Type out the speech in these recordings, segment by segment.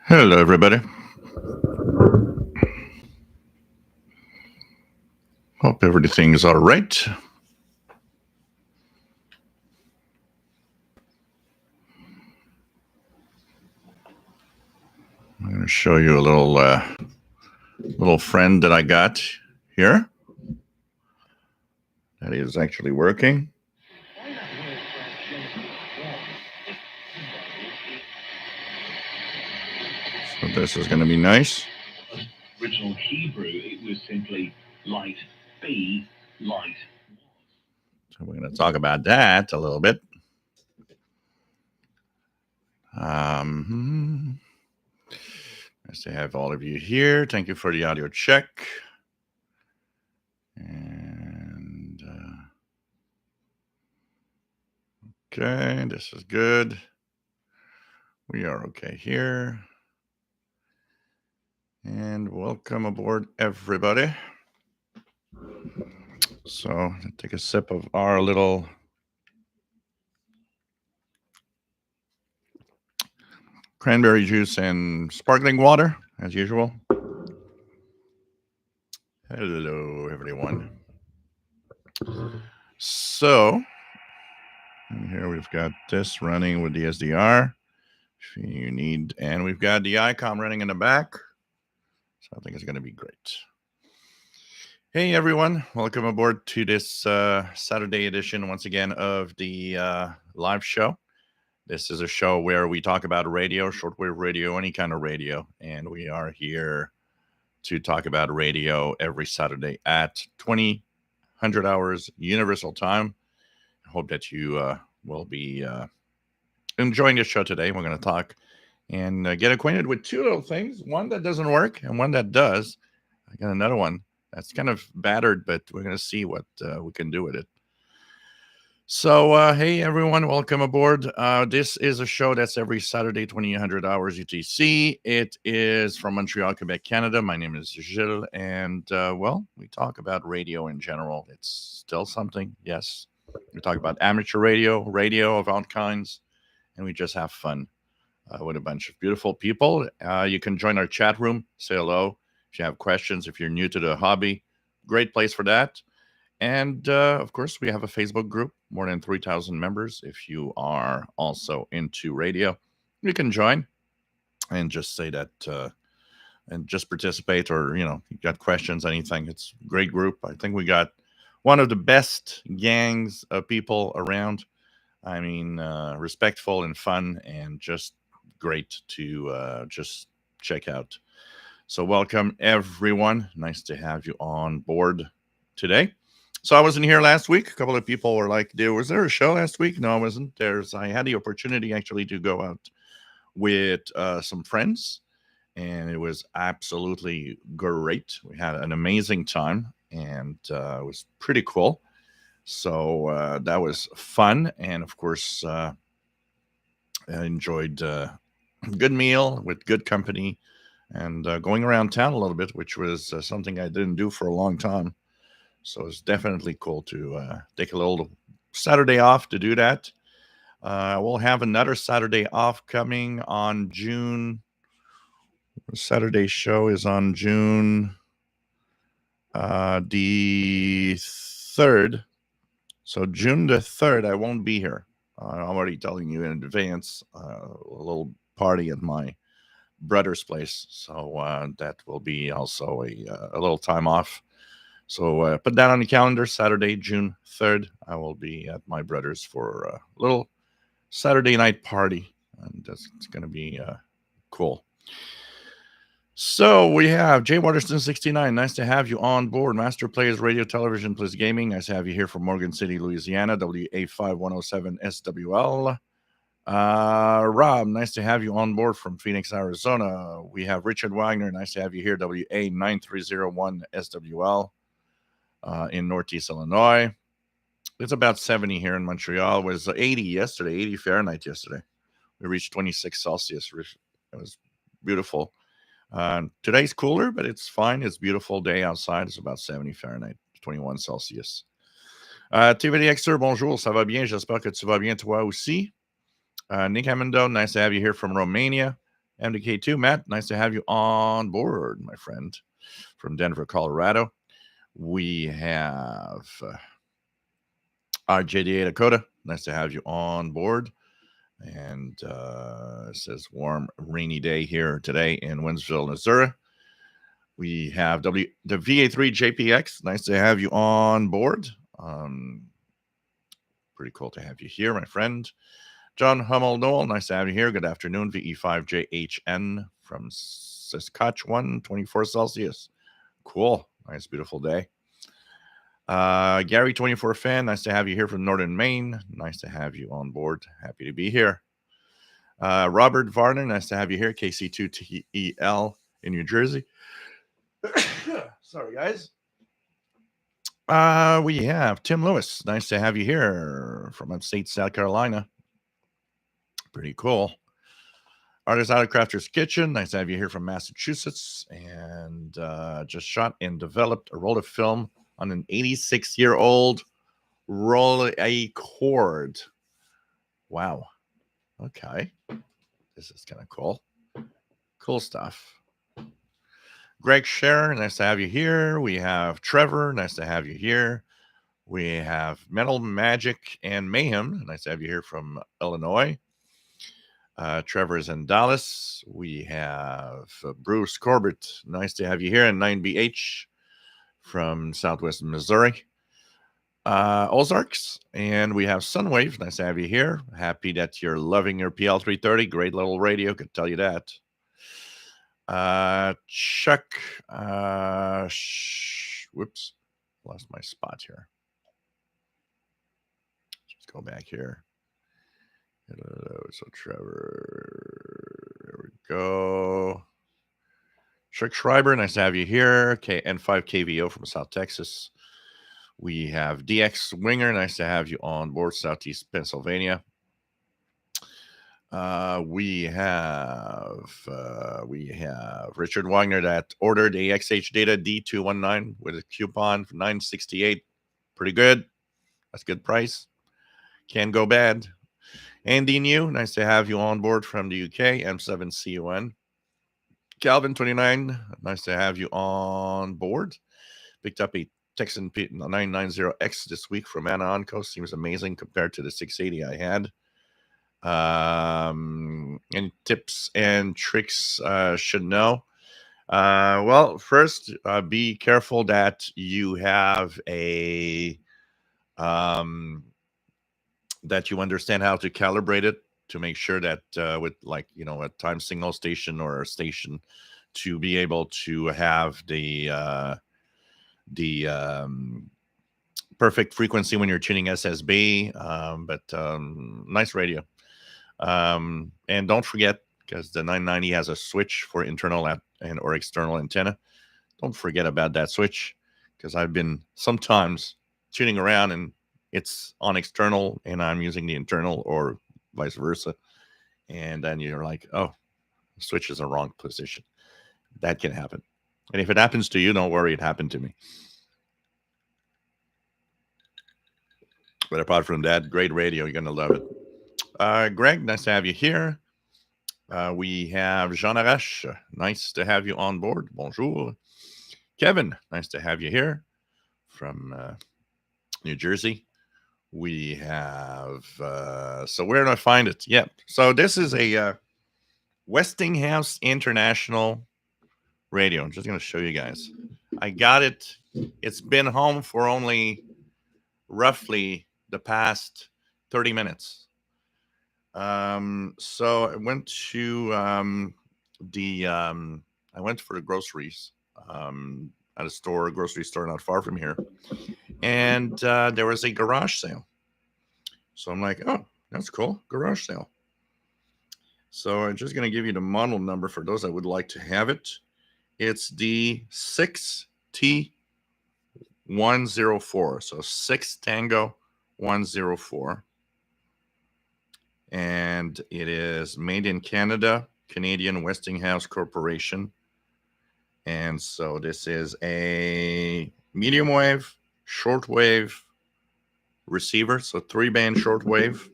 Hello, everybody. Hope everything's all right. I'm going to show you a little friend that I got here. That is actually working. So this is going to be nice. Original Hebrew, it was simply light be light. So we're going to talk about that a little bit. Nice to have all of you here. Thank you for the audio check. And okay, this is good. We are okay here. And welcome aboard, everybody. So take a sip of our little cranberry juice and sparkling water, as usual. Hello, everyone. So here we've got this running with the SDR. If you need, and we've got the ICOM running in the back. So I think it's going to be great. Hey, everyone. Welcome aboard to this Saturday edition, once again, of the live show. This is a show where we talk about radio, shortwave radio, any kind of radio. And we are here to talk about radio every Saturday at 2000 hours Universal Time. I hope that you will be enjoying the show today. We're going to talk and get acquainted with two little things, one that doesn't work and one that does. I got another one that's kind of battered, but we're going to see what we can do with it. So, hey, everyone, welcome aboard. This is a show that's every Saturday, 2000 hours UTC. It is from Montreal, Quebec, Canada. My name is Gilles, and, well, we talk about radio in general. It's still something, yes. We talk about amateur radio of all kinds, and we just have fun with a bunch of beautiful people. You can join our chat room, say hello. If you have questions, if you're new to the hobby, great place for that. And, of course, we have a Facebook group, more than 3,000 members. If you are also into radio, you can join and just say that and just participate, or, you got questions, anything. It's a great group. I think we got one of the best gangs of people around. I mean, respectful and fun and just great to just check out. So welcome, everyone. Nice to have you on board today. So I wasn't here last week. A couple of people were like, was there a show last week? No, I wasn't. I had the opportunity actually to go out with some friends, and it was absolutely great. We had an amazing time, and it was pretty cool. So that was fun. And of course, I enjoyed a good meal with good company and going around town a little bit, which was something I didn't do for a long time. So it's definitely cool to take a little Saturday off to do that. We'll have another Saturday off coming on June. The Saturday show is on June the 3rd. So June the 3rd, I won't be here. I'm already telling you in advance, a little party at my brother's place. So that will be also a little time off. So put that on the calendar, Saturday, June 3rd. I will be at my brother's for a little Saturday night party, and it's going to be cool. So we have Jay Waterston69. Nice to have you on board. Master Players Radio, Television Plus Gaming. Nice to have you here from Morgan City, Louisiana, WA5107 SWL. Rob, nice to have you on board from Phoenix, Arizona. We have Richard Wagner. Nice to have you here, WA9301 SWL. In Northeast Illinois. It's about 70 here in Montreal. It was 80 yesterday, 80 Fahrenheit yesterday. We reached 26 Celsius. It was beautiful. Today's cooler, but it's fine. It's a beautiful day outside. It's about 70 Fahrenheit, 21 Celsius. TVD Exter, bonjour, ça va bien? J'espère que tu vas bien toi aussi. Nick Hammond, nice to have you here from Romania. MDK2, Matt, nice to have you on board, my friend, from Denver, Colorado. We have RJDA Dakota, nice to have you on board. And it says warm, rainy day here today in Winsville, Missouri. We have the VA3 JPX, nice to have you on board. Pretty cool to have you here, my friend. John Hummel Noel, nice to have you here. Good afternoon, VE5JHN from Saskatchewan, 24 Celsius. Cool. Nice, beautiful day. Gary 24 fan, nice to have you here from Northern Maine. Nice to have you on board. Happy to be here. Robert Varner, nice to have you here. KC2TEL in New Jersey. Sorry, guys. We have Tim Lewis. Nice to have you here from upstate South Carolina. Pretty cool. Artist Out of Crafter's Kitchen. Nice to have you here from Massachusetts. And just shot and developed a roll of film on an 86-year-old Rolleicord. Wow. Okay. This is kind of cool. Cool stuff. Greg Scherer, nice to have you here. We have Trevor, nice to have you here. We have Metal Magic and Mayhem, nice to have you here from Illinois. Trevor is in Dallas. We have Bruce Corbett, nice to have you here, and 9BH from Southwest Missouri. Ozarks, and we have Sunwave, nice to have you here. Happy that you're loving your PL330. Great little radio, could tell you that. Chuck, whoops, lost my spot here. Let's go back here. So Trevor, there we go. Chuck Schreiber, nice to have you here. N5KVO from South Texas. We have DX Winger, nice to have you on board, Southeast Pennsylvania. We have Richard Wagner that ordered a XH Data D219 with a coupon for $968. Pretty good. That's a good price. Can go bad. Andy New, nice to have you on board from the UK. M7CUN. Calvin 29, nice to have you on board. Picked up a Texan 990X this week from Anna Onco. Seems amazing compared to the 680 I had. Any tips and tricks should know? Well, first, be careful that you have a that you understand how to calibrate it to make sure that with a time signal station or a station to be able to have the perfect frequency when you're tuning SSB. But nice radio. And don't forget, because the 990 has a switch for internal or external antenna. Don't forget about that switch, because I've been sometimes tuning around and it's on external and I'm using the internal, or vice versa. And then you're like, oh, the switch is in the wrong position. That can happen. And if it happens to you, don't worry, it happened to me. But apart from that, great radio. You're going to love it. Greg, nice to have you here. We have Jean Arash. Nice to have you on board. Bonjour. Kevin, nice to have you here from New Jersey. We have, so where do I find it? Yep. So this is a Westinghouse International radio. I'm just going to show you guys. I got it. It's been home for only roughly the past 30 minutes. So I went to I went for the groceries at a grocery store not far from here, and there was a garage sale. So I'm like, oh, that's cool, garage sale. So I'm just going to give you the model number for those that would like to have it. It's the 6T104. So 6 Tango 104. And it is made in Canada, Canadian Westinghouse Corporation. And so this is a medium wave, shortwave receiver. So 3-band shortwave.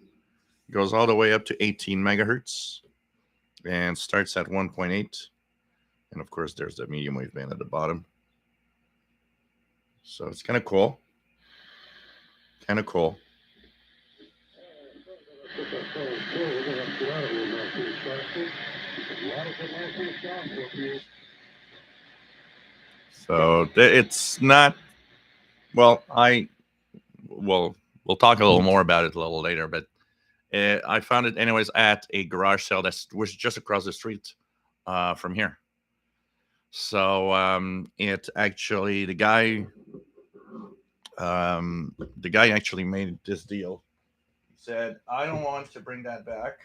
Goes all the way up to 18 megahertz and starts at 1.8. And of course, there's the medium wave band at the bottom. So it's kind of cool. Kind of cool. So it's not, well, we'll talk a little more about it a little later, but I found it anyways at a garage sale that was just across the street from here. So it actually the guy actually made this deal. He said, "I don't want to bring that back."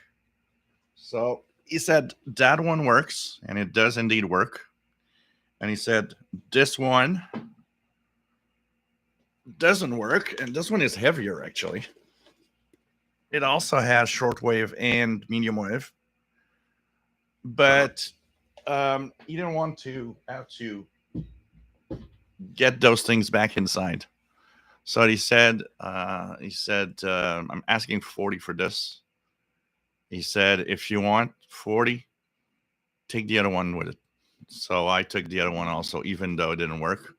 So he said that one works, and it does indeed work. And he said this one doesn't work, and this one is heavier actually. It also has shortwave and medium wave, but he didn't want to have to get those things back inside. So he said, I'm asking 40 for this. He said, if you want 40, take the other one with it. So I took the other one also, even though it didn't work.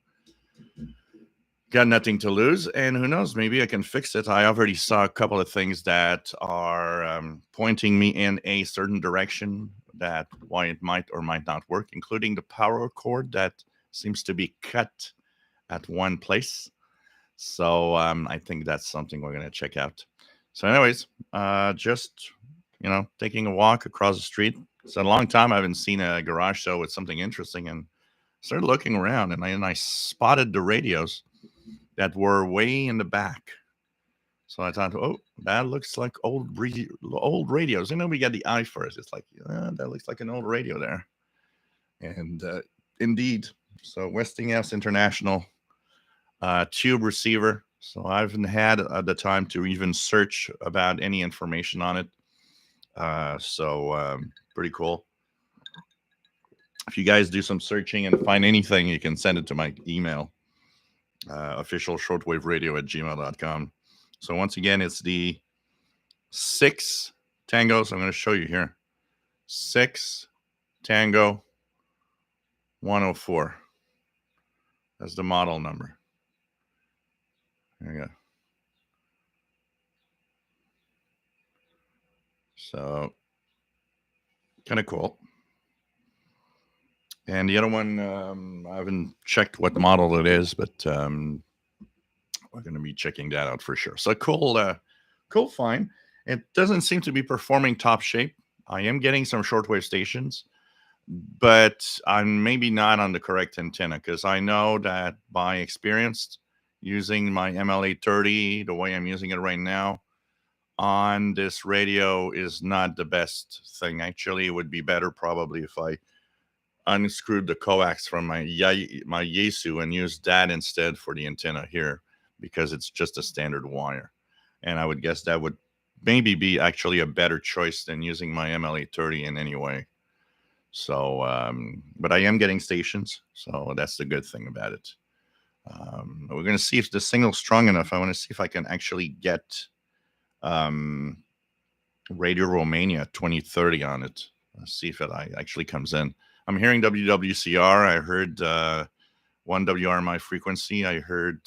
Got nothing to lose, and who knows, maybe I can fix it. I already saw a couple of things that are pointing me in a certain direction that why it might or might not work, including the power cord that seems to be cut at one place. So I think that's something we're going to check out. So anyways, just, taking a walk across the street. It's a long time I haven't seen a garage sale with something interesting, and started looking around, and I spotted the radios that were way in the back. So I thought, oh, that looks like old radios. We got the eye first. It's like, that looks like an old radio there. And indeed, so Westinghouse International tube receiver. So I haven't had the time to even search about any information on it. So pretty cool. If you guys do some searching and find anything, you can send it to my email, official shortwave radio at gmail.com. So once again, it's the 6 Tango. So I'm going to show you here. 6 Tango 104. That's the model number. There you go. So kind of cool. And the other one, I haven't checked what model it is, but we're going to be checking that out for sure. So cool find. It doesn't seem to be performing top shape. I am getting some shortwave stations, but I'm maybe not on the correct antenna, because I know that by experience using my ML830 the way I'm using it right now on this radio is not the best thing. Actually, it would be better probably if I unscrewed the coax from my Yaesu and used that instead for the antenna here, because it's just a standard wire. And I would guess that would maybe be actually a better choice than using my ML830 in any way. So, but I am getting stations, so that's the good thing about it. We're going to see if the signal's strong enough. I want to see if I can actually get Radio Romania 2030 on it. Let's see if it actually comes in. I'm hearing WWCR. I heard 1WR my frequency. I heard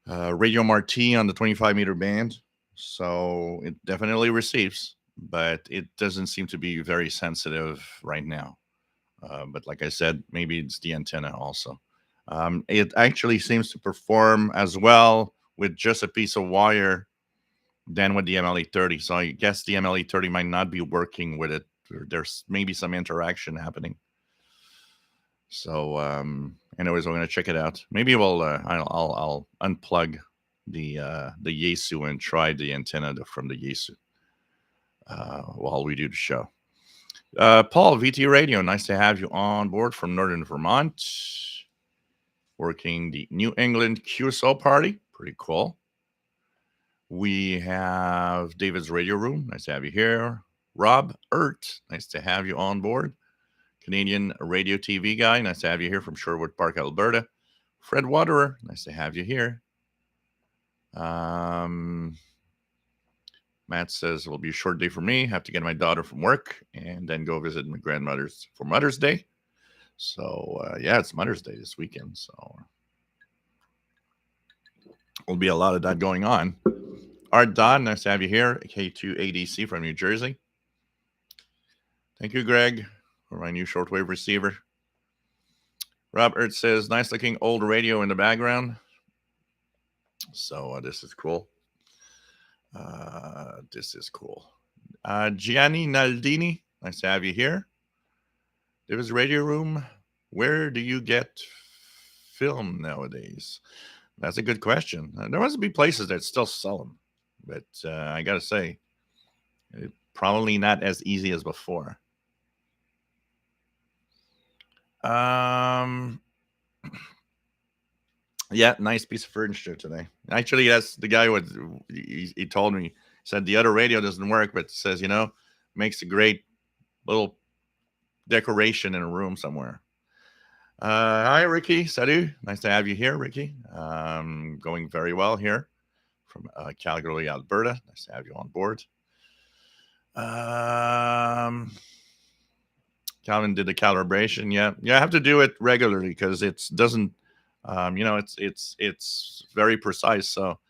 Radio Marti on the 25-meter band. So it definitely receives, but it doesn't seem to be very sensitive right now. But like I said, maybe it's the antenna also. It actually seems to perform as well with just a piece of wire than with the ML830. So I guess the ML830 might not be working with it. There's maybe some interaction happening. So, anyways, I'm going to check it out. Maybe I'll unplug the Yaesu and try the antenna from the Yaesu while we do the show. Paul, VT Radio, nice to have you on board from Northern Vermont. Working the New England QSO party. Pretty cool. We have David's Radio Room. Nice to have you here. Rob Ert, nice to have you on board. Canadian Radio TV guy, nice to have you here from Sherwood Park, Alberta. Fred Waterer, nice to have you here. Matt says it will be a short day for me. Have to get my daughter from work and then go visit my grandmother's for Mother's Day. So yeah, it's Mother's Day this weekend. So will be a lot of that going on. Art Don, nice to have you here. K2ADC from New Jersey. Thank you, Greg, for my new shortwave receiver. Robert says, nice looking old radio in the background. So this is cool. This is cool. Gianni Naldini, nice to have you here. David's Radio Room, where do you get film nowadays? That's a good question. There must be places that still sell them, but I gotta say, probably not as easy as before. Yeah, nice piece of furniture today. Actually, that's the guy who he told me. He said the other radio doesn't work, but says, makes a great little decoration in a room somewhere. Hi, Ricky. Salut. Nice to have you here, Ricky. Going very well here from Calgary, Alberta. Nice to have you on board. Calvin did the calibration. Yeah, I have to do it regularly because it doesn't. It's very precise. So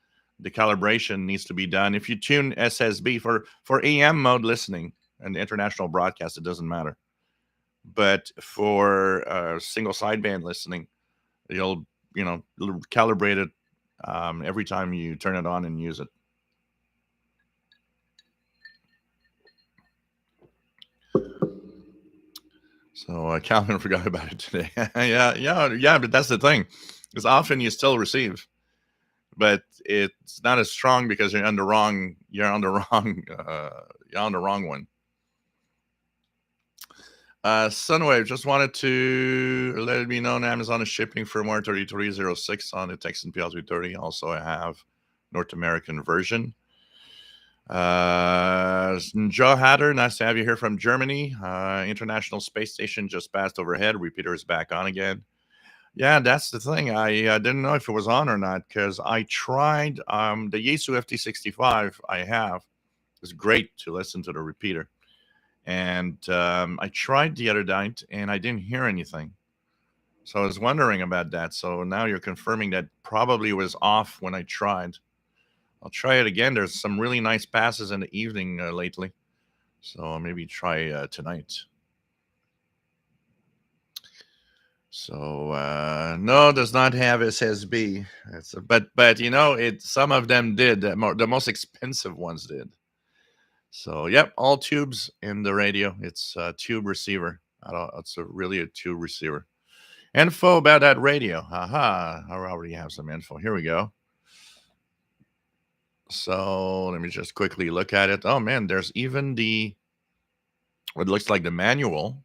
the calibration needs to be done. If you tune SSB for AM mode listening and the international broadcast, it doesn't matter. But for single sideband listening, you'll calibrate it every time you turn it on and use it. So Calvin forgot about it today. yeah. But that's the thing, because often you still receive, but it's not as strong because you're on the wrong one. Sunwave just wanted to let me know Amazon is shipping firmware 3306 on the Texan PL230. Also, I have North American version. Joe Hatter, nice to have you here from Germany. International Space Station just passed overhead. Repeater is back on again. Yeah, that's the thing. I didn't know if it was on or not because I tried the Yaesu FT65 I have. It's great to listen to the repeater. And I tried the other night and I didn't hear anything. So I was wondering about that. So now you're confirming that probably was off when I tried. I'll try it again. There's some really nice passes in the evening lately. So maybe try tonight. So no, does not have SSB. But some of them did. The most expensive ones did. So yep, all tubes in the radio. It's a tube receiver. It's really a tube receiver. Info about that radio. Haha, I already have some info. Here we go. So let me just quickly look at it. Oh man, there's even what looks like the manual.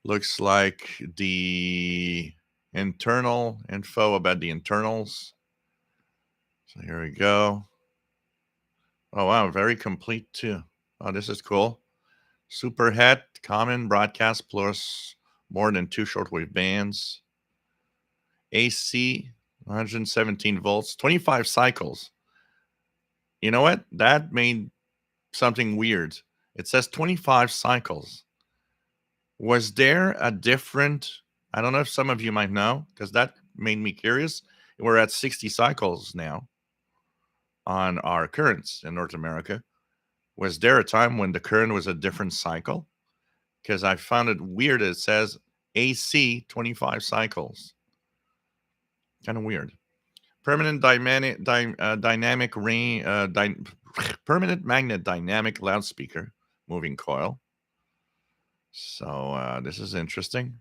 Looks like the internal info about the internals. So here we go. Oh wow, very complete too. Oh, this is cool. Super het, common broadcast plus more than 2 shortwave bands. AC 117 volts, 25 cycles. You know what? That made something weird. It says 25 cycles. Was there a different, I don't know if some of you might know, because that made me curious. We're at 60 cycles now on our currents in North America. Was there a time when the current was a different cycle? Because I found it weird. It says AC 25 cycles. Kind of weird. Permanent permanent magnet dynamic loudspeaker moving coil. So this is interesting.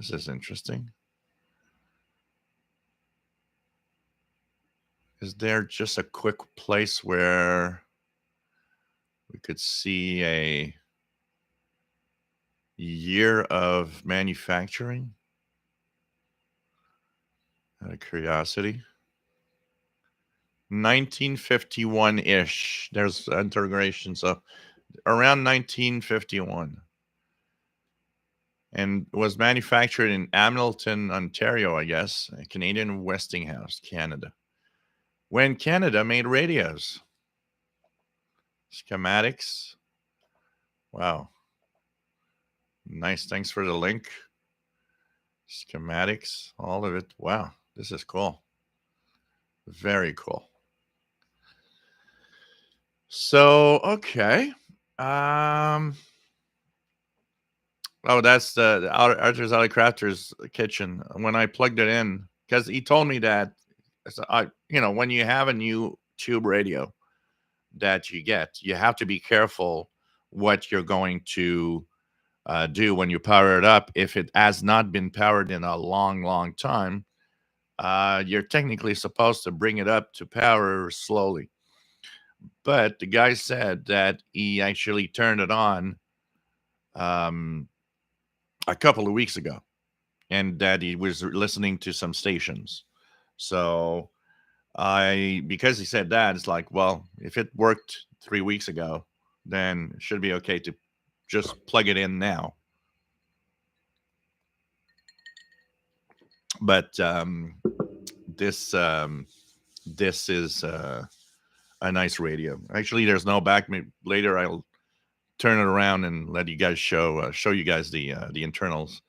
Is there just a quick place where we could see a year of manufacturing? Out of curiosity. 1951-ish. There's integration. So around 1951. And was manufactured in Hamilton, Ontario, I guess. Canadian Westinghouse, Canada. When Canada made radios. Schematics. Wow. Nice. Thanks for the link. Schematics, all of it. Wow. This is cool. Very cool. So, okay. Um, oh, that's the Archer's Alley Crafter's kitchen. When I plugged it in, because he told me that, when you have a new tube radio that you get, you have to be careful what you're going to do when you power it up. If it has not been powered in a long, long time, you're technically supposed to bring it up to power slowly. But the guy said that he actually turned it on um, a couple of weeks ago, and that he was listening to some stations. So because he said that, it's like, well, if it worked 3 weeks ago, then it should be okay to just plug it in now. But this is a nice radio. Actually, there's no back. Maybe later, I'll turn it around and let you guys show you guys the internals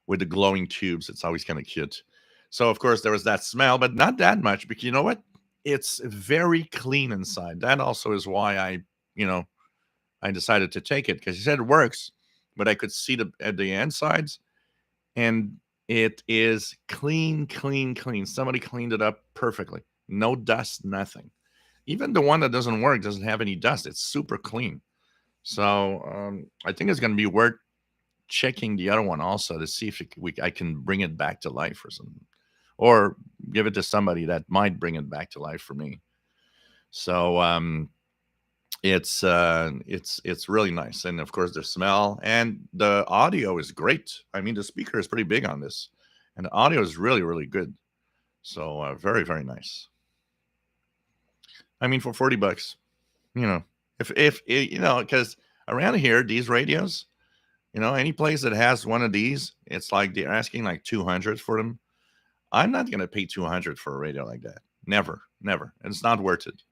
with the glowing tubes. It's always kind of cute. So of course there was that smell, but not that much, because you know what? It's very clean inside. That also is why I decided to take it, because he said it works, but I could see at the insides, and it is clean, clean, clean. Somebody cleaned it up perfectly. No dust, nothing. Even the one that doesn't work doesn't have any dust. It's super clean. So I think it's going to be worth checking the other one also to see if I can bring it back to life or something, or give it to somebody that might bring it back to life for me. So it's really nice, and of course the smell and the audio is great. I mean, the speaker is pretty big on this, and the audio is really, really good. So very, very nice. I mean, for $40, if because around here these radios, any place that has one of these, it's like they're asking like 200 for them. I'm not going to pay 200 for a radio like that. Never, never. And it's not worth it.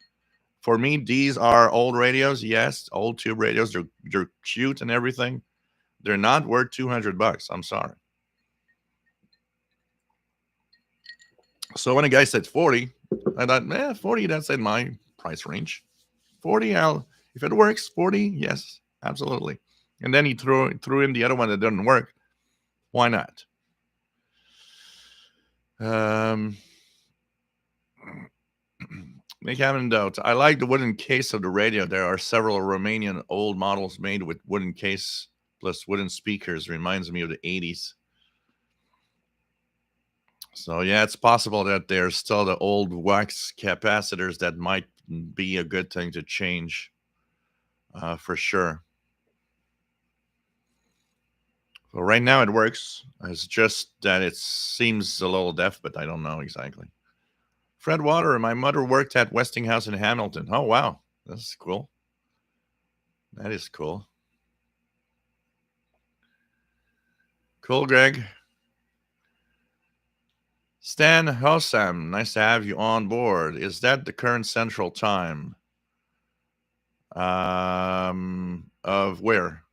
For me, these are old radios. Yes, old tube radios. They're cute and everything. They're not worth $200. I'm sorry. So when a guy said 40, I thought, 40, that's in my price range. 40, if it works, 40, yes, absolutely. And then he threw in the other one that didn't work. Why not? Make having doubt. I like the wooden case of the radio. There are several Romanian old models made with wooden case plus wooden speakers. Reminds me of the 80s. So yeah, it's possible that there's still the old wax capacitors that might be a good thing to change, for sure. So right now it works. It's just that it seems a little deaf, but I don't know exactly. Fred Water, my mother worked at Westinghouse in Hamilton. Oh, wow. That's cool. That is cool. Cool, Greg. Stan Hossam, nice to have you on board. Is that the current central time? Of where?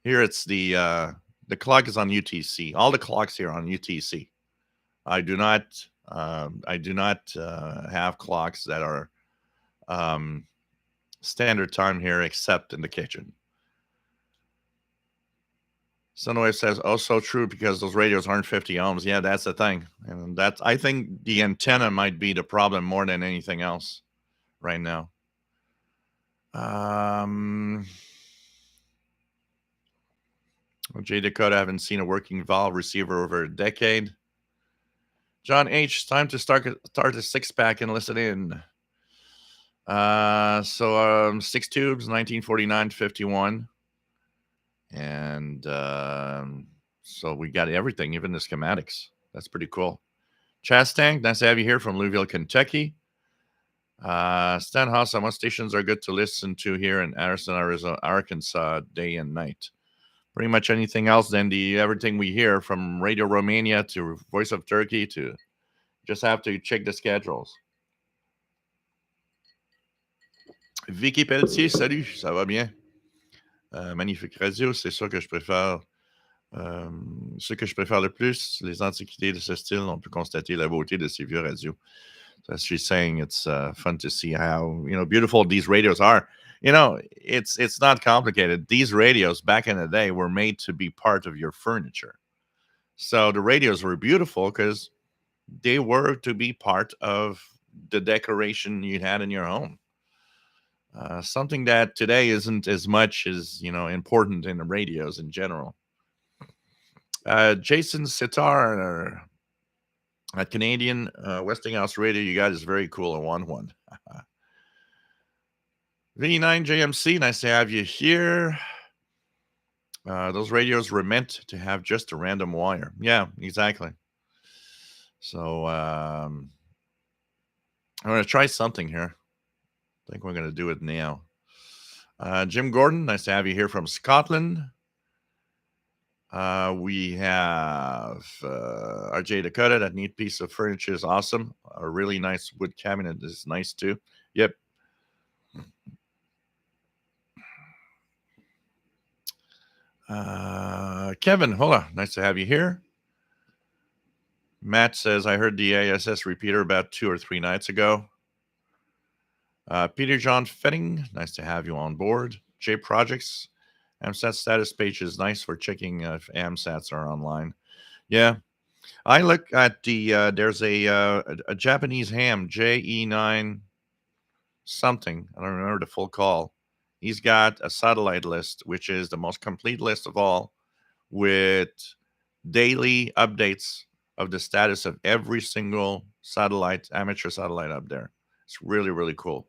Here it's the clock is on UTC. All the clocks here on UTC. I do not have clocks that are standard time here, except in the kitchen. Sunwave says, "Oh, so true, because those radios aren't 50 ohms." Yeah, that's the thing, and I think the antenna might be the problem more than anything else right now. J Dakota, I haven't seen a working valve receiver over a decade. John H, time to start a 6-pack and listen in. So 6 tubes, 1949 to 51. And so we got everything, even the schematics. That's pretty cool. Chastang, nice to have you here from Louisville, Kentucky. Stan House, what stations are good to listen to here in Addison, Arizona, Arkansas, day and night? Pretty much anything else than everything we hear, from Radio Romania to Voice of Turkey, to just have to check the schedules. Vicky Pelletier, salut, ça va bien? Magnifique radio, c'est ça que je préfère. Ce que je préfère le plus, les antiquités de ce style, on peut constater la beauté de ces vieux radios. So she's saying it's fun to see how beautiful these radios are. It's not complicated. These radios back in the day were made to be part of your furniture. So the radios were beautiful because they were to be part of the decoration you had in your home. Something that today isn't as much as important in the radios in general. Jason Sitar at Canadian Westinghouse Radio, you guys is very cool. I want one. V9JMC, nice to have you here. Those radios were meant to have just a random wire. Yeah, exactly. So I'm going to try something here. I think we're going to do it now. Jim Gordon, nice to have you here from Scotland. We have RJ Dakota. That neat piece of furniture is awesome. A really nice wood cabinet is nice too. Yep. Kevin, hola. Nice to have you here. Matt says, I heard the ASS repeater about 2 or 3 nights ago. Peter John Fetting, nice to have you on board. J Projects, AMSAT status page is nice for checking if AMSATs are online. Yeah, I look at the, there's a Japanese ham, JE9 something. I don't remember the full call. He's got a satellite list, which is the most complete list of all, with daily updates of the status of every single satellite, amateur satellite up there. It's really, really cool.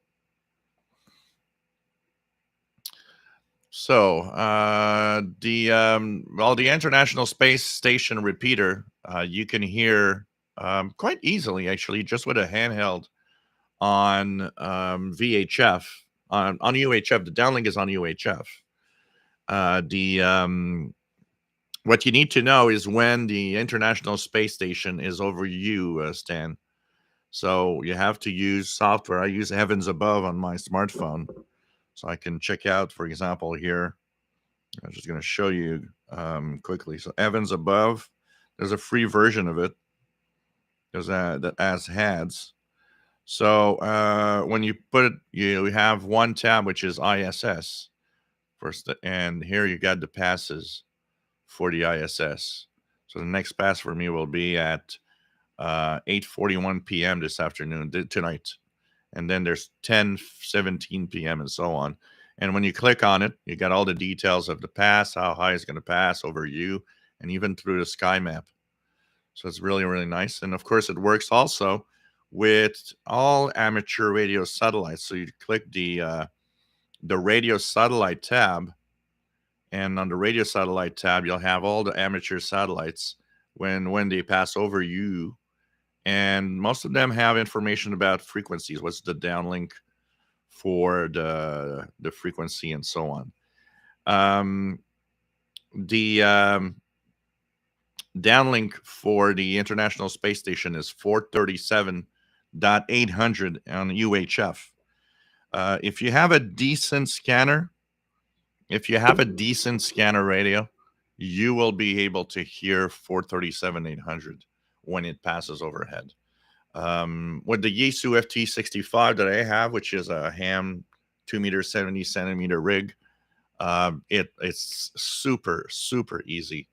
So the International Space Station repeater, you can hear quite easily, actually, just with a handheld on VHF, on UHF. The downlink is on UHF. What you need to know is when the International Space Station is over you, Stan. So you have to use software. I use Heavens Above on my smartphone. So I can check out, for example, here. I'm just going to show you quickly. So Heavens Above, there's a free version of it. There's that has HADs. So when you put it, you have one tab, which is ISS first. And here you got the passes for the ISS. So the next pass for me will be at 8:41 p.m. this afternoon, tonight. And then there's 10:17 p.m. and so on. And when you click on it, you got all the details of the pass, how high it's going to pass over you, and even through the sky map. So it's really, really nice. And of course, it works also with all amateur radio satellites. So you click the radio satellite tab, and on the radio satellite tab, you'll have all the amateur satellites when they pass over you. And most of them have information about frequencies. What's the downlink for the frequency and so on. The downlink for the International Space Station is 437.800 on UHF. If you have a decent scanner, radio, you will be able to hear 437.800 when it passes overhead. With the Yaesu FT65 that I have, which is a ham 2 meter 70 centimeter rig, it's super, super easy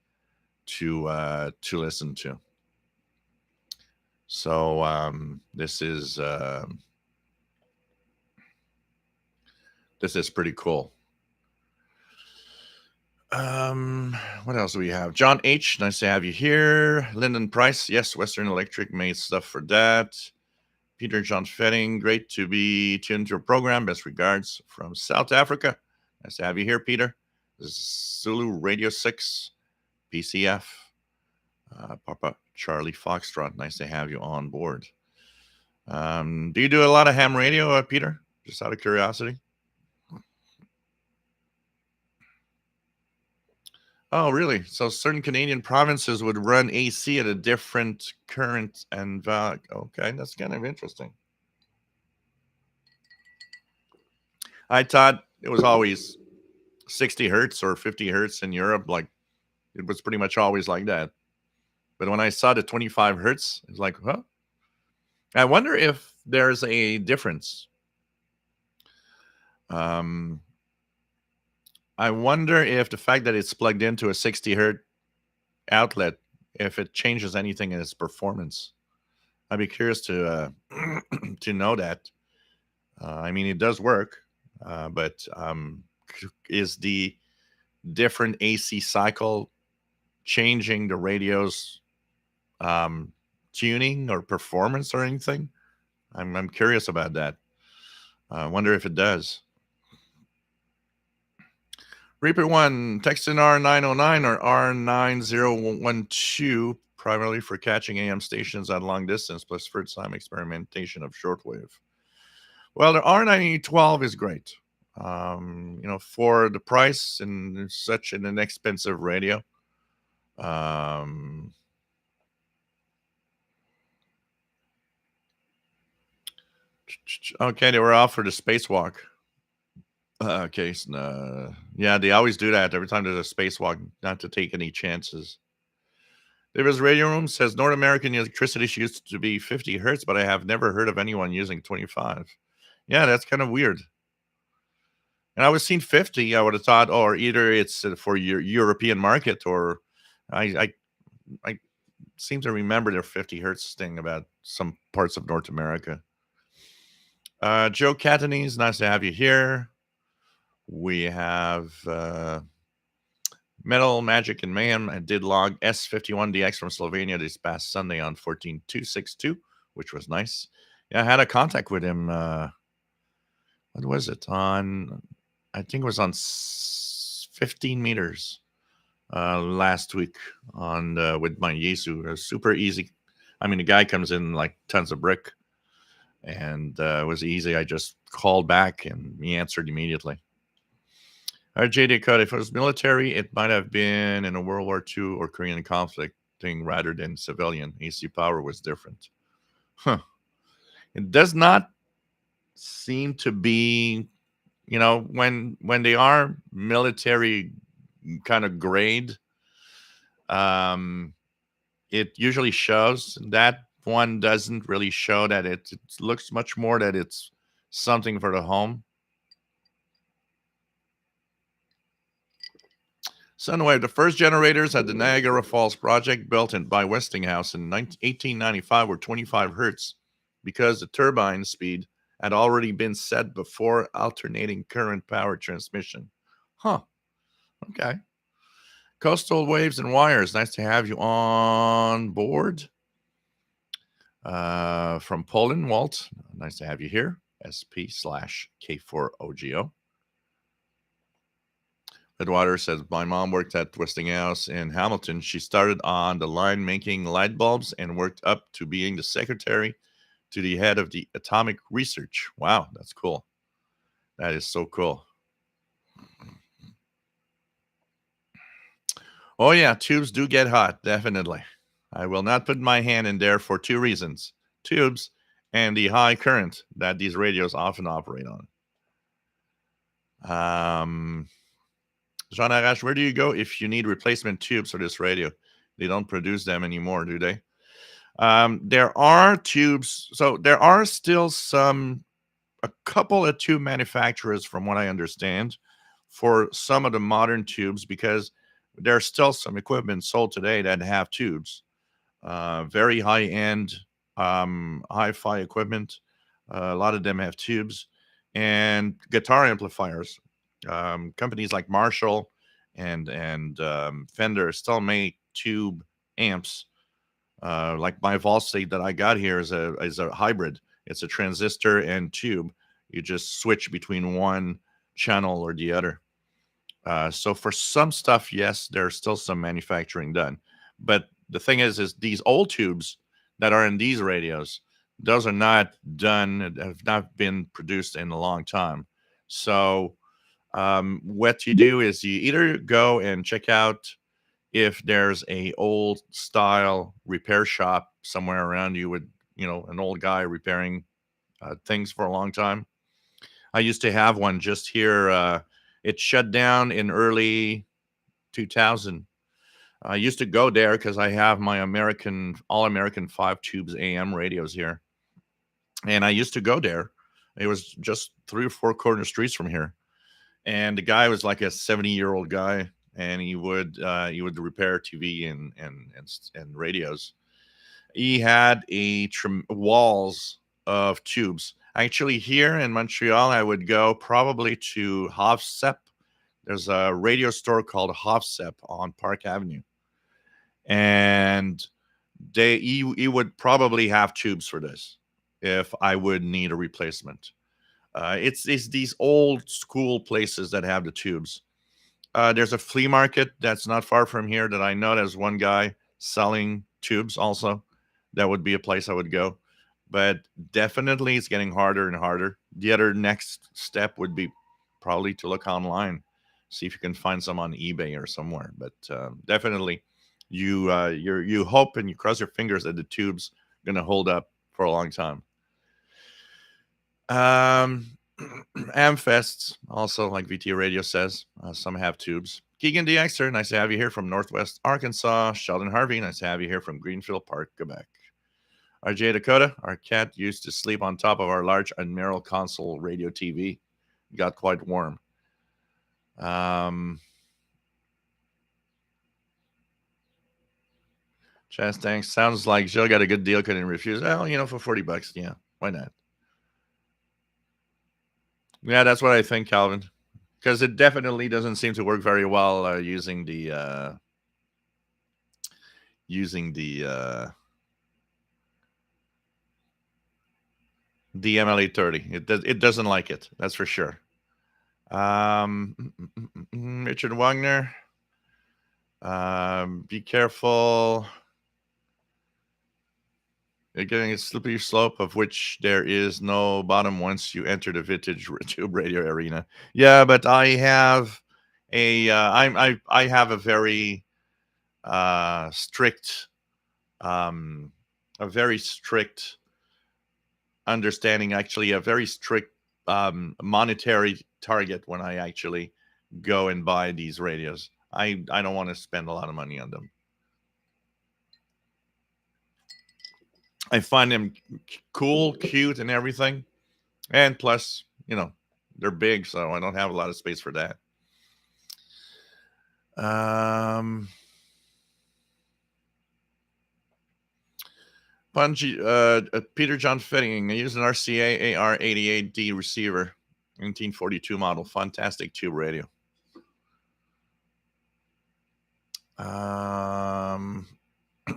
to listen to. So this is pretty cool. What else do we have? John H, nice to have you here. Lyndon Price, yes, Western Electric made stuff for that. Peter John Fetting, great to be tuned to your program. Best regards from South Africa. Nice to have you here, Peter. Zulu Radio 6, PCF, Papa Charlie Foxtrot. Nice to have you on board. Do you do a lot of ham radio, Peter? Just out of curiosity. Oh, really? So certain Canadian provinces would run AC at a different current and value. Okay, that's kind of interesting. I thought it was always 60 hertz or 50 hertz in Europe. Like it was pretty much always like that. But when I saw the 25 hertz, it's like, huh? I wonder if there's a difference. Um, I wonder if the fact that it's plugged into a 60 hertz outlet, if it changes anything in its performance. I'd be curious to to know that. I mean, it does work, but is the different AC cycle changing the radio's um, tuning or performance or anything? I'm curious about that. I wonder if it does. Reaper 1, text in R909 or R9012, primarily for catching AM stations at long distance, plus first time experimentation of shortwave. Well, the R9012 is great. For the price and such an inexpensive radio. Um, okay, they were off for the spacewalk. Okay, yeah, they always do that every time there's a spacewalk, not to take any chances. Davis Radio Room says North American electricity used to be 50 hertz, but I have never heard of anyone using 25. Yeah, that's kind of weird. And I was seeing 50. I would have thought, or either it's for your European market, or I, I seem to remember their 50 hertz thing about some parts of North America. Joe Catanese, nice to have you here. We have Metal Magic and Mayhem. I did log S51DX from Slovenia this past Sunday on 14262, which was nice. Yeah, I had a contact with him. What was it? I think it was on 15 meters last week on with my Yesu. It was super easy. I mean, the guy comes in like tons of brick, and it was easy. I just called back, and he answered immediately. JD Code, if it was military, it might have been in a World War II or Korean conflict thing rather than civilian. AC power was different. Huh. It does not seem to be, when they are military kind of grade, um, it usually shows. That one doesn't really show that it looks much more that it's something for the home. Sunwave, the first generators at the Niagara Falls project built by Westinghouse in 1895 were 25 hertz because the turbine speed had already been set before alternating current power transmission. Huh. Okay. Coastal Waves and Wires, nice to have you on board. From Poland, Walt, nice to have you here. SP/K4OGO. Edwater says, my mom worked at Westinghouse in Hamilton. She started on the line making light bulbs and worked up to being the secretary to the head of the atomic research. Wow, that's cool. That is so cool. Oh, yeah, tubes do get hot, definitely. I will not put my hand in there for two reasons: tubes and the high current that these radios often operate on. Jean Arash, where do you go if you need replacement tubes for this radio? They don't produce them anymore, do they? There are tubes. So there are still a couple of tube manufacturers, from what I understand, for some of the modern tubes, because there's still some equipment sold today that have tubes. Very high end, hi-fi equipment. A lot of them have tubes, and guitar amplifiers. Companies like Marshall and Fender still make tube amps. Like my Volstate that I got here is a hybrid. It's a transistor and tube. You just switch between one channel or the other. So for some stuff, yes, there's still some manufacturing done. But the thing is these old tubes that are in these radios, those are not done, have not been produced in a long time. So what you do is you either go and check out if there's a old style repair shop somewhere around you with, an old guy repairing things for a long time. I used to have one just here. It shut down in early 2000. I used to go there because I have my All American 5 tubes AM radios here. And I used to go there. It was just 3 or 4 corner streets from here. And the guy was like a 70-year-old guy, and he would repair TV and radios. He had walls of tubes. Actually, here in Montreal, I would go probably to Hofsep. There's a radio store called Hofsep on Park Avenue, and he would probably have tubes for this if I would need a replacement. It's these old school places that have the tubes. There's a flea market that's not far from here that I know there's one guy selling tubes also. That would be a place I would go. But definitely it's getting harder and harder. The other next step would be probably to look online, see if you can find some on eBay or somewhere. But definitely you hope and you cross your fingers that the tube's gonna hold up for a long time. Amfests also, like VT Radio says, some have tubes. Keegan DXer, nice to have you here from Northwest Arkansas. Sheldon Harvey, nice to have you here from Greenfield Park, Quebec. RJ Dakota, our cat used to sleep on top of our large Admiral console radio TV. Got quite warm. Chaz, thanks. Sounds like Jill got a good deal, couldn't refuse. Well, for $40, yeah, why not? Yeah, that's what I think, Calvin. Because it definitely doesn't seem to work very well using the ML830. It doesn't like it. That's for sure. Richard Wagner. Be careful. You're getting a slippery slope of which there is no bottom once you enter the vintage tube radio arena. Yeah, but I have I have a very strict understanding, actually a very strict monetary target when I actually go and buy these radios. I don't want to spend a lot of money on them. I find them cool, cute, and everything. And plus, they're big, so I don't have a lot of space for that. Peter John Fitting. I use an RCA AR88D receiver, 1942 model. Fantastic tube radio.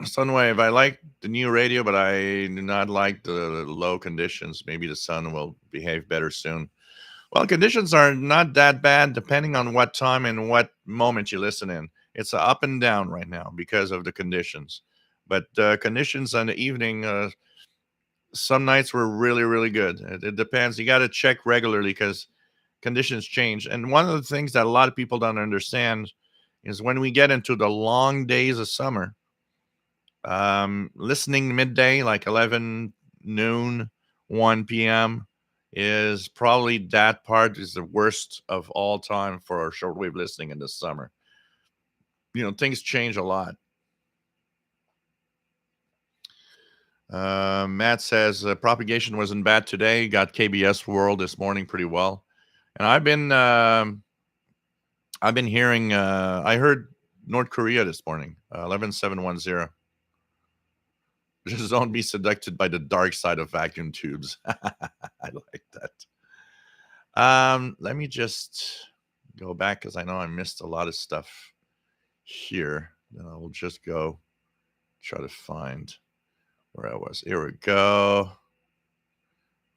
Sunwave. I like the new radio, but I do not like the low conditions. Maybe the sun will behave better soon. Well, conditions are not that bad depending on what time and what moment you listen in. It's up and down right now because of the conditions. But conditions on the evening, some nights were really, really good. It depends. You got to check regularly because conditions change. And one of the things that a lot of people don't understand is when we get into the long days of summer, listening midday, like 11 noon, 1 p.m., is probably that part is the worst of all time for our shortwave listening in the summer. Things change a lot. Matt says propagation wasn't bad today. Got KBS World this morning pretty well, and I've been hearing. I heard North Korea this morning, 11710. Just don't be seduced by the dark side of vacuum tubes. I like that. Let me just go back because I know I missed a lot of stuff here. Then I will just go try to find where I was. Here we go.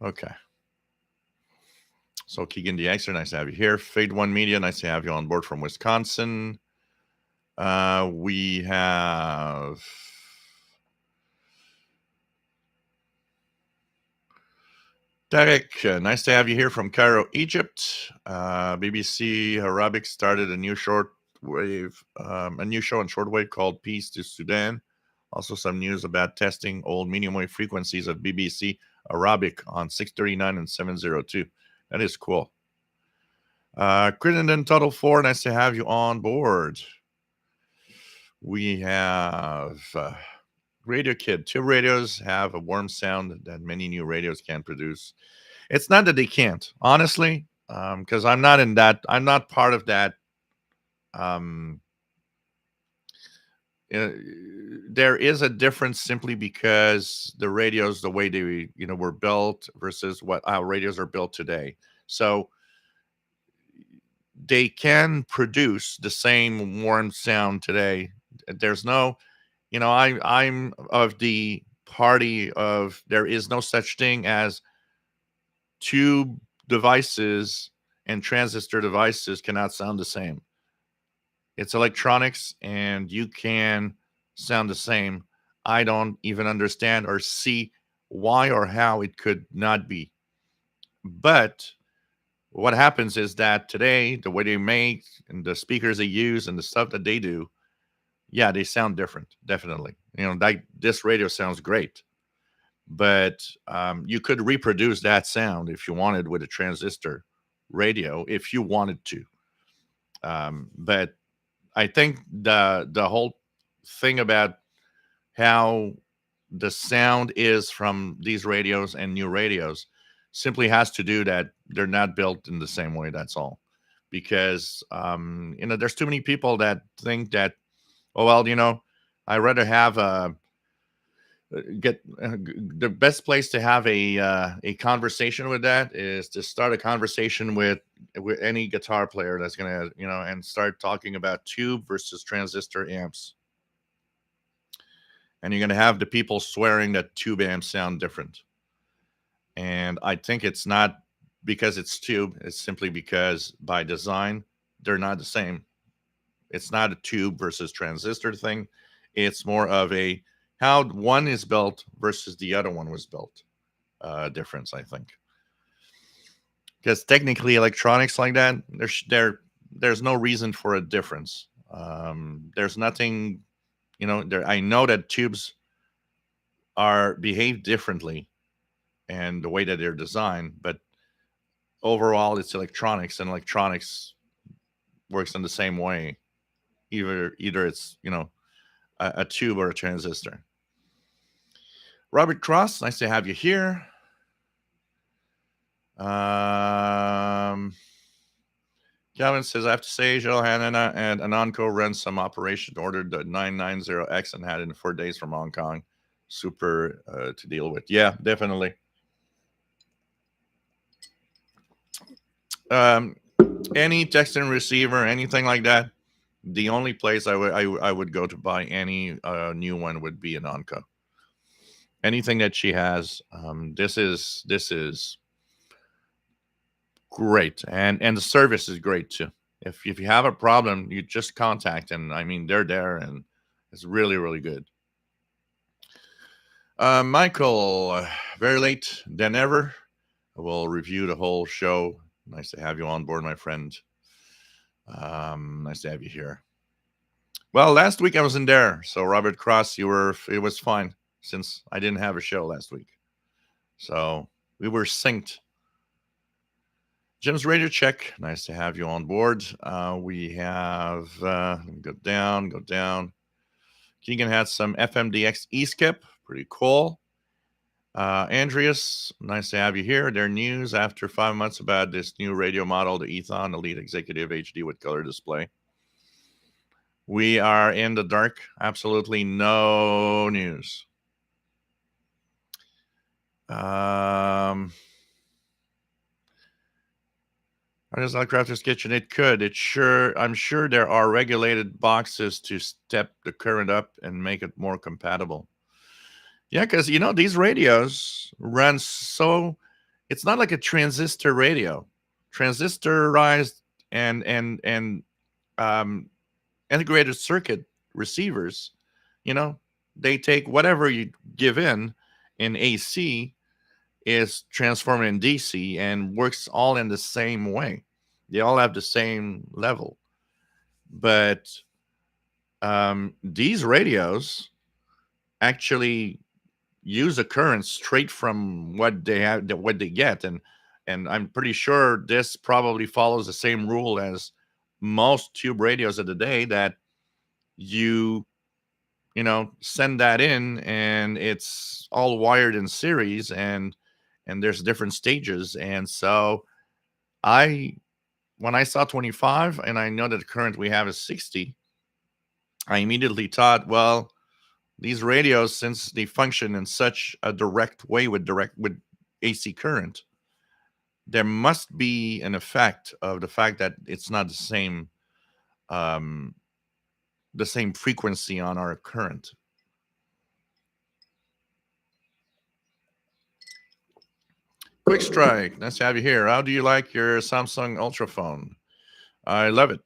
Okay. So Keegan DXer, nice to have you here. Fade One Media, nice to have you on board from Wisconsin. We have Derek, nice to have you here from Cairo, Egypt. BBC Arabic started a new shortwave, a new show on shortwave called Peace to Sudan. Also, some news about testing old medium wave frequencies of BBC Arabic on 639 and 702. That is cool. Crittenden Total 4, nice to have you on board. We have Radio Kid. 2 radios have a warm sound that many new radios can produce. It's not that they can't, honestly, because I'm not in that. I'm not part of that. Um, uh, there is a difference simply because the radios, the way they were built versus what our radios are built today. So they can produce the same warm sound today. There's no, I'm of the party of there is no such thing as tube devices and transistor devices cannot sound the same. It's electronics and you can sound the same. I don't even understand or see why or how it could not be. But what happens is that today, the way they make and the speakers they use and the stuff that they do, yeah, they sound different, definitely. Like this radio sounds great, but you could reproduce that sound if you wanted with a transistor radio, if you wanted to. But I think the whole thing about how the sound is from these radios and new radios simply has to do that they're not built in the same way. That's all. Because there's too many people that think that, oh well, I rather have a get the best place to have a conversation with that is to start a conversation with any guitar player that's gonna and start talking about tube versus transistor amps, and you're gonna have the people swearing that tube amps sound different. And I think it's not because it's tube; it's simply because by design they're not the same. It's not a tube versus transistor thing. It's more of a how one is built versus the other one was built difference, I think. Because technically, electronics like that, there's no reason for a difference. There's nothing, There I know that tubes are behave differently and the way that they're designed, but overall, it's electronics, and electronics works in the same way. Either it's a tube or a transistor. Robert Cross, nice to have you here. Calvin says, I have to say, Johanna and Anonco ran some operation, ordered the 990X and had it in 4 days from Hong Kong. Super to deal with. Yeah, definitely. Any text and receiver, anything like that, the only place I would go to buy any new one would be Anonco. Anything that she has, this is great, and the service is great too. If you have a problem, you just contact, and I mean they're there, and it's really really good. Michael, very late than ever. We'll review the whole show. Nice to have you on board, my friend. Nice to have you here. Well, last week I wasn't there, so Robert Cross, it was fine since I didn't have a show last week, so we were synced. Jim's Radio Check, nice to have you on board. We have, go down. Keegan had some FMDX E-Skip, pretty cool. Andreas, nice to have you here. Their news after 5 months about this new radio model, the Ethon Elite Executive HD with color display. We are in the dark. Absolutely no news. Artist Crafters Kitchen, it could. I'm sure there are regulated boxes to step the current up and make it more compatible. Yeah, because these radios run so it's not like a transistor radio. Transistorized and um, integrated circuit receivers, they take whatever you give in AC is transformed in DC and works all in the same way. They all have the same level. But these radios actually use a current straight from what they have, what they get, and And I'm pretty sure this probably follows the same rule as most tube radios of the day, that you send that in and it's all wired in series, and there's different stages. And so I when I saw 25 and I know that the current we have is 60, I immediately thought, well, these radios, since they function in such a direct way with AC current, there must be an effect of the fact that it's not um, the same frequency on our current. Quick Strike, nice to have you here. How do you like your Samsung Ultra phone? I love it.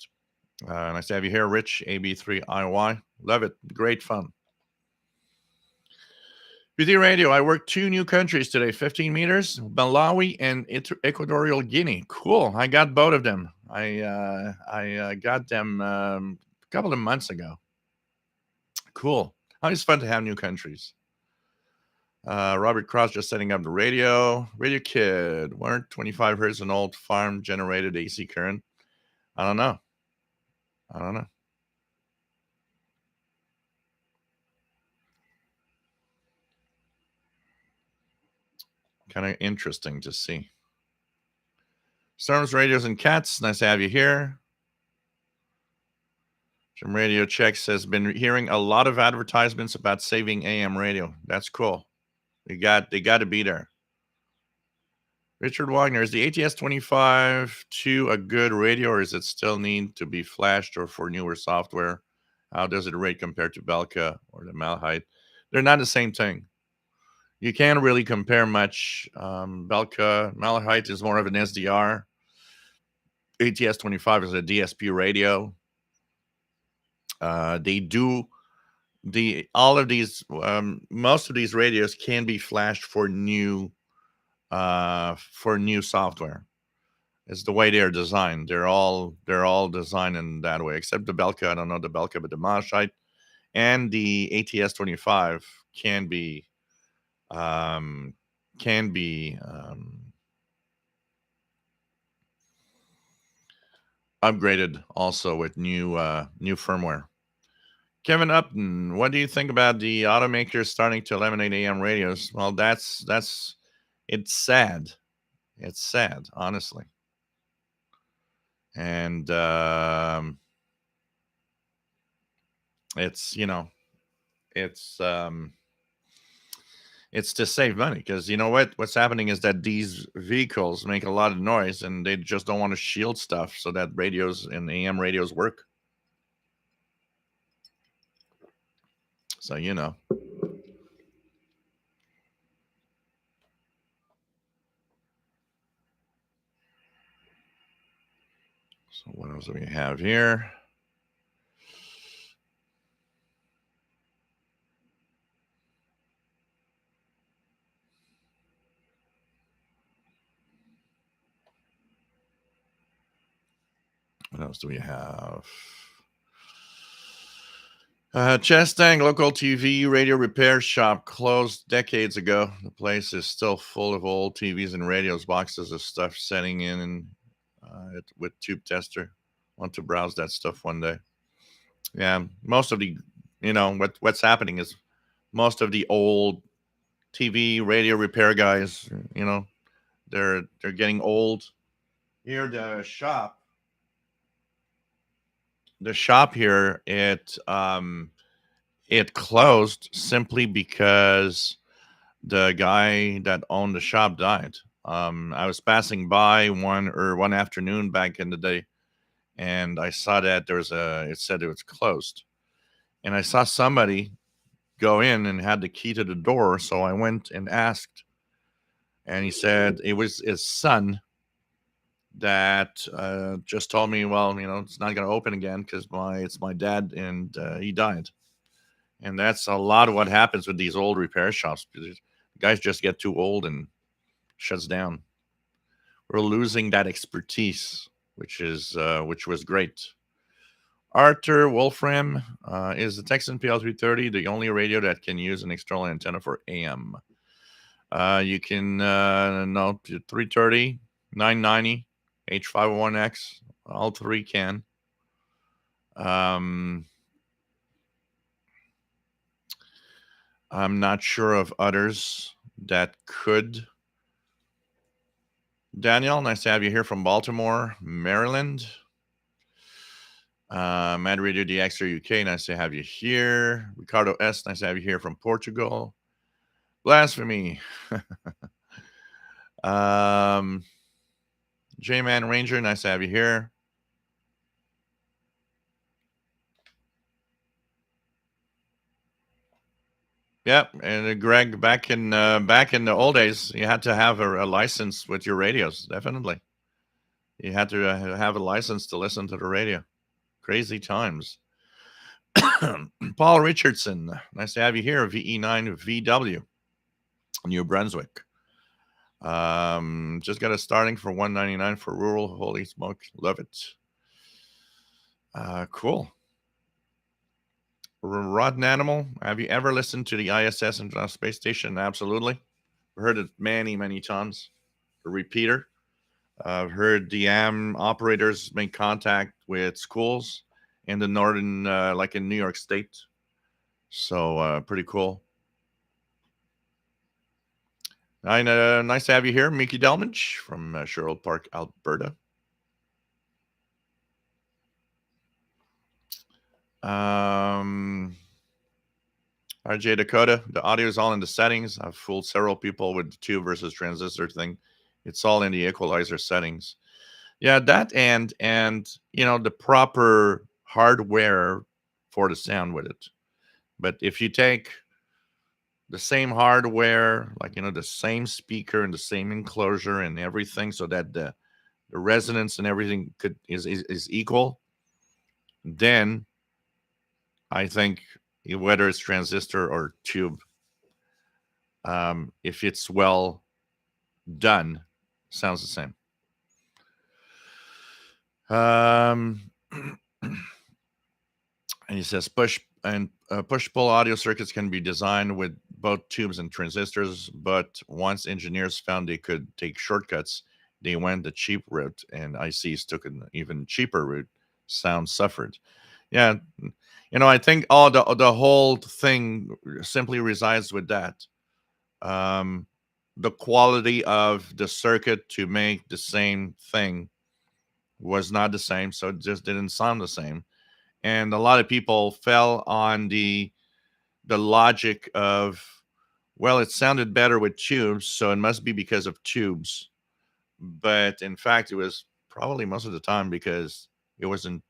Nice to have you here, Rich AB3IY. Love it. Great fun. BT Radio, I worked 2 new countries today, 15 meters, Malawi and Equatorial Guinea. Cool. I got both of them. I got them a couple of months ago. Cool. Always fun to have new countries. Robert Cross just setting up the radio. Radio Kid, weren't 25 hertz an old farm generated AC current? I don't know. Kind of interesting to see. Storms, Radios, and Cats, nice to have you here. Jim Radio Checks has been hearing a lot of advertisements about saving AM radio. That's cool. They got to be there. Richard Wagner, is the ATS 25 a good radio, or is it still need to be flashed or for newer software? How does it rate compared to Belka or the Malahite? They're not the same thing. You can't really compare much. Belka, Malahite is more of an SDR. ATS 25 is a DSP radio. They do all of these. Most of these radios can be flashed for new software. It's the way they're designed. They're all designed in that way, except the Belka. I don't know the Belka, but the Malahite and the ATS 25 can be upgraded also with new firmware. Kevin Upton, what do you think about the automakers starting to eliminate AM radios? Well, it's sad. It's sad, honestly. And it's it's to save money, because what's happening is that these vehicles make a lot of noise and they just don't want to shield stuff so that radios and AM radios work. So So what else do we have here? What else do we have? Chestang local TV radio repair shop closed decades ago. The place is still full of old TVs and radios, boxes of stuff setting in, and with tube tester. Want to browse that stuff one day. Yeah, most of the what's happening is most of the old TV radio repair guys, they're getting old. Here, the shop here, it closed simply because the guy that owned the shop died. I was passing by one afternoon back in the day, and I saw that it said it was closed, and I saw somebody go in and had the key to the door. So I went and asked, and he said it was his son that just told me, well, it's not going to open again because it's my dad, and he died. And that's a lot of what happens with these old repair shops. Guys just get too old and shuts down. We're losing that expertise, which was great. Arthur Wolfram, is the Texan PL330 the only radio that can use an external antenna for AM? You can no 330. 990, H501X, all three can. Um, I'm not sure of others that could. Daniel, nice to have you here from Baltimore, Maryland. Mad Radio DXer UK, nice to have you here. Ricardo S, nice to have you here from Portugal. Blasphemy. um, J Man Ranger, nice to have you here. Yep, and Greg, back in the old days, you had to have a license with your radios. Definitely, you had to have a license to listen to the radio. Crazy times. Paul Richardson, nice to have you here. VE9 VW, New Brunswick. Just got a starting for $199 for rural. Holy smoke, love it. Cool. Rotten Animal, have you ever listened to the ISS International Space Station? Absolutely. Heard it many times. A repeater. I've heard the AM operators make contact with schools in the northern, like in New York State. So pretty cool. Nice to have you here, Mickey Delmage from Sherwood Park, Alberta. RJ Dakota, the audio is all in the settings. I've fooled several people with the tube versus transistor thing. It's all in the equalizer settings. Yeah, that and the proper hardware for the sound with it. But if you take the same hardware, like the same speaker and the same enclosure and everything, so that the resonance and everything is equal, then I think whether it's transistor or tube, if it's well done, sounds the same. And he says push pull audio circuits can be designed with both tubes and transistors, but once engineers found they could take shortcuts, they went the cheap route, and ICs took an even cheaper route. Sound suffered. Yeah, I think all the whole thing simply resides with that. The quality of the circuit to make the same thing was not the same, so it just didn't sound the same. And a lot of people fell on the logic of, well, it sounded better with tubes, so it must be because of tubes. But in fact, it was probably most of the time because it wasn't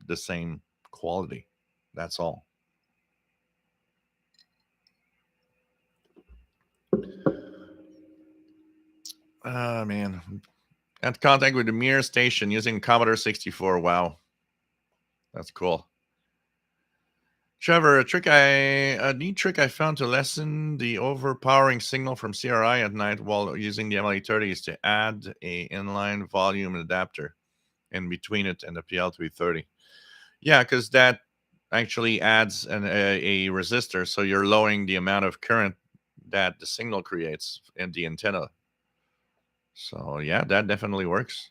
the same quality. That's all. Man. Had contact with the Mir station using Commodore 64. Wow. That's cool. Trevor, a neat trick I found to lessen the overpowering signal from CRI at night while using the MLA30 is to add a inline volume adapter in between it and the PL330. Yeah, because that actually adds a resistor, so you're lowering the amount of current that the signal creates in the antenna. So yeah, that definitely works.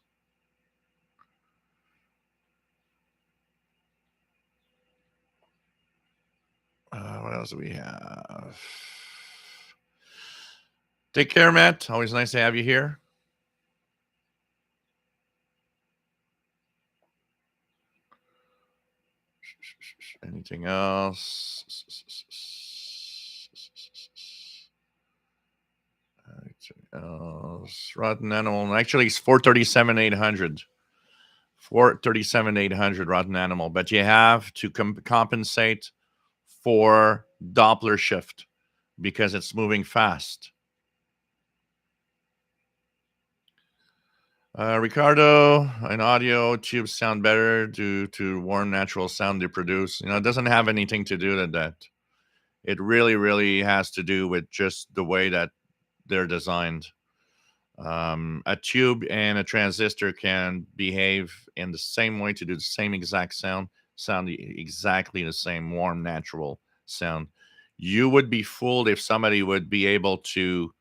What else do we have? Take care, Matt. Always nice to have you here. Anything else? Rotten Animal. Actually, it's 437,800. 437,800 Rotten Animal. But you have to compensate for Doppler shift because it's moving fast. Ricardo, an audio tubes sound better due to warm natural sound they produce. It doesn't have anything to do with that. It really has to do with just the way that they're designed. A tube and a transistor can behave in the same way to do the same exact sound exactly the same warm natural sound. You would be fooled if somebody would be able to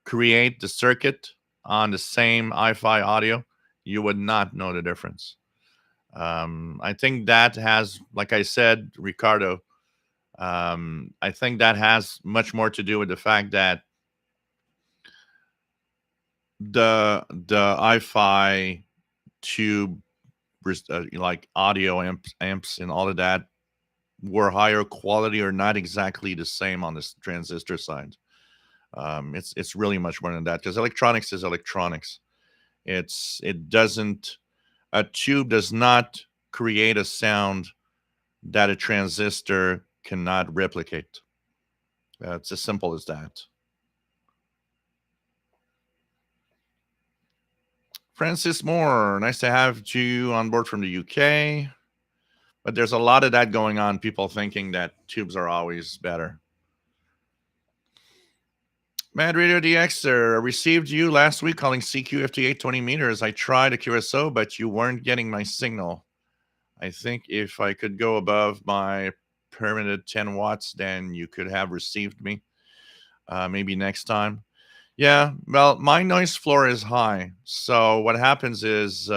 create the circuit on the same hi-fi audio, you would not know the difference. I think that has, like I said, Ricardo, I think that has much more to do with the fact that the hi-fi tube, like audio amps and all of that, were higher quality or not exactly the same on this transistor side. It's really much more than that, because electronics is electronics. It doesn't A tube does not create a sound that a transistor cannot replicate. It's as simple as that. Francis Moore, nice to have you on board from the UK. But there's a lot of that going on. People thinking that tubes are always better. Mad Radio DX, received you last week calling CQFT 20 meters. I tried a QSO, but you weren't getting my signal. I think if I could go above my permitted 10 watts, then you could have received me. Maybe next time. Yeah, well, my noise floor is high. So what happens is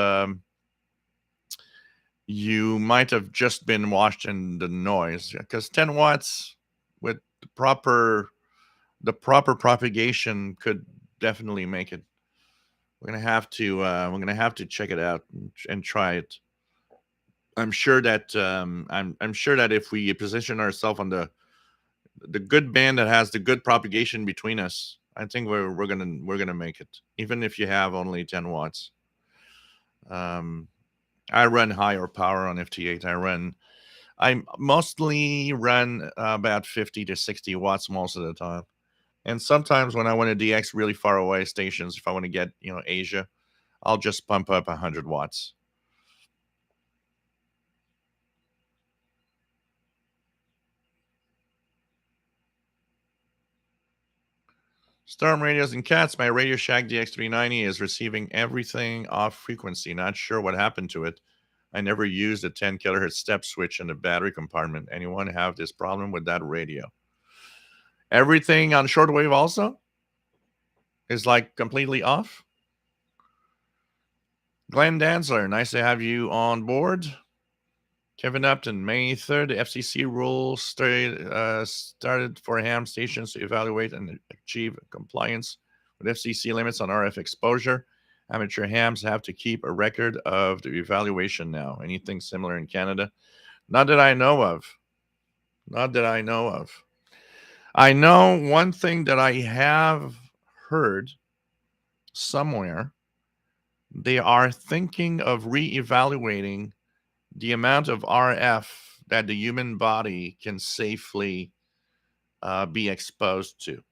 you might have just been watching the noise, because 10 watts with the proper propagation could definitely make it. We're gonna have to check it out and try it. I'm sure that I'm sure that if we position ourselves on the good band that has the good propagation between us, I think we're gonna make it, even if you have only 10 watts. Um, I run higher power on FT8. I mostly run about 50 to 60 watts most of the time. And sometimes when I want to DX really far away stations, if I want to get, Asia, I'll just pump up 100 watts. Storm Radios and Cats, my Radio Shack DX390 is receiving everything off frequency. Not sure what happened to it. I never used a 10 kilohertz step switch in the battery compartment. Anyone have this problem with that radio? Everything on shortwave also is like completely off. Glenn Danzler, nice to have you on board. Kevin Upton, May 3rd, the FCC rules started for ham stations to evaluate and achieve compliance with FCC limits on RF exposure. Amateur hams have to keep a record of the evaluation now. Anything similar in Canada? Not that I know of. Not that I know of. I know one thing that I have heard somewhere. They are thinking of reevaluating the amount of RF that the human body can safely be exposed to.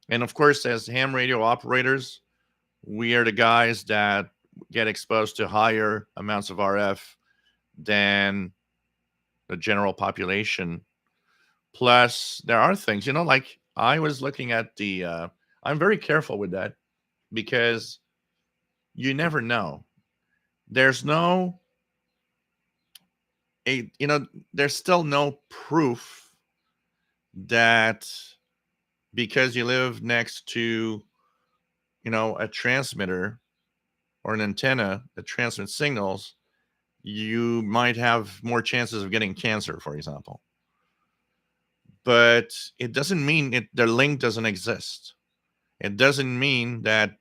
And of course, as ham radio operators, we are the guys that get exposed to higher amounts of RF than the general population. Plus, there are things, like I was looking at I'm very careful with that, because you never know. There's no there's still no proof that because you live next to, a transmitter or an antenna that transmits signals, you might have more chances of getting cancer, for example. But it doesn't mean the link doesn't exist. It doesn't mean that,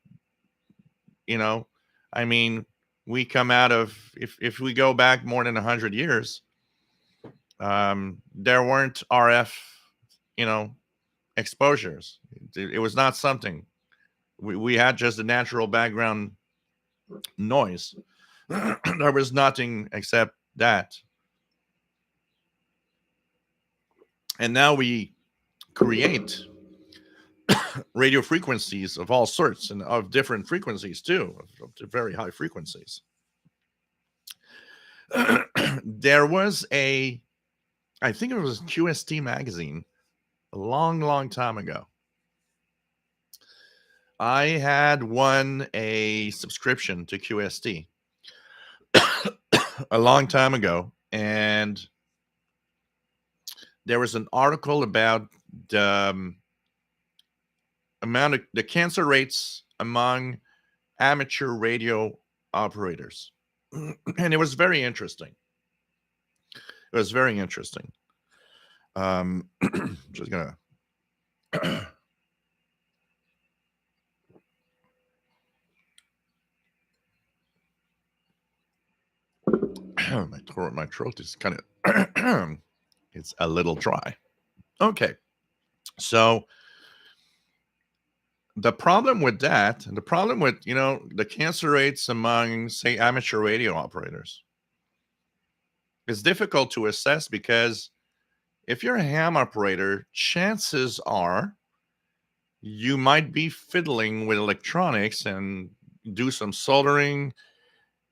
you know, I mean, we come out of, if we go back more than 100 years, there weren't RF, you know, exposures. It was not something. We had just a natural background noise. There was nothing except that. And now we create radio frequencies of all sorts and of different frequencies too, of very high frequencies. There was I think it was QST magazine a long, long time ago. I had won a subscription to QST a long time ago, and there was an article about the amount of the cancer rates among amateur radio operators. And it was very interesting. It was very interesting. Just gonna my throat is kind of it's a little dry. Okay, so the problem with that, and the problem with the cancer rates among say amateur radio operators, is difficult to assess because if you're a ham operator, chances are you might be fiddling with electronics and do some soldering,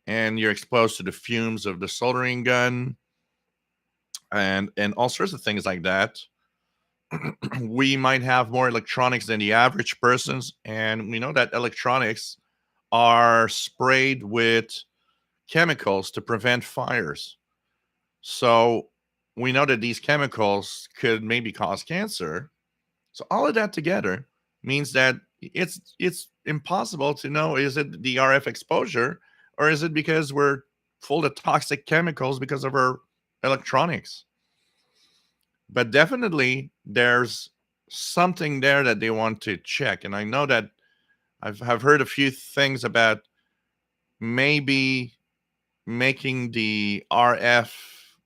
and you're exposed to the fumes of the soldering gun and all sorts of things like that. We might have more electronics than the average person's, and we know that electronics are sprayed with chemicals to prevent fires. So we know that these chemicals could maybe cause cancer. So all of that together means that it's impossible to know, is it the RF exposure or is it because we're full of toxic chemicals because of our electronics. But definitely there's something there that they want to check. And I know that I've heard a few things about maybe making the RF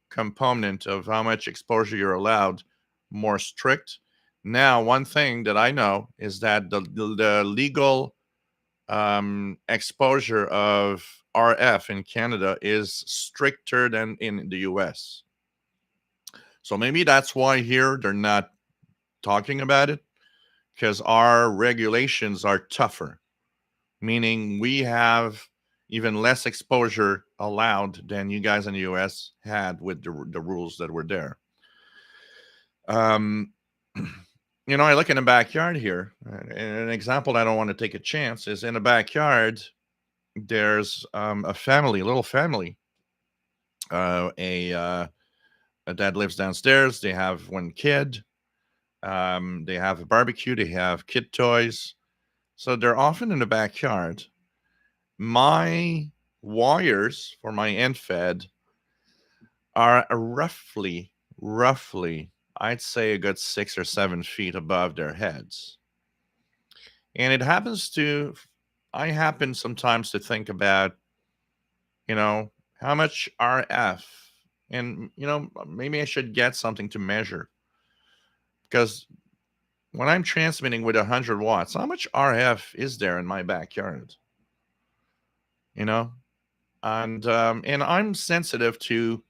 component of how much exposure you're allowed more strict. Now, one thing that I know is that the legal exposure of RF in Canada is stricter than in the US. So maybe that's why here they're not talking about it, because our regulations are tougher, meaning we have even less exposure allowed than you guys in the US had with the rules that were there. Um, I look in the backyard here. An example I don't want to take a chance is in the backyard, there's a family, a little family. A dad lives downstairs. They have one kid. They have a barbecue. They have kid toys. So they're often in the backyard. My wires for my end fed are roughly, I'd say a good 6 or 7 feet above their heads. And I happen sometimes to think about, how much RF, and, maybe I should get something to measure. Because when I'm transmitting with 100 watts, how much RF is there in my backyard? You know, and I'm sensitive to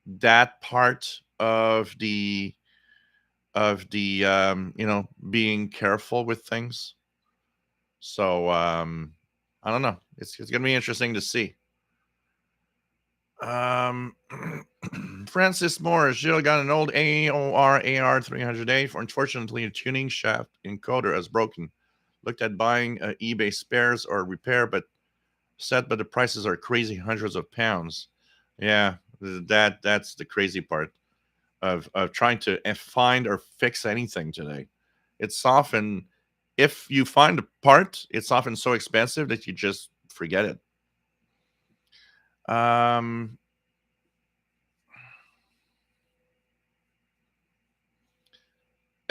that part of the being careful with things. So I don't know. It's gonna be interesting to see. Um, Francis Moore, Jill got an old AOR AR300A. For unfortunately, a tuning shaft encoder is broken. Looked at buying eBay spares or repair, but the prices are crazy, hundreds of pounds. Yeah, that's the crazy part of trying to find or fix anything today. It's often, if you find a part, it's often so expensive that you just forget it.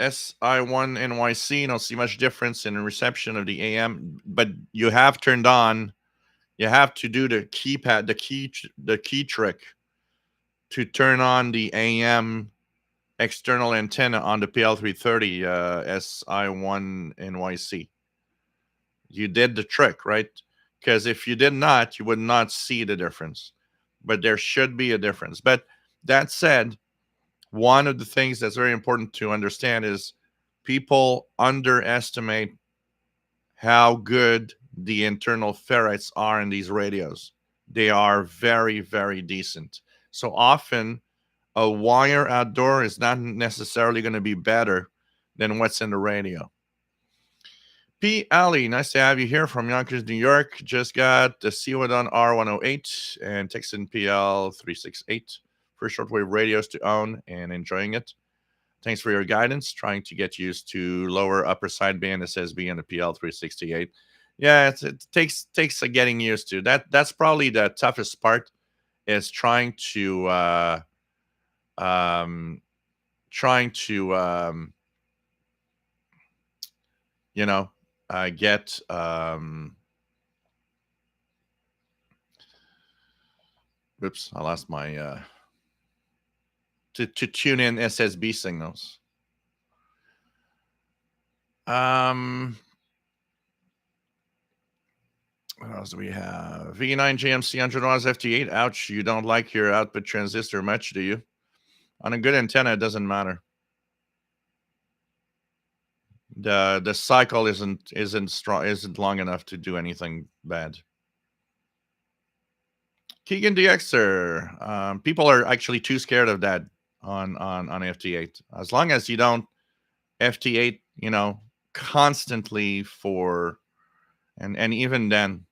SI1 NYC, don't see much difference in the reception of the AM, but you have turned on, you have to do the keypad, the key trick to turn on the AM external antenna on the PL330 SI1 NYC. You did the trick, right? Because if you did not, you would not see the difference. But there should be a difference. But that said, one of the things that's very important to understand is people underestimate how good the internal ferrites are in these radios. They are very, very decent. So often, a wire outdoor is not necessarily going to be better than what's in the radio. P. Alley, nice to have you here from Yonkers, New York. Just got the Celadon R108 and Texan PL368 for shortwave radios to own and enjoying it. Thanks for your guidance. Trying to get used to lower upper sideband SSB and the PL368. Yeah, it takes a getting used to. That's probably the toughest part, is um, trying to you know get oops, I lost my to tune in SSB signals. What else do we have? V9 JMC 100 watts FT8. Ouch, you don't like your output transistor much, do you? On a good antenna, it doesn't matter. The cycle isn't strong, isn't long enough to do anything bad. Keegan DXer. People are actually too scared of that on FT8. As long as you don't FT8, constantly for, and even then,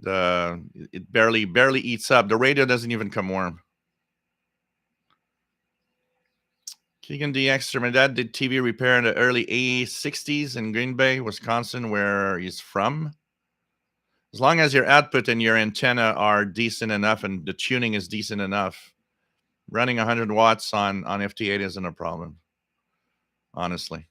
it barely eats up. The radio doesn't even come warm. Keegan DXer. My dad did TV repair in the early 60s in Green Bay, Wisconsin, where he's from. As long as your output and your antenna are decent enough and the tuning is decent enough, running 100 watts on FT8 isn't a problem, honestly.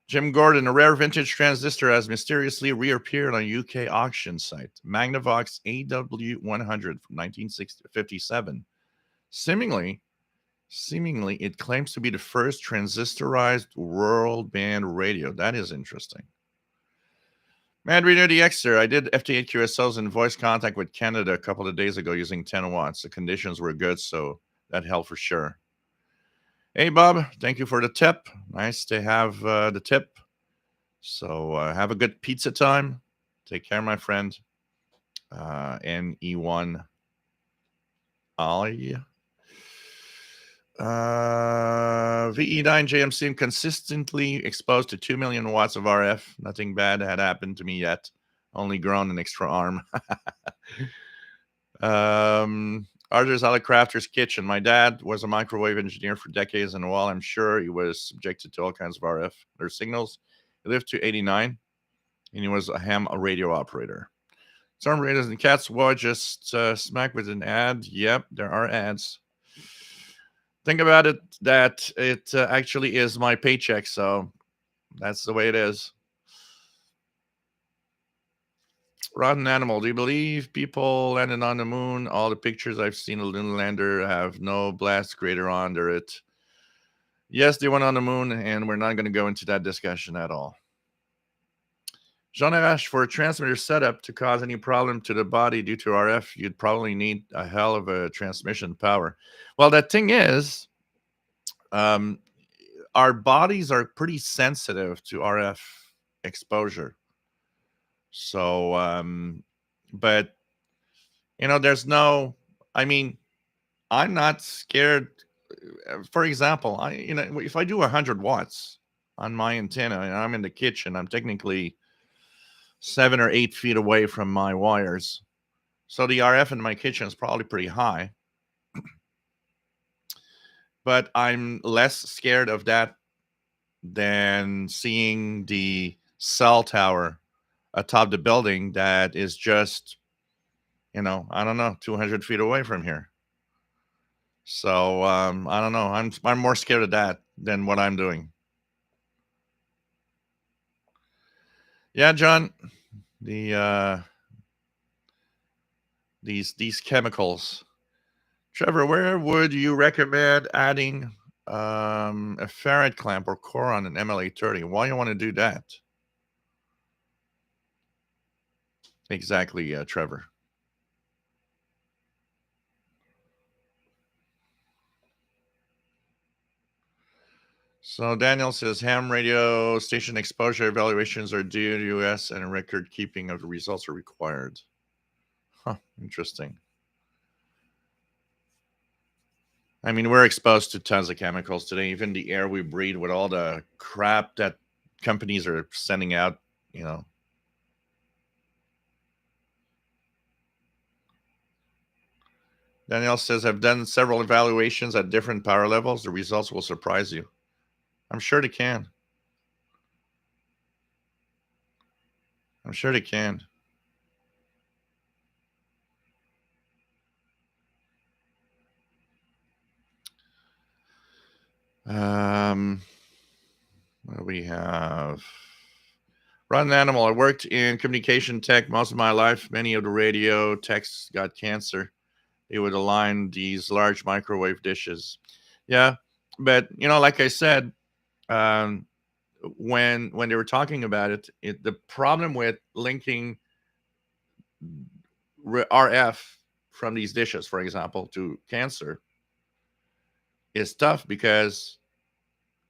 Jim Gordon, a rare vintage transistor has mysteriously reappeared on a UK auction site. Magnavox AW100 from 1957. Seemingly, it claims to be the first transistorized world band radio. That is interesting. Mad Reader DXer, I did FT8 QSLs in voice contact with Canada a couple of days ago using 10 watts. The conditions were good, so that helped for sure. Hey, Bob, thank you for the tip. Nice to have the tip. So have a good pizza time. Take care, my friend. NE1 Ollie. VE9 JMC consistently exposed to 2 million watts of RF. Nothing bad had happened to me yet. Only grown an extra arm. Arthur's Crafter's Kitchen. My dad was a microwave engineer for decades, and while I'm sure he was subjected to all kinds of RF or signals, he lived to 89, and he was a ham radio operator. Storm Raiders and Cats. Well, just smack with an ad. Yep, there are ads. Think about it, that it actually is my paycheck, so that's the way it is. Rotten Animal. Do you believe people landed on the moon? All the pictures I've seen of lunar lander have no blast crater under it. Yes, they went on the moon, and we're not going to go into that discussion at all. Jean Arash, for a transmitter setup to cause any problem to the body due to RF, you'd probably need a hell of a transmission power. Well, that thing is, our bodies are pretty sensitive to RF exposure. So, but there's no. I mean, I'm not scared. For example, if I do 100 watts on my antenna and I'm in the kitchen, I'm technically 7 or 8 feet away from my wires. So the RF in my kitchen is probably pretty high. But I'm less scared of that than seeing the cell tower atop the building that is just, I don't know, 200 feet away from here. So I don't know. I'm more scared of that than what I'm doing. Yeah, John. These chemicals. Trevor, where would you recommend adding a Farad clamp or core on an MLA30? Why you want to do that? Exactly, Trevor. So Daniel says ham radio station exposure evaluations are due to US and record keeping of the results are required. Huh, interesting. I mean, we're exposed to tons of chemicals today. Even the air we breathe with all the crap that companies are sending out, Danielle says, I've done several evaluations at different power levels. The results will surprise you. I'm sure they can. I'm sure they can. What do we have? Run an animal. I worked in communication tech most of my life. Many of the radio techs got cancer. They would align these large microwave dishes. Yeah, but like I said, um, when they were talking about the problem with linking RF from these dishes, for example, to cancer is tough because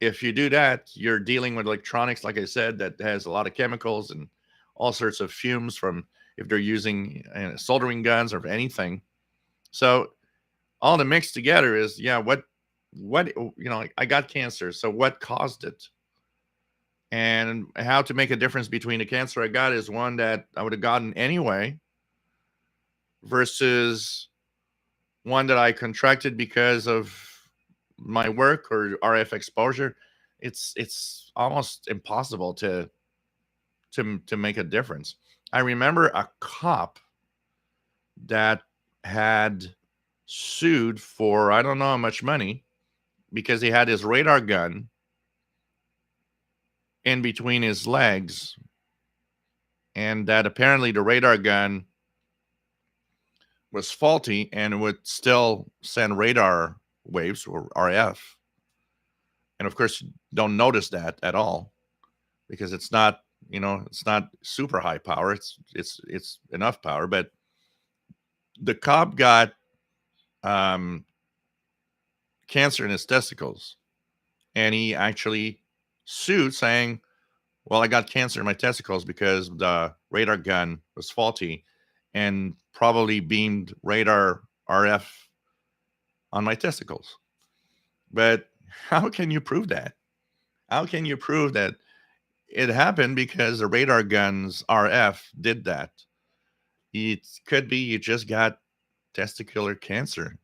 if you do that, you're dealing with electronics, like I said, that has a lot of chemicals and all sorts of fumes from if they're using soldering guns or anything. So all the mixed together is, yeah, what I got cancer. So what caused it? And how to make a difference between the cancer I got is one that I would have gotten anyway versus one that I contracted because of my work or RF exposure. It's almost impossible to make a difference. I remember a cop that had sued for I don't know how much money because he had his radar gun in between his legs, and that apparently the radar gun was faulty and would still send radar waves or RF. And of course, you don't notice that at all because it's not super high power. It's enough power, but the cop got um, cancer in his testicles, and he actually sued, saying, "Well, I got cancer in my testicles because the radar gun was faulty, and probably beamed radar RF on my testicles." But how can you prove that? How can you prove that it happened because the radar gun's RF did that? It could be you just got testicular cancer,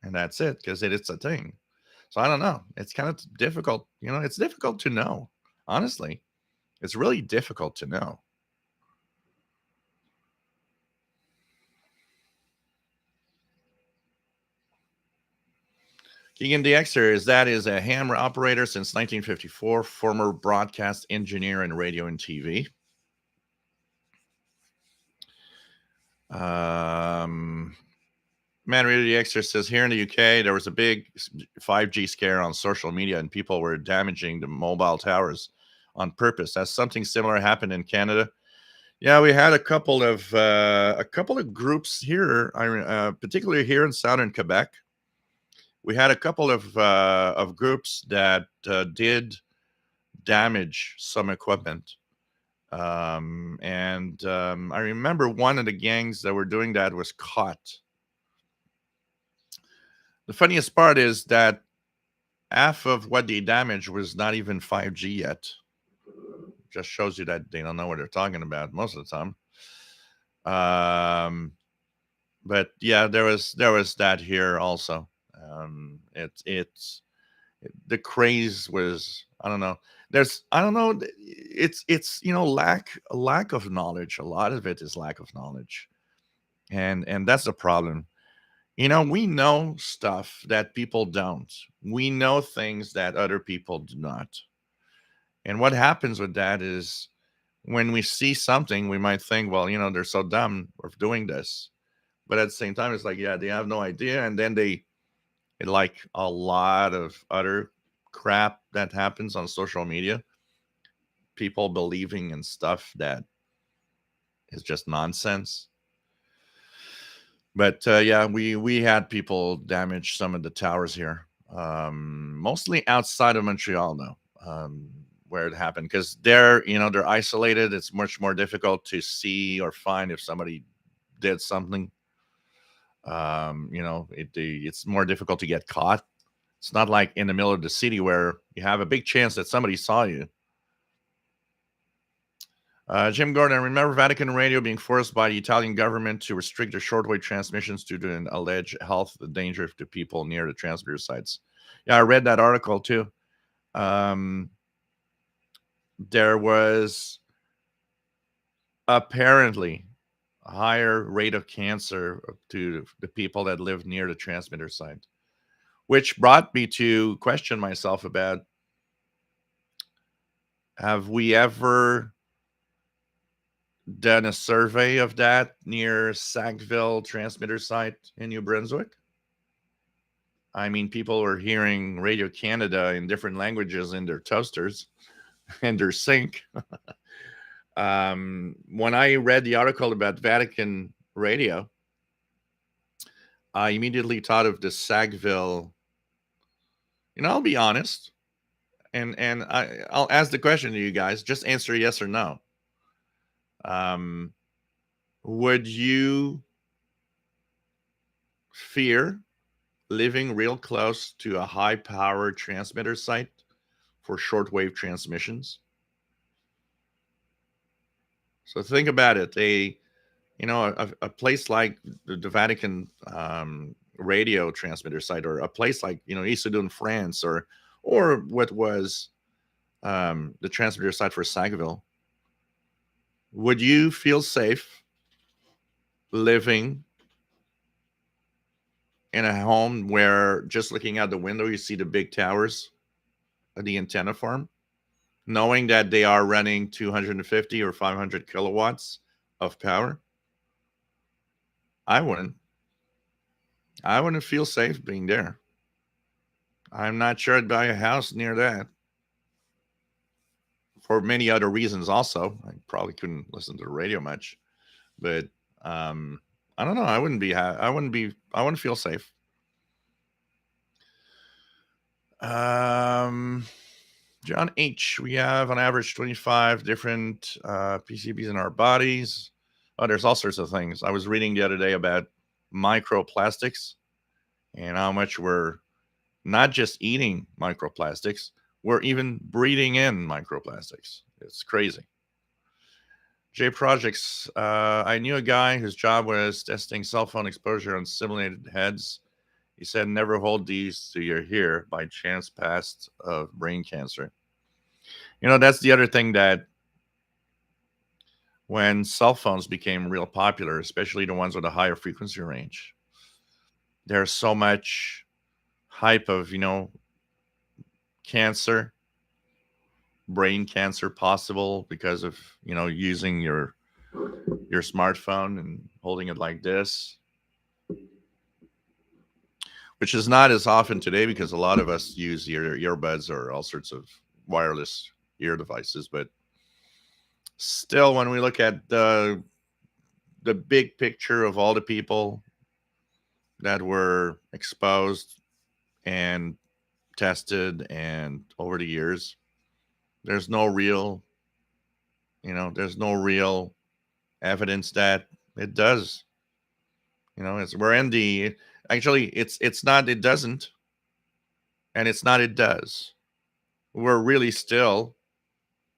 and that's it because it's a thing. So I don't know. It's kind of difficult. It's difficult to know. Honestly, it's really difficult to know. Keegan DeXter is a hammer operator since 1954, former broadcast engineer in radio and TV. Man, Radio DeXter says here in the UK there was a big 5G scare on social media and people were damaging the mobile towers on purpose. Has something similar happened in Canada? Yeah, we had a couple of groups here, particularly here in southern Quebec. We had a couple of groups that did damage some equipment. And I remember one of the gangs that were doing that was caught. The funniest part is that half of what they damaged was not even 5G yet. Just shows you that they don't know what they're talking about most of the time. But yeah, there was that here also. The craze was, I don't know. I don't know. It's lack of knowledge. A lot of it is lack of knowledge, and that's the problem. We know stuff that people don't. We know things that other people do not. And what happens with that is when we see something, we might think, well, they're so dumb for doing this. But at the same time, it's like, yeah, they have no idea. And then like a lot of other crap that happens on social media, people believing in stuff that is just nonsense. But yeah, we had people damage some of the towers here, mostly outside of Montreal, though, where it happened because they're isolated. It's much more difficult to see or find if somebody did something. It's more difficult to get caught. It's not like in the middle of the city where you have a big chance that somebody saw you. Jim Gordon, I remember Vatican Radio being forced by the Italian government to restrict their shortwave transmissions due to an alleged health danger to people near the transmitter sites. Yeah, I read that article too. There was apparently a higher rate of cancer to the people that live near the transmitter site, which brought me to question myself about, have we ever done a survey of that near Sackville transmitter site in New Brunswick? I mean, people are hearing Radio Canada in different languages in their toasters and their sink. When I read the article about Vatican radio, I immediately thought of the Sackville. I'll be honest, and I'll ask the question to you guys. Just answer yes or no. Would you fear living real close to a high power transmitter site for shortwave transmissions? So think about it. A place like the Vatican radio transmitter site, or a place like Issoudun, France, or what was the transmitter site for Sackville. Would you feel safe living in a home where just looking out the window you see the big towers of the antenna farm, knowing that they are running 250 or 500 kilowatts of power? I wouldn't. I wouldn't feel safe being there. I'm not sure I'd buy a house near that. For many other reasons, also, I probably couldn't listen to the radio much, but I don't know. I wouldn't be. I wouldn't be. I wouldn't feel safe. John H. We have on average 25 different PCBs in our bodies. Oh, there's all sorts of things. I was reading the other day about microplastics and how much we're not just eating microplastics, we're even breathing in microplastics. It's crazy. J Projects, I knew a guy whose job was testing cell phone exposure on simulated heads. He said, never hold these to your ear, by chance passed of brain cancer. That's the other thing, that when cell phones became real popular, especially the ones with a higher frequency range, there's so much hype of, cancer, brain cancer possible because of, using your smartphone and holding it like this, which is not as often today because a lot of us use earbuds or all sorts of wireless ear devices. But still, when we look at the big picture of all the people that were exposed and tested and over the years, there's no real evidence that it does. We're in the, actually, it's not it doesn't, and it's not it does. We're really still,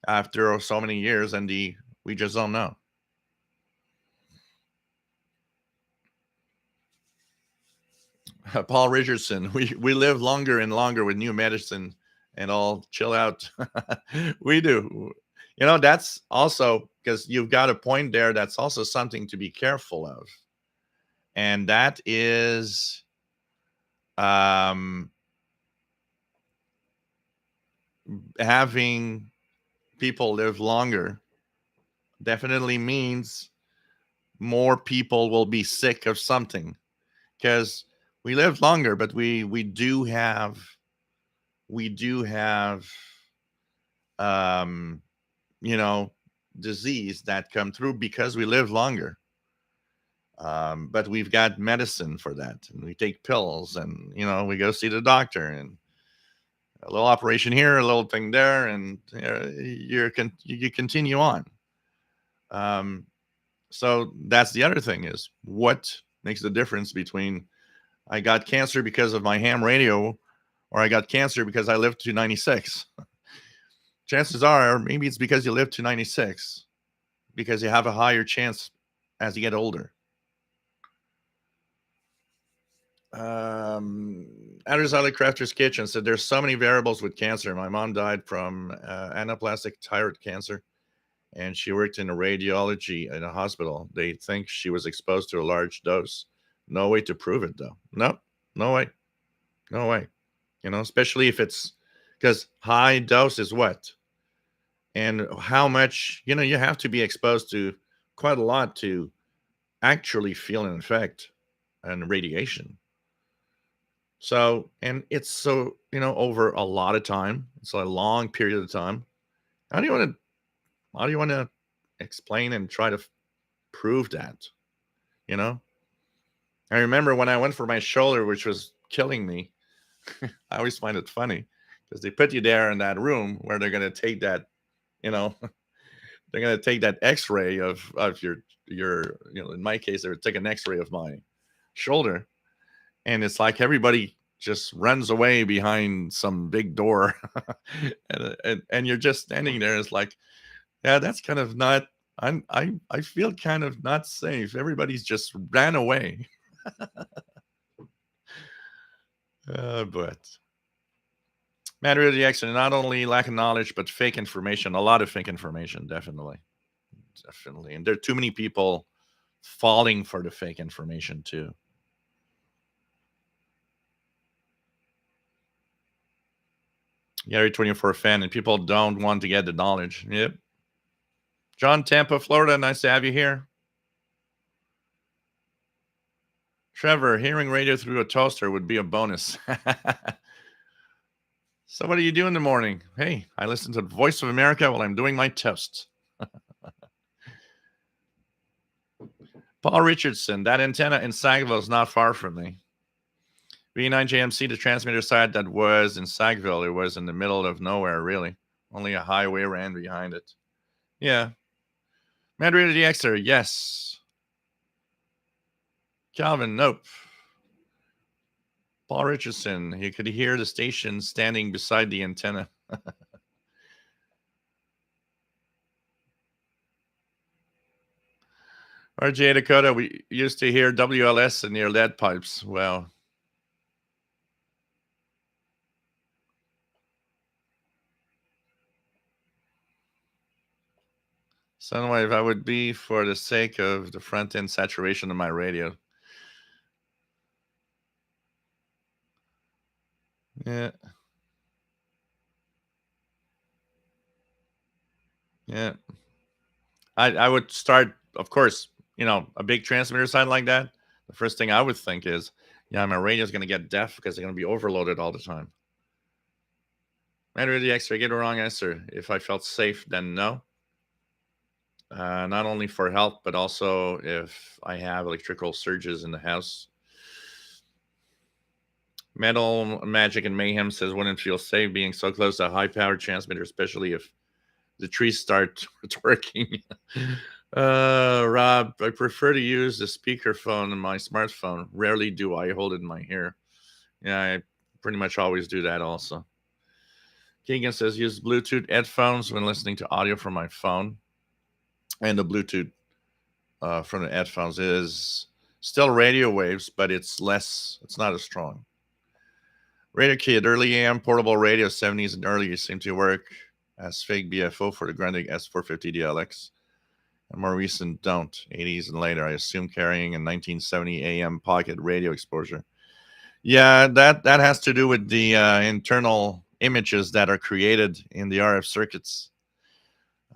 after so many years, and we just don't know. Paul Richardson, we live longer and longer with new medicine and all. Chill out. We do. That's also, because you've got a point there, that's also something to be careful of. And that is having people live longer definitely means more people will be sick of something, because we live longer, but we do have um disease that come through because we live longer. But we've got medicine for that, and we take pills, and we go see the doctor, and a little operation here, a little thing there, and you continue on. So that's the other thing, is what makes the difference between I got cancer because of my ham radio, or I got cancer because I lived to 96. Chances are maybe it's because you live to 96, because you have a higher chance as you get older. Arizona Crafter's Kitchen said, there's so many variables with cancer. My mom died from anaplastic thyroid cancer, and she worked in a radiology in a hospital. They think she was exposed to a large dose. No way to prove it, though. No, no way. No way. Especially if it's because high dose is what? And how much, you have to be exposed to quite a lot to actually feel an effect and radiation. So, and it's so, over a lot of time. It's a long period of time. How do you want to, how do you want to explain and try to prove that? You know, I remember when I went for my shoulder, which was killing me. I always find it funny because they put you there in that room where they're going to take that, you know, they're going to take that X-ray of your, in my case, they would take an X-ray of my shoulder, and it's like everybody just runs away behind some big door, and you're just standing there. It's like, yeah, that's kind of not. I feel kind of not safe. Everybody's just ran away. But matter of the accident, not only lack of knowledge, but fake information. A lot of fake information, definitely, definitely. And there are too many people falling for the fake information too. Gary 24 fan, and people don't want to get the knowledge. Yep. John, Tampa, Florida. Nice to have you here. Trevor, hearing radio through a toaster would be a bonus. So what do you do in the morning? Hey, I listen to the Voice of America while I'm doing my toast. Paul Richardson, that antenna in Sackville is not far from me. V9JMC, the transmitter site that was in Sackville, it was in the middle of nowhere, really. Only a highway ran behind it. Yeah. Madrid the Xer, yes. Calvin, nope. Paul Richardson, you could hear the station standing beside the antenna. RJ Dakota, we used to hear WLS in near lead pipes. Well, Sunwave, I would be for the sake of the front end saturation of my radio. Yeah. Yeah. I would start, of course, a big transmitter sign like that. The first thing I would think is, yeah, my radio is going to get deaf because they're going to be overloaded all the time. Matter of the X-ray, get a wrong answer. If I felt safe, then no. Not only for help, but also if I have electrical surges in the house. Metal Magic and Mayhem says, wouldn't feel safe being so close to a high-powered transmitter, especially if the trees start twerking. Rob, I prefer to use the speakerphone in my smartphone. Rarely do I hold it in my ear. Yeah, I pretty much always do that also. Keegan says, use Bluetooth headphones when listening to audio from my phone. And the Bluetooth from the headphones is still radio waves, but it's not as strong. Radio Kid, early AM portable radio, 70s and earlier seem to work as fake BFO for the Grundig S450 DLX. And more recent don't. 80s and later, I assume carrying a 1970 AM pocket radio exposure. Yeah, that has to do with the internal images that are created in the RF circuits.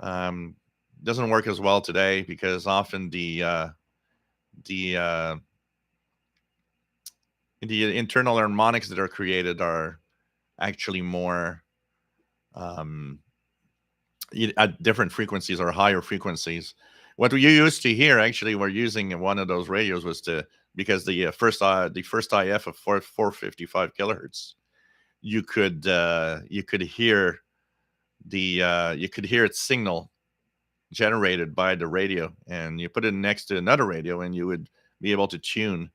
Doesn't work as well today because often the internal harmonics that are created are actually more at different frequencies or higher frequencies. What we used to hear, actually, we're using in one of those radios was because the first IF of 455 kilohertz, you could hear its signal generated by the radio, and you put it next to another radio, and you would be able to tune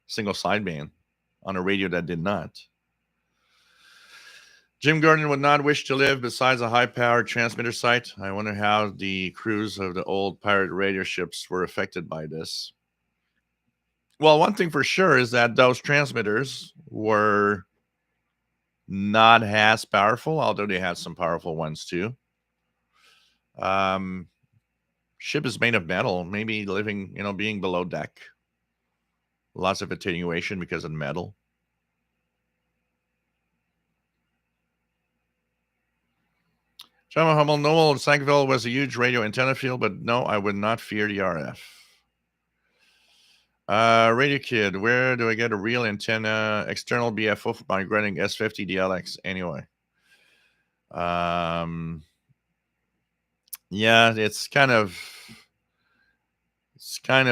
single sideband on a radio that did not. Jim Gordon would not wish to live besides a high-powered transmitter site. I wonder how the crews of the old pirate radio ships were affected by this. Well, one thing for sure is that those transmitters were not as powerful, although they had some powerful ones too. Ship is made of metal, maybe living, being below deck. Lots of attenuation because of metal. John Hummel, Noel in Sackville was a huge radio antenna field, but no, I would not fear the RF. Radio Kid, where do I get a real antenna? External BFO for migrating S50 DLX anyway. Yeah, it's kind of the it's kind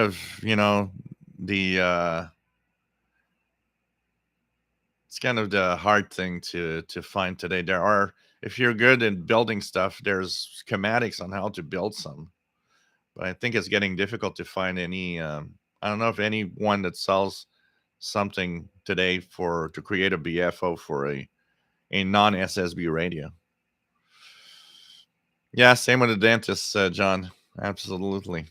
of the hard thing to find today. There are, if you're good in building stuff, there's schematics on how to build some, but I think it's getting difficult to find any. I don't know if anyone that sells something today to create a BFO for a non SSB radio. Yeah, same with the dentist, John. Absolutely.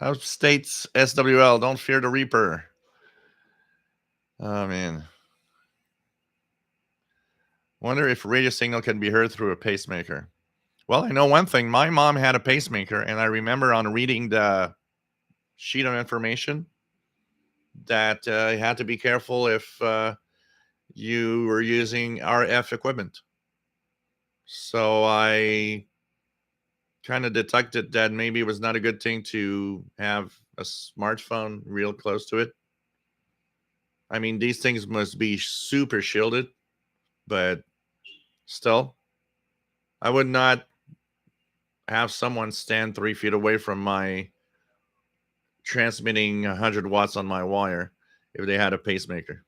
Out states SWL, don't fear the Reaper. Oh man. Wonder if radio signal can be heard through a pacemaker. Well, I know one thing. My mom had a pacemaker, and I remember on reading the sheet of information that you had to be careful if you were using RF equipment. So I kind of detected that maybe it was not a good thing to have a smartphone real close to it. I mean, these things must be super shielded, but still, I would not have someone stand 3 feet away from my transmitting 100 watts on my wire if they had a pacemaker.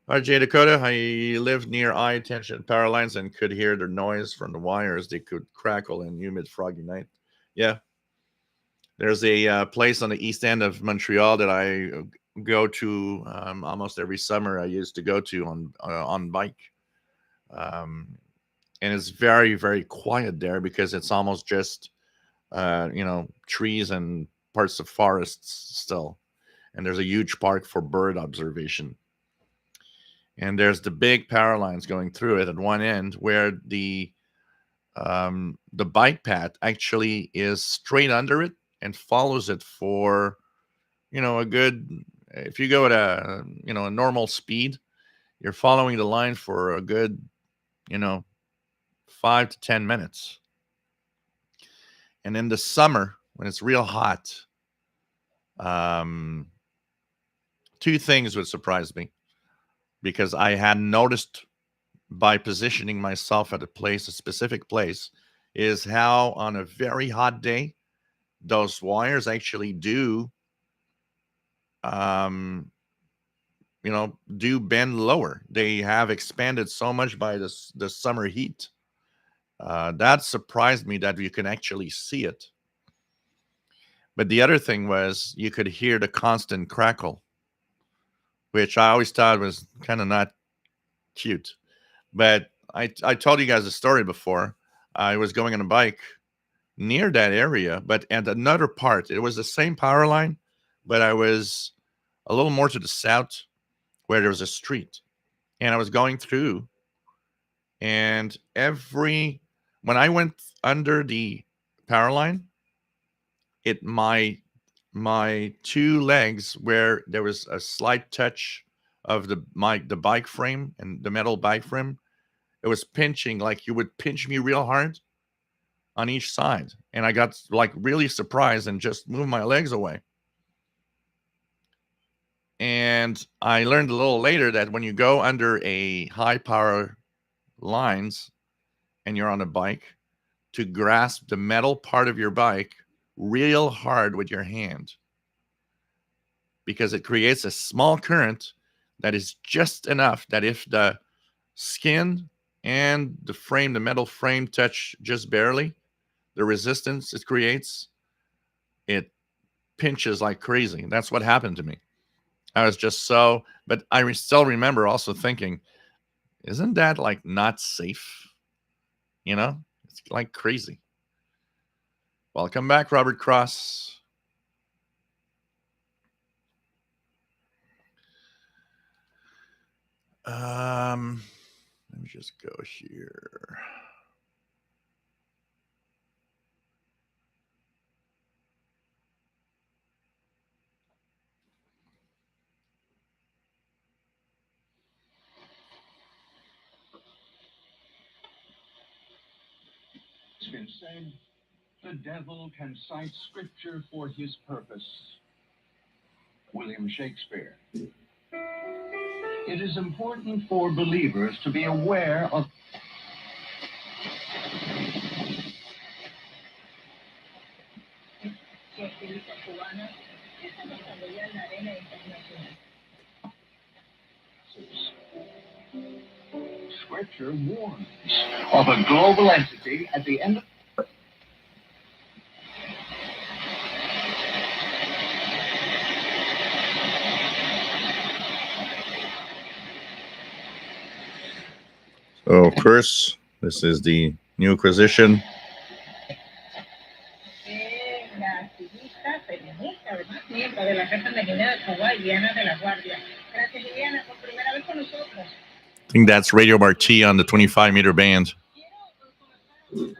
RJ Dakota, I lived near high tension power lines and could hear the noise from the wires. They could crackle in humid, foggy night. Yeah. There's a place on the east end of Montreal that I go to almost every summer. I used to go to on bike. And it's very, very quiet there because it's almost just, trees and parts of forests still. And there's a huge park for bird observation. And there's the big power lines going through it at one end where the bike path actually is straight under it and follows it for, a good, if you go at a normal speed, you're following the line for a good, 5 to 10 minutes. And in the summer, when it's real hot, two things would surprise me because I had noticed by positioning myself at a specific place, is how on a very hot day, those wires actually do, do bend lower. They have expanded so much by the summer heat. That surprised me that you can actually see it. But the other thing was you could hear the constant crackle, which I always thought was kind of not cute. But I told you guys a story before. I was going on a bike near that area, but at another part, it was the same power line, but I was a little more to the south where there was a street. And I was going through, and when I went under the power line, my two legs where there was a slight touch of the bike frame and the metal bike frame, it was pinching like you would pinch me real hard on each side. And I got like really surprised and just moved my legs away. And I learned a little later that when you go under a high power lines and you're on a bike, to grasp the metal part of your bike real hard with your hand, because it creates a small current that is just enough that if the skin and the metal frame touch just barely, the resistance it creates, it pinches like crazy. That's what happened to me. I was just but I still remember also thinking, isn't that like not safe? It's like crazy. Welcome back, Robert Cross. Let me just go here. It's been said the devil can cite scripture for his purpose. William Shakespeare. It is important for believers to be aware of Scripture warns of a global entity at the end of So, of course, this is the new acquisition. I think that's Radio Marti on the 25-meter band. Kind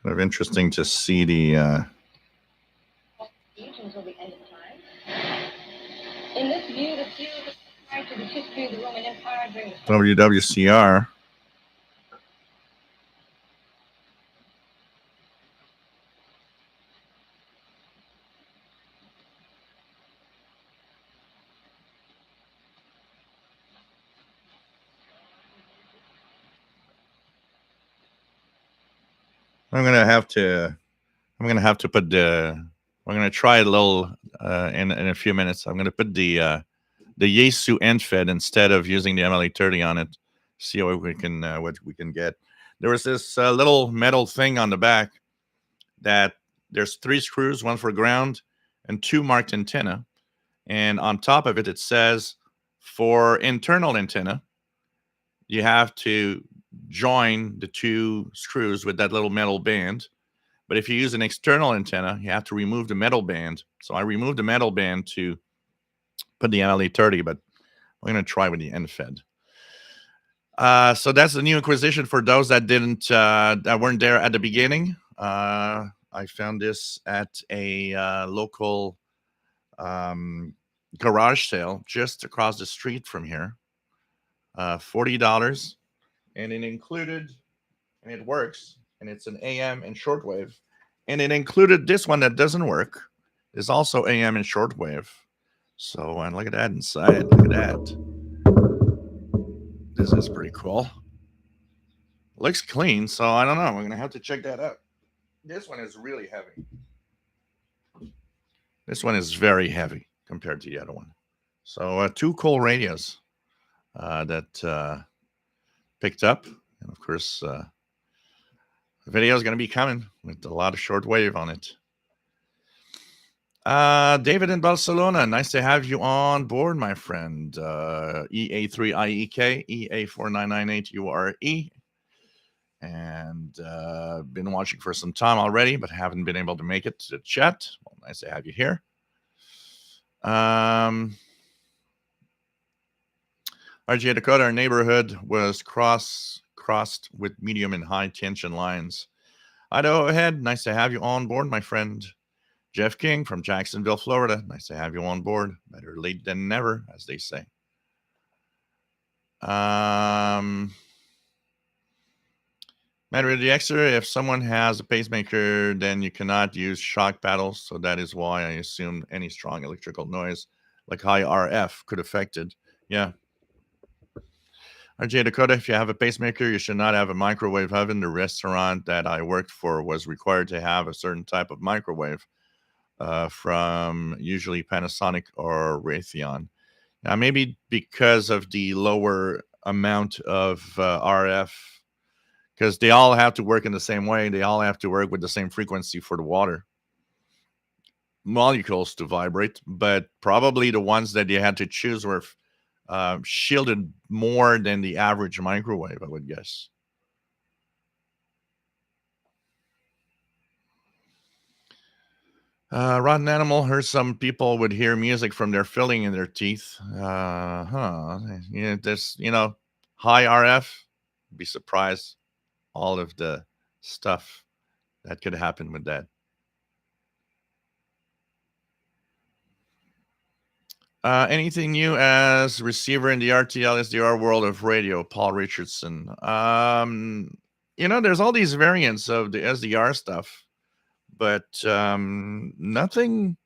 of interesting to see the until the end of time. In this view, the field is tied to the history of the Roman Empire during the WWCR. I'm gonna have to put the. We're gonna try a little in a few minutes. I'm gonna put the Yaesu end fed instead of using the MLA30 on it. See what we can get. There was this little metal thing on the back that there's 3 screws, one for ground and 2 marked antenna, and on top of it it says for internal antenna you have to join the 2 screws with that little metal band. But if you use an external antenna, you have to remove the metal band. So I removed the metal band to put the MLA30, but we're going to try with the end fed. So that's the new acquisition for those that weren't there at the beginning. I found this at a local garage sale just across the street from here. $40, and it works, and it's an AM and shortwave, and it included this one that doesn't work. Is also AM and shortwave. So and look at that inside. Look at that. This is pretty cool. Looks clean, so I don't know. We're gonna have to check that out. This one is really heavy. This one is very heavy compared to the other one. So 2 cool radios that picked up, and of course the video is going to be coming with a lot of shortwave on it. David in Barcelona, nice to have you on board, my friend. EA3IEK, EA4998URE. And been watching for some time already, but haven't been able to make it to chat. Well, nice to have you here. RGA Dakota, our neighborhood was crossed with medium and high tension lines. Idaho ahead, nice to have you on board, my friend. Jeff King from Jacksonville, Florida, nice to have you on board. Better late than never, as they say. Matter the Xer, if someone has a pacemaker, then you cannot use shock paddles. So that is why I assume any strong electrical noise, like high RF, could affect it. Yeah. RJ Dakota, if you have a pacemaker, you should not have a microwave oven. The restaurant that I worked for was required to have a certain type of microwave from usually Panasonic or Raytheon. Now, maybe because of the lower amount of RF, because they all have to work in the same way. They all have to work with the same frequency for the water molecules to vibrate, but probably the ones that you had to choose were shielded more than the average microwave, I would guess. Rotten Animal heard some people would hear music from their filling in their teeth. Yeah, there's, high RF. Be surprised all of the stuff that could happen with that. Anything new as receiver in the RTL SDR world of radio? Paul Richardson. There's all these variants of the SDR stuff, but nothing.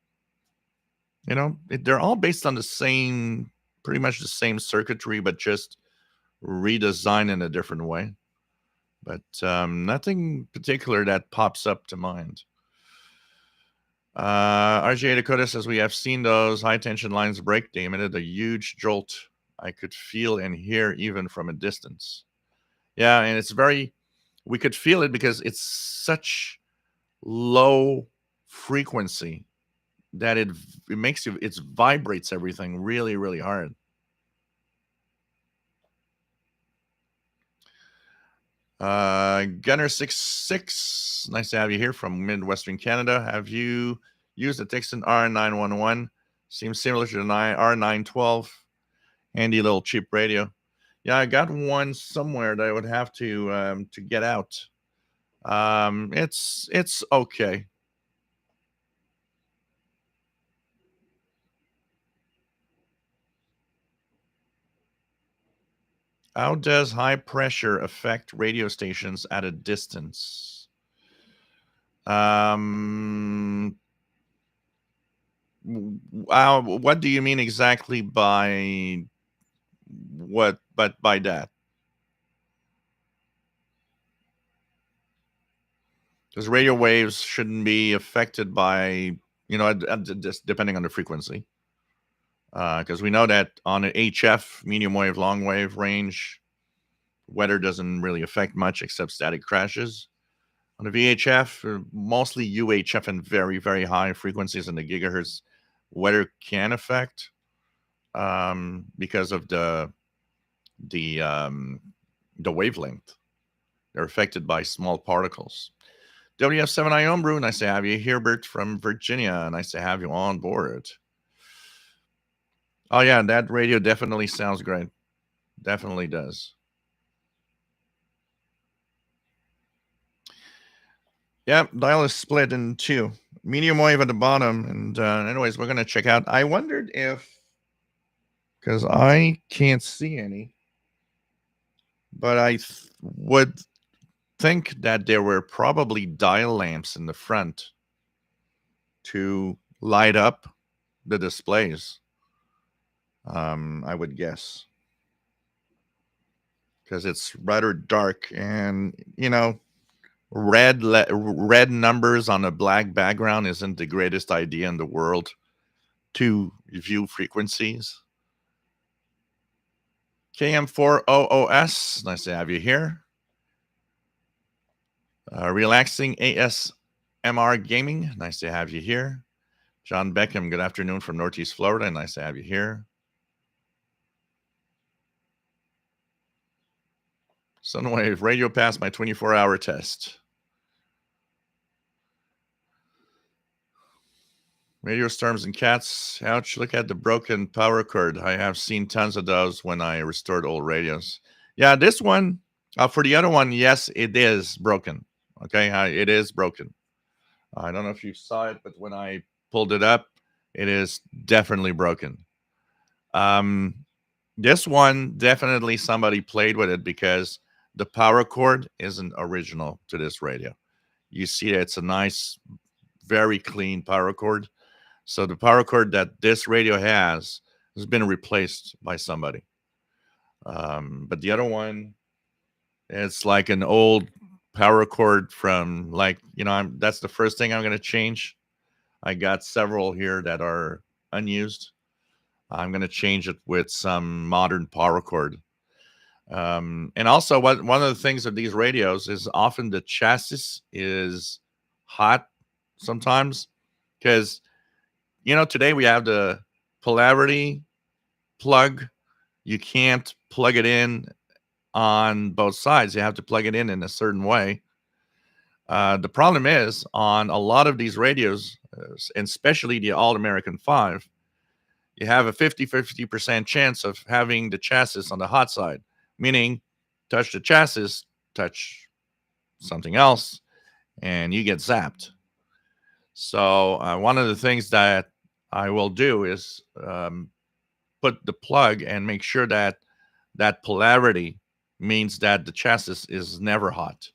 They're all based on pretty much the same circuitry, but just redesigned in a different way. But nothing particular that pops up to mind. RJ Dakota says, we have seen those high tension lines break. They emitted a huge jolt. I could feel and hear even from a distance. Yeah, and we could feel it because it's such low frequency that it vibrates everything really, really hard. Gunner66, nice to have you here from Midwestern Canada. Have you used the Tixon R911? Seems similar to the R912. Handy little cheap radio. Yeah, I got one somewhere that I would have to get out. It's okay. How does high pressure affect radio stations at a distance? What do you mean exactly by what? But by that, because radio waves shouldn't be affected by just depending on the frequency. Because we know that on an HF, medium wave, long wave range, weather doesn't really affect much except static crashes. On the VHF, mostly UHF and very, very high frequencies in the gigahertz, weather can affect because of the wavelength. They're affected by small particles. WF7I Homebrew, nice to have you. Herbert from Virginia, nice to have you on board. Oh, yeah, that radio definitely sounds great. Definitely does. Yeah, dial is split in two. Medium wave at the bottom. And anyways, we're going to check out. I wondered because I can't see any, but I would think that there were probably dial lamps in the front to light up the displays. I would guess. Because it's rather dark and, red numbers on a black background isn't the greatest idea in the world to view frequencies. KM4OOS, nice to have you here. Relaxing ASMR Gaming, nice to have you here. John Beckham, good afternoon from Northeast Florida, nice to have you here. Sunwave, radio passed my 24-hour test. Radio storms and cats. Ouch, look at the broken power cord. I have seen tons of those when I restored old radios. Yeah, this one, for the other one, yes, it is broken. Okay, it is broken. I don't know if you saw it, but when I pulled it up, it is definitely broken. This one, definitely somebody played with it because the power cord isn't original to this radio. You see, it's a nice, very clean power cord. So the power cord that this radio has been replaced by somebody. But the other one, it's like an old power cord from that's the first thing I'm going to change. I got several here that are unused. I'm going to change it with some modern power cord. And also one of the things of these radios is often the chassis is hot sometimes because today we have the polarity plug. You can't plug it in on both sides. You have to plug it in a certain way. The problem is on a lot of these radios, and especially the All American 5, you have a 50% chance of having the chassis on the hot side, meaning touch the chassis, touch something else, and you get zapped. So one of the things that I will do is put the plug and make sure that that polarity means that the chassis is never hot.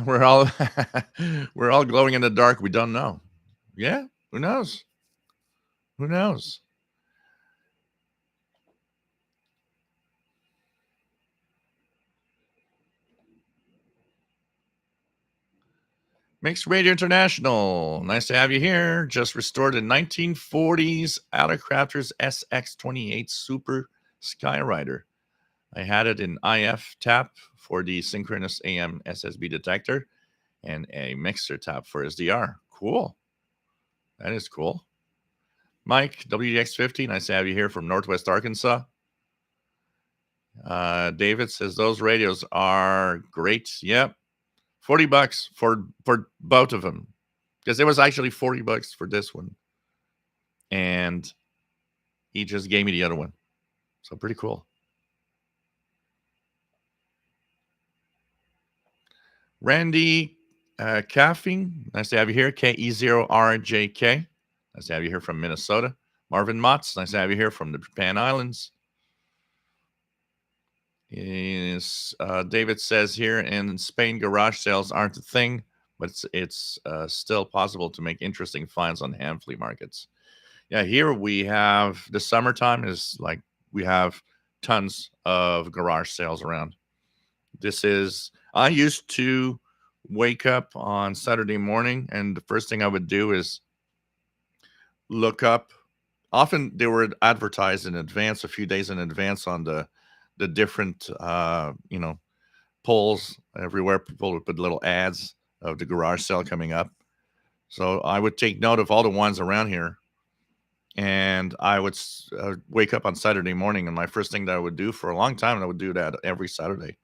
We're all we're all glowing in the dark. We don't know. Yeah, who knows? Who knows? Mixed Radio International. Nice to have you here. Just restored a 1940s Autocrafters SX28 Super Skyrider. I had it in IF tap for the synchronous AM SSB detector and a mixer tap for SDR. Cool. That is cool. Mike, WDX50, nice to have you here from Northwest Arkansas. David says those radios are great. Yep. $40 for both of them. Because it was actually $40 for this one. And he just gave me the other one. So pretty cool. Randy Caffing, nice to have you here. KE0RJK. Nice to have you here from Minnesota. Marvin Motz, nice to have you here from the Japan Islands. David says here in Spain, garage sales aren't a thing, but it's still possible to make interesting finds on hand flea markets. Yeah, here we have the summertime is like we have tons of garage sales around. I used to wake up on Saturday morning, and the first thing I would do is look up. Often they were advertised in advance, a few days in advance, on the different polls everywhere. People would put little ads of the garage sale coming up. So I would take note of all the ones around here, and I would wake up on Saturday morning, and my first thing that I would do for a long time, and I would do that every Saturday,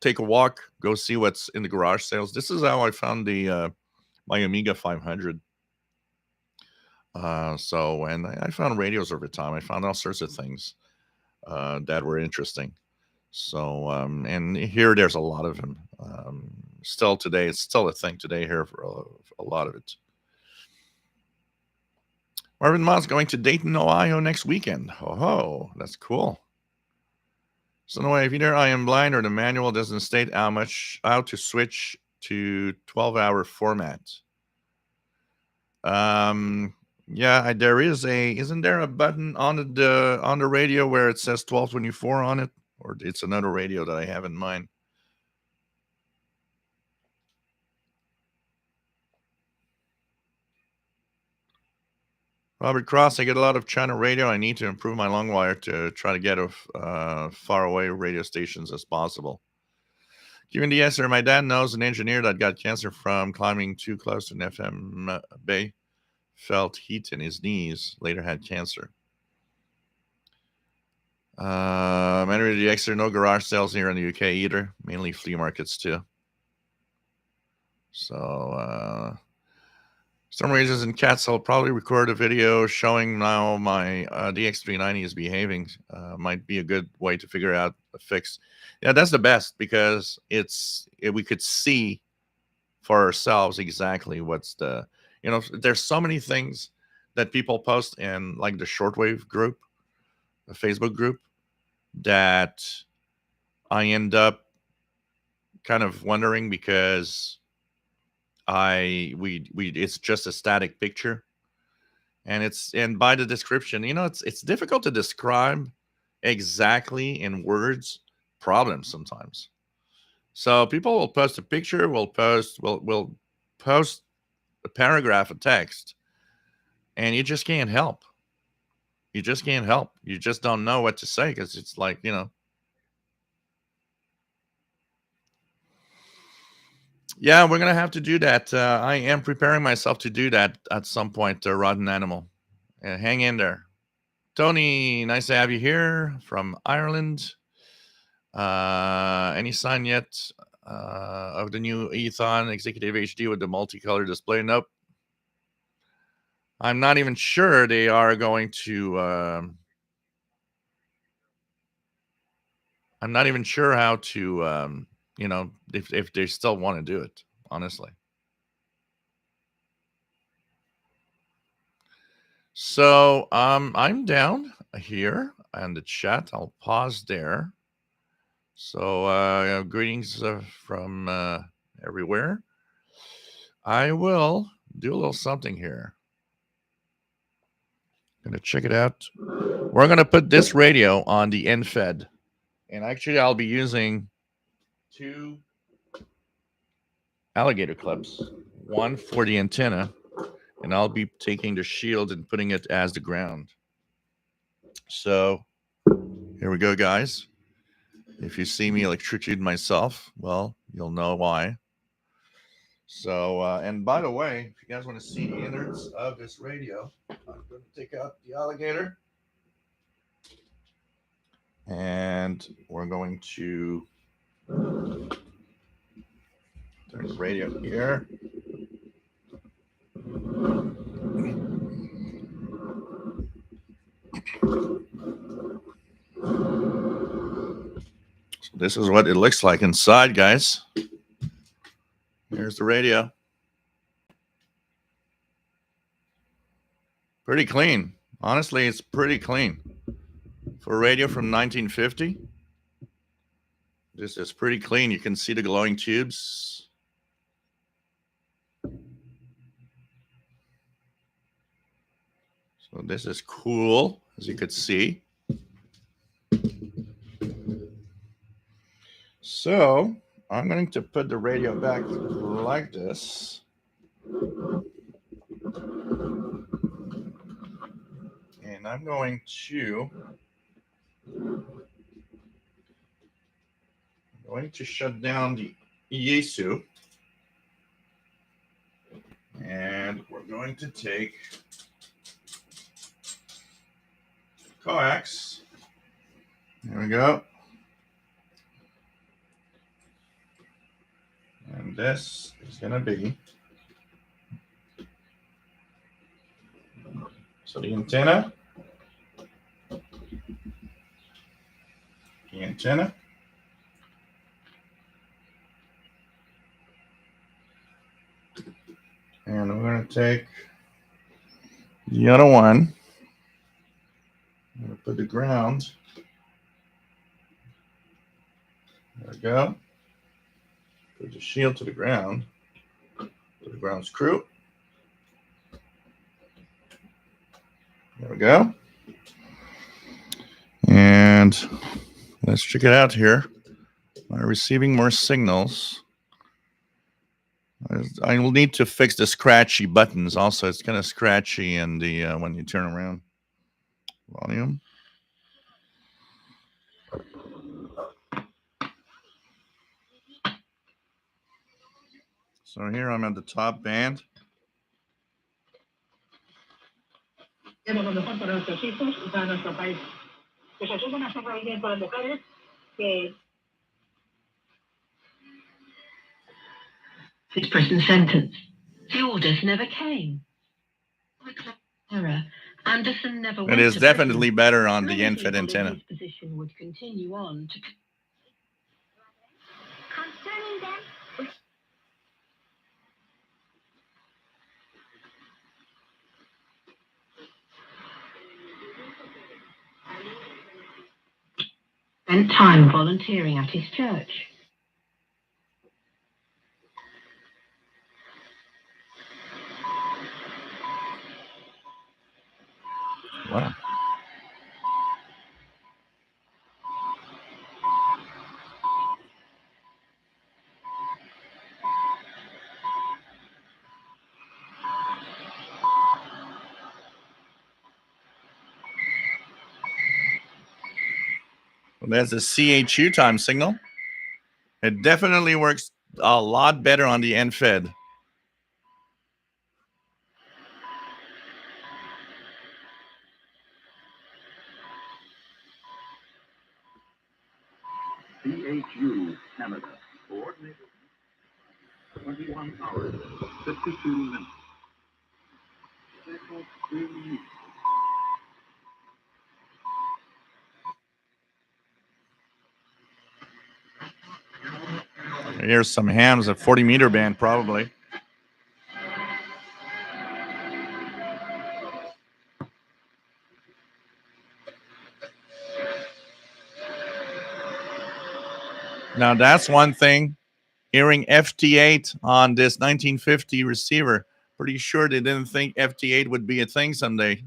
take a walk, go see what's in the garage sales. This is how I found the my Amiga 500. And I found radios over time. I found all sorts of things that were interesting. So, and here there's a lot of them. Still today, it's still a thing today here for a lot of it. Marvin Moss going to Dayton, Ohio next weekend. Oh, that's cool. So, no way, if either I am blind or the manual doesn't state how to switch to 12-hour format. Yeah, isn't there a button on the radio where it says 1224 on it? Or it's another radio that I have in mind. Robert Cross, I get a lot of China radio. I need to improve my long wire to try to get far away radio stations as possible. Given the answer, my dad knows an engineer that got cancer from climbing too close to an FM bay, felt heat in his knees, later had cancer. Anyway, the extra no garage sales here in the UK either, mainly flea markets too. So, Storm Rages and Cats, I'll probably record a video showing how my DX390 is behaving. Might be a good way to figure out a fix. Yeah, that's the best because we could see for ourselves exactly what's there's so many things that people post in like the Shortwave group, the Facebook group, that I end up kind of wondering because it's just a static picture, and by the description, it's difficult to describe exactly in words problems sometimes. So people will post a picture, will post a paragraph of text, and you just can't help. You just can't help. You just don't know what to say because it's like Yeah, we're gonna have to do that. I am preparing myself to do that at some point. Rotten Animal, hang in there. Tony, nice to have you here from Ireland. Any sign yet of the new Ethon Executive HD with the multicolor display? Nope. I'm not even sure they are going to. I'm not even sure how to, if they still want to do it, honestly. So I'm down here in the chat. I'll pause there. So greetings from everywhere. I will do a little something here. Gonna check it out. We're gonna put this radio on the end-fed, and actually I'll be using 2 alligator clips, one for the antenna, and I'll be taking the shield and putting it as the ground. So here we go, guys. If you see me electrocute myself, well, you'll know why. So, and by the way, if you guys want to see the innards of this radio, I'm going to take out the alligator. And we're going to turn the radio here. So this is what it looks like inside, guys. Here's the radio. Pretty clean. Honestly, it's pretty clean. For a radio from 1950, this is pretty clean. You can see the glowing tubes. So this is cool, as you could see. So I'm going to put the radio back like this. And I'm going to shut down the Yaesu. And we're going to take coax. There we go. And this is going to be, so the antenna, and we're going to take the other one. I'm going to put the ground. There we go. Put the shield to the ground. To the ground screw. There we go. And let's check it out here. I'm receiving more signals. I will need to fix the scratchy buttons. Also, it's kind of scratchy in the when you turn around. Volume. So here I'm at the top band. His present sentence. The orders never came. Error. Anderson never went. It is to definitely prison. better on the Military end-fed following antenna. His position would continue on to. Concerning them, Spent time volunteering at his church. Wow. Well, there's a CHU time signal. It definitely works a lot better on the NFED. CHU Canada, coordinated 21 hours, 52 minutes. Here's some hams at 40-meter band, probably. Now, that's one thing. Hearing FT8 on this 1950 receiver, pretty sure they didn't think FT8 would be a thing someday.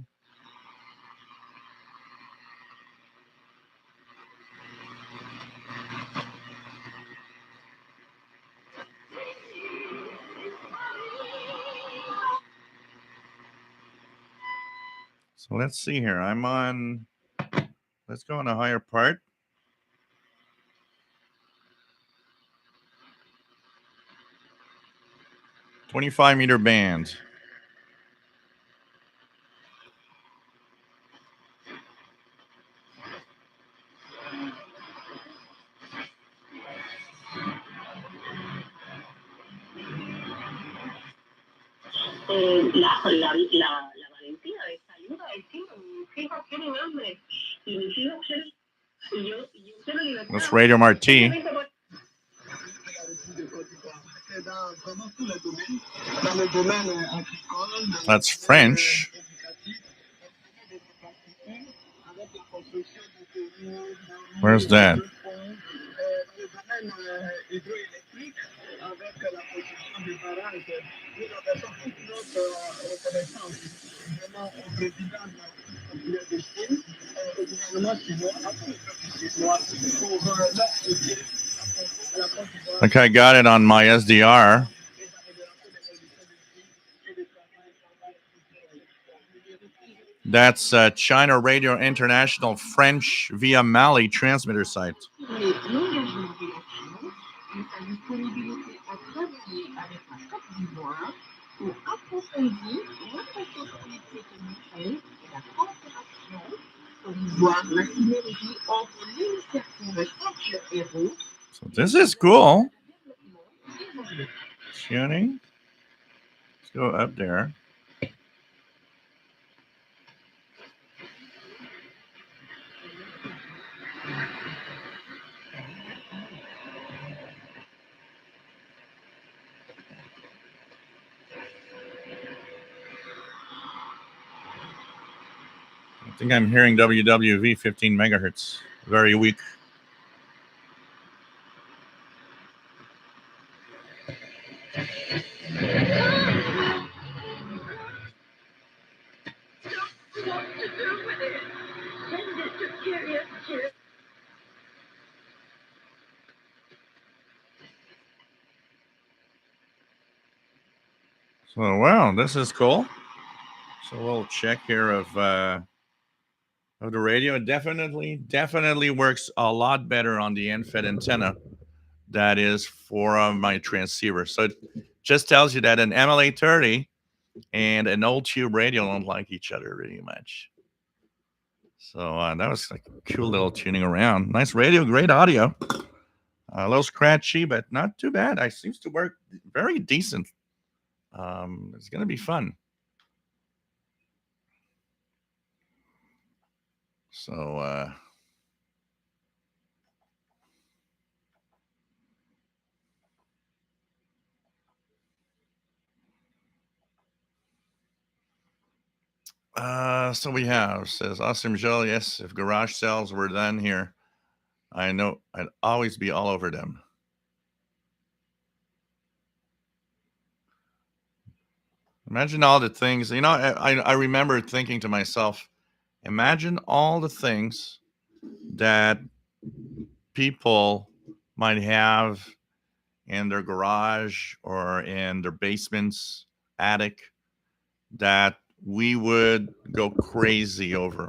So let's see here. I'm on, let's go on a higher part. .25-meter band. La valentía de salir a decir, mis hijos tienen hambre y mis hijos quieren, y yo quiero libertad. That's Radio Marti. That's French. Where's that? Okay, I got it on my SDR. That's China Radio International French via Mali transmitter site. So this is cool. Tuning. Let's go up there. I think I'm hearing WWV 15 megahertz. Very weak. So, wow, this is cool. So we'll check here of the radio. It definitely works a lot better on the NFED antenna. That is for my transceiver. So it just tells you that an MLA30 and an old tube radio don't like each other really much. So that was like a cool little tuning around. Nice radio, great audio. A little scratchy, but not too bad. It seems to work very decent. It's going to be fun. So so we have, says Awesome Joel, yes, if garage sales were done here, I know I'd always be all over them. Imagine all the things, you know, I remember thinking to myself, imagine all the things that people might have in their garage or in their basements, attic, that we would go crazy over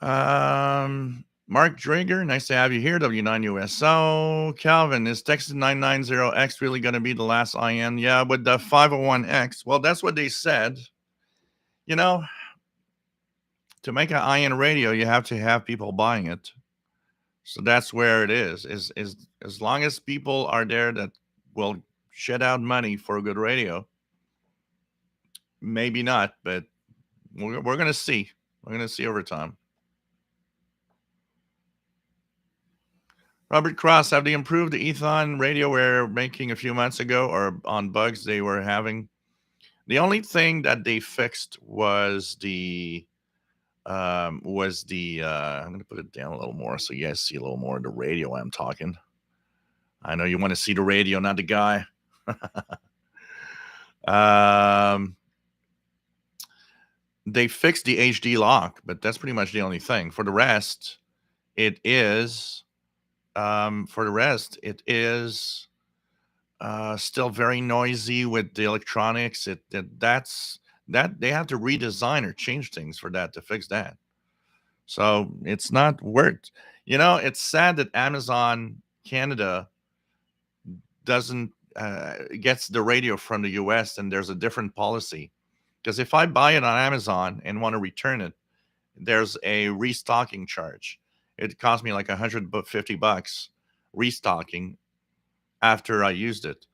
them. Mark Drager, nice to have you here. W9USO. Calvin, is Texas 990X really going to be the last IN? Yeah, with the 501X. Well, that's what they said. You know, to make an IN radio, you have to have people buying it. So that's where it is as long as people are there that will shed out money for a good radio. Maybe not, but we're going to see. We're going to see over time. Robert Cross, have they improved the Ethon radio we were making a few months ago or on bugs they were having? The only thing that they fixed was the I'm going to put it down a little more so you guys see a little more of the radio I'm talking. I know you want to see the radio, not the guy. They fixed the HD lock, but that's pretty much the only thing. For the rest, it is still very noisy with the electronics. That they have to redesign or change things for that to fix that. So it's not worked. It's sad that Amazon Canada doesn't gets the radio from the US and there's a different policy. Because if I buy it on Amazon and want to return it, there's a restocking charge. It cost me like $150 restocking after I used it.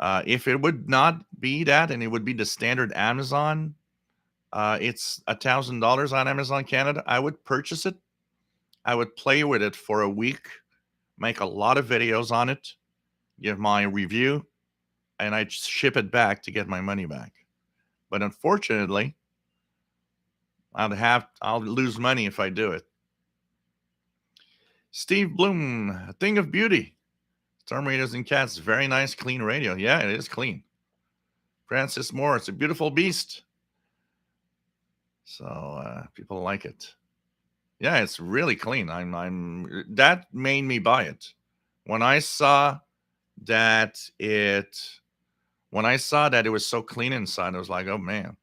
If it would not be that and it would be the standard Amazon, it's $1,000 on Amazon Canada. I would purchase it. I would play with it for a week, make a lot of videos on it, give my review, and I'd ship it back to get my money back. But unfortunately, I'll lose money if I do it. Steve Bloom, a thing of beauty. Storm Radios and Cats, very nice, clean radio. Yeah, it is clean. Francis Moore, it's a beautiful beast. So people like it. Yeah, it's really clean. That made me buy it. When I saw that it was so clean inside, I was like, oh man.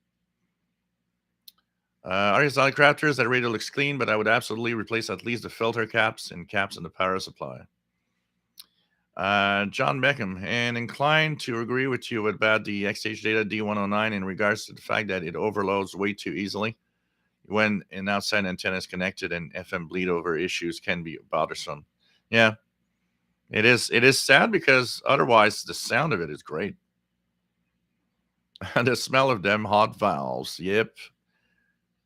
Exotic Crafters, that radio looks clean, but I would absolutely replace at least the filter caps and the power supply. John Beckham, and inclined to agree with you about the XH Data D109 in regards to the fact that it overloads way too easily when an outside antenna is connected, and FM bleed over issues can be bothersome. Yeah, it is. It is sad because otherwise the sound of it is great. And the smell of them hot valves. Yep.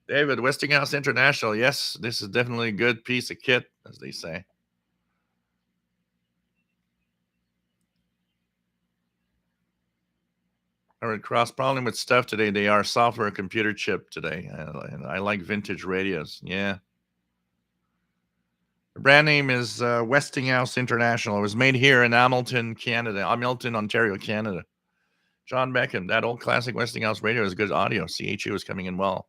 David, Westinghouse International. Yes, this is definitely a good piece of kit, as they say. All right, cross problem with stuff today. They are software computer chip today. And I like vintage radios. Yeah. The brand name is Westinghouse International. It was made here in Hamilton, Ontario, Canada. John Beckham, that old classic Westinghouse radio is good audio. CHU is coming in well.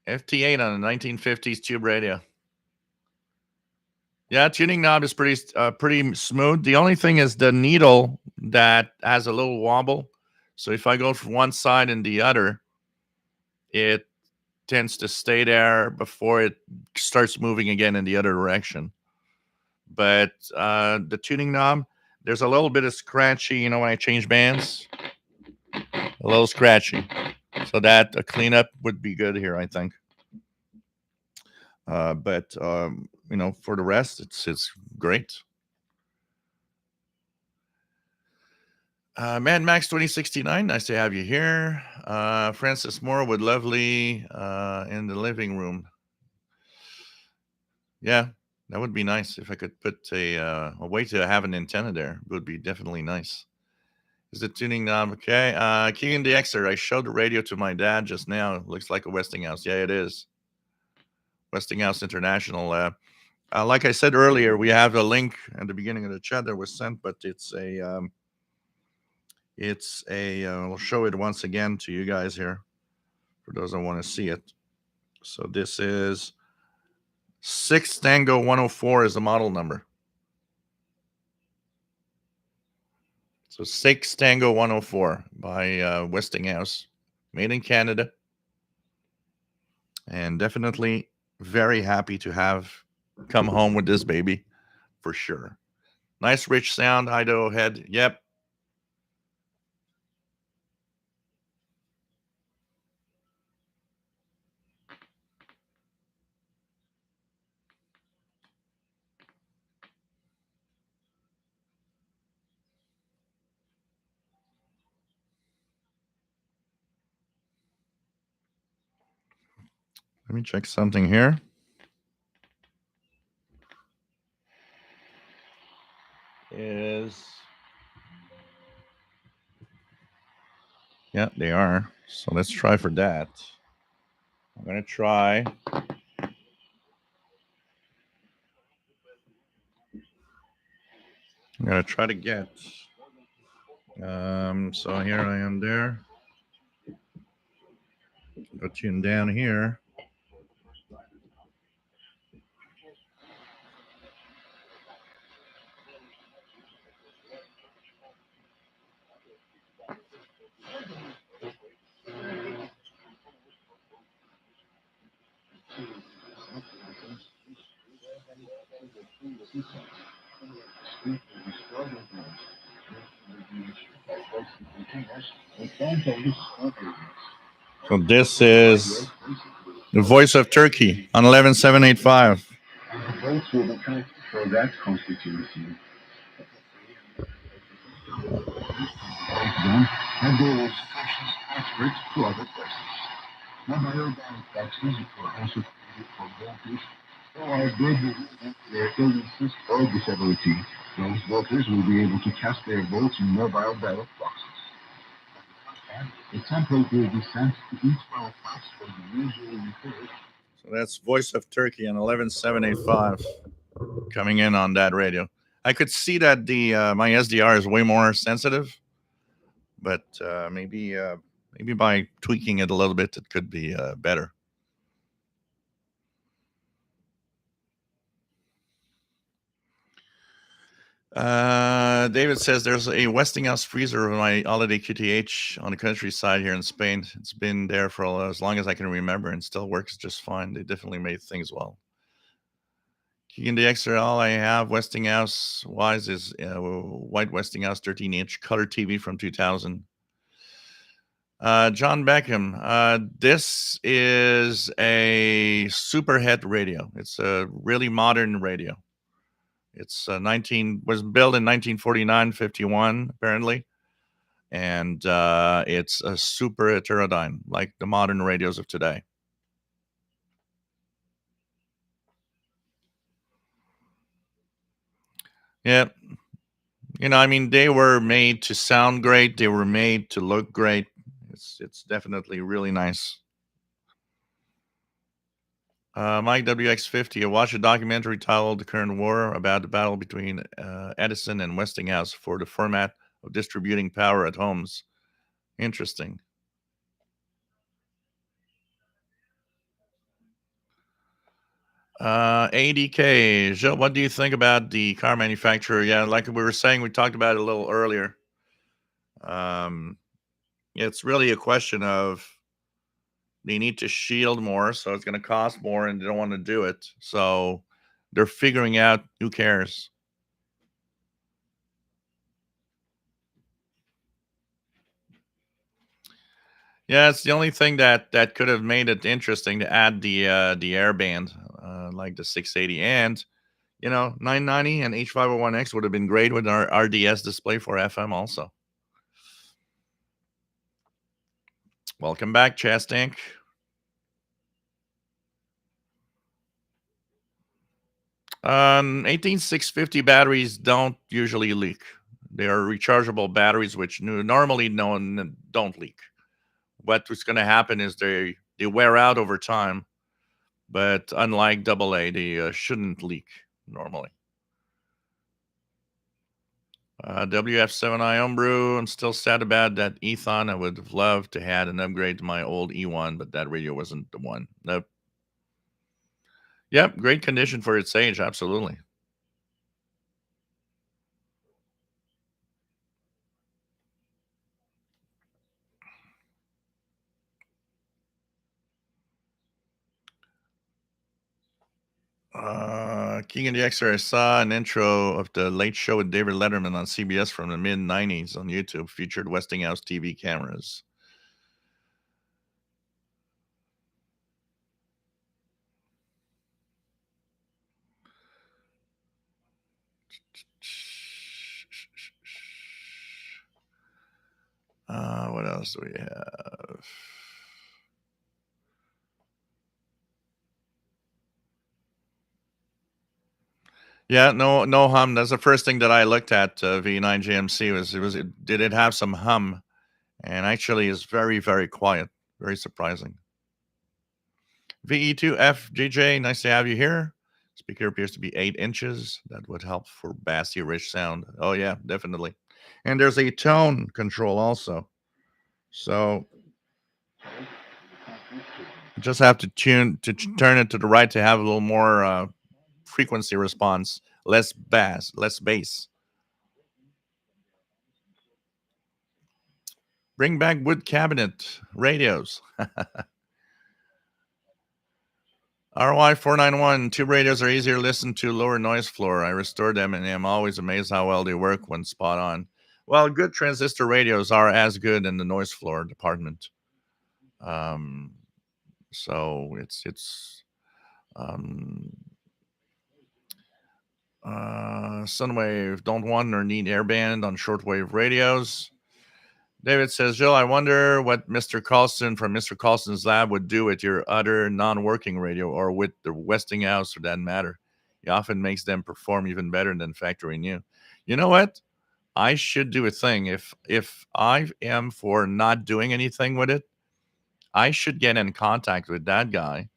FT8 on a 1950s tube radio. Yeah, tuning knob is pretty smooth. The only thing is the needle that has a little wobble. So if I go from one side and the other, it tends to stay there before it starts moving again in the other direction. But the tuning knob, there's a little bit of scratchy, when I change bands, a little scratchy. So that a cleanup would be good here, I think. But for the rest, it's great. Mad Max 2069, nice to have you here. Francis Moore would lovely in the living room. Yeah, that would be nice if I could put a way to have an antenna there. It would be definitely nice. Is the tuning knob okay? Keegan DXer, I showed the radio to my dad just now. It looks like a Westinghouse. Yeah, it is. Westinghouse International. Like I said earlier, we have a link at the beginning of the chat that was sent, but I'll show it once again to you guys here for those that want to see it. So this is 6 Tango 104 is the model number. So 6 Tango 104 by Westinghouse, made in Canada. And definitely very happy to have come home with this baby, for sure. Nice rich sound, Idaho head. Yep. Let me check something here. Yeah, they are. So let's try for that. I'm going to try. I'm going to try to get. So here I am there. Go tune down here. So this is the Voice of Turkey on 11785. And the votes will be counted for that constituency. Then, and there was questions transferred to other places. Mobile bank taxes were also created for voters who are bedridden due to their illnesses or disability. Those voters will be able to cast their votes in mobile ballot boxes. A template will be sent to each ballot box for the usually referred. So that's Voice of Turkey on 11785 coming in on that radio. I could see that the my SDR is way more sensitive, but maybe by tweaking it a little bit, it could be better. David says there's a Westinghouse freezer of my holiday QTH on the countryside here in Spain. It's been there for as long as I can remember and still works just fine. They definitely made things well. Keegan the XR, all I have Westinghouse wise is white Westinghouse 13-inch color TV from 2000. John Beckham, this is a superhead radio. It's a really modern radio. It's was built in 1949-51 apparently, and it's a super heterodyne like the modern radios of today. Yeah, I mean, they were made to sound great. They were made to look great. It's definitely really nice. Mike WX50, I watched a documentary titled The Current War about the battle between Edison and Westinghouse for the format of distributing power at homes. Interesting. ADK, Joe, what do you think about the car manufacturer? Yeah, like we were saying, we talked about it a little earlier. It's really a question of they need to shield more, so it's going to cost more, and they don't want to do it. So they're figuring out who cares. Yeah, it's the only thing that could have made it interesting to add the airband, like the 680, and 990 and H501X would have been great with our RDS display for FM also. Welcome back, Chastank. 18650 batteries don't usually leak. They are rechargeable batteries, which normally don't leak. What's going to happen is they wear out over time, but unlike AA, they shouldn't leak normally. WF7i Homebrew, I'm still sad about that Ethon. I would have loved to had an upgrade to my old E1, but that radio wasn't the one. Nope. Yep, great condition for its age, absolutely. King and the Xer, I saw an intro of the Late Show with David Letterman on CBS from the mid 90s on YouTube, featured Westinghouse TV cameras. What else do we have? Yeah, no hum. That's the first thing that I looked at. V9 JMC did it have some hum? And actually, is very very quiet. Very surprising. VE2F JJ, nice to have you here. Speaker appears to be 8 inches. That would help for bassy, rich sound. Oh yeah, definitely. And there's a tone control also. So you just have to turn it to the right to have a little more frequency response, less bass. Bring back wood cabinet radios. RY 491, tube radios are easier to listen to, lower noise floor. I restored them and I'm always amazed how well they work when spot on. Well, good transistor radios are as good in the noise floor department. So it's Sunwave don't want or need airband on shortwave radios. David says, Jill, I wonder what Mr. Carlson from Mr. Carlson's lab would do with your other non-working radio or with the Westinghouse for that matter. He often makes them perform even better than factory new. You know what? I should do a thing. If I am for not doing anything with it, I should get in contact with that guy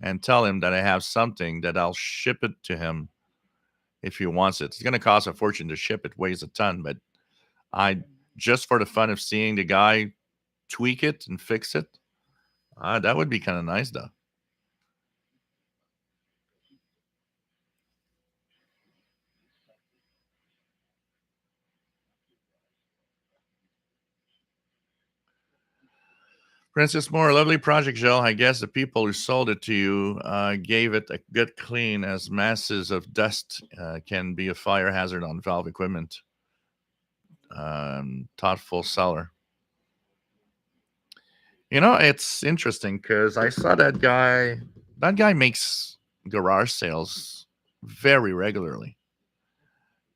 and tell him that I have something that I'll ship it to him if he wants it. It's going to cost a fortune to ship it, weighs a ton, but I just for the fun of seeing the guy tweak it and fix it, that would be kind of nice, though. Princess Moore, lovely project, Jill. I guess the people who sold it to you gave it a good clean, as masses of dust can be a fire hazard on valve equipment. Thoughtful seller. You know, it's interesting because I saw that guy. That guy makes garage sales very regularly.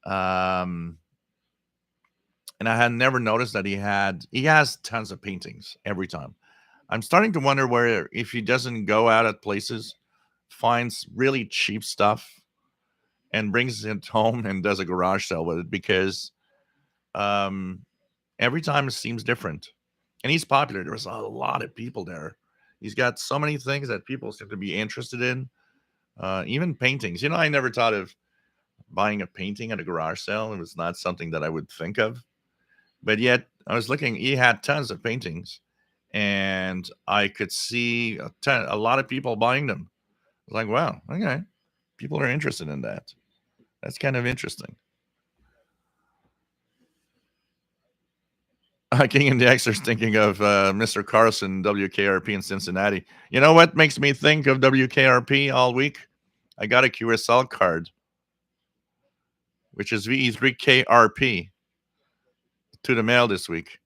And I had never noticed that he has tons of paintings every time. I'm starting to wonder where if he doesn't go out at places, finds really cheap stuff and brings it home and does a garage sale with it, because um, every time it seems different. And he's popular. There's a lot of people there. He's got so many things that people seem to be interested in. Even paintings. You know, I never thought of buying a painting at a garage sale. It was not something that I would think of. But yet, I was looking, he had tons of paintings. And I could see a lot of people buying them. I was like, wow, okay. People are interested in that. That's kind of interesting. King and the Xers thinking of Mr. Carson, WKRP in Cincinnati. You know what makes me think of WKRP all week? I got a QSL card, which is VE3KRP, to the mail this week.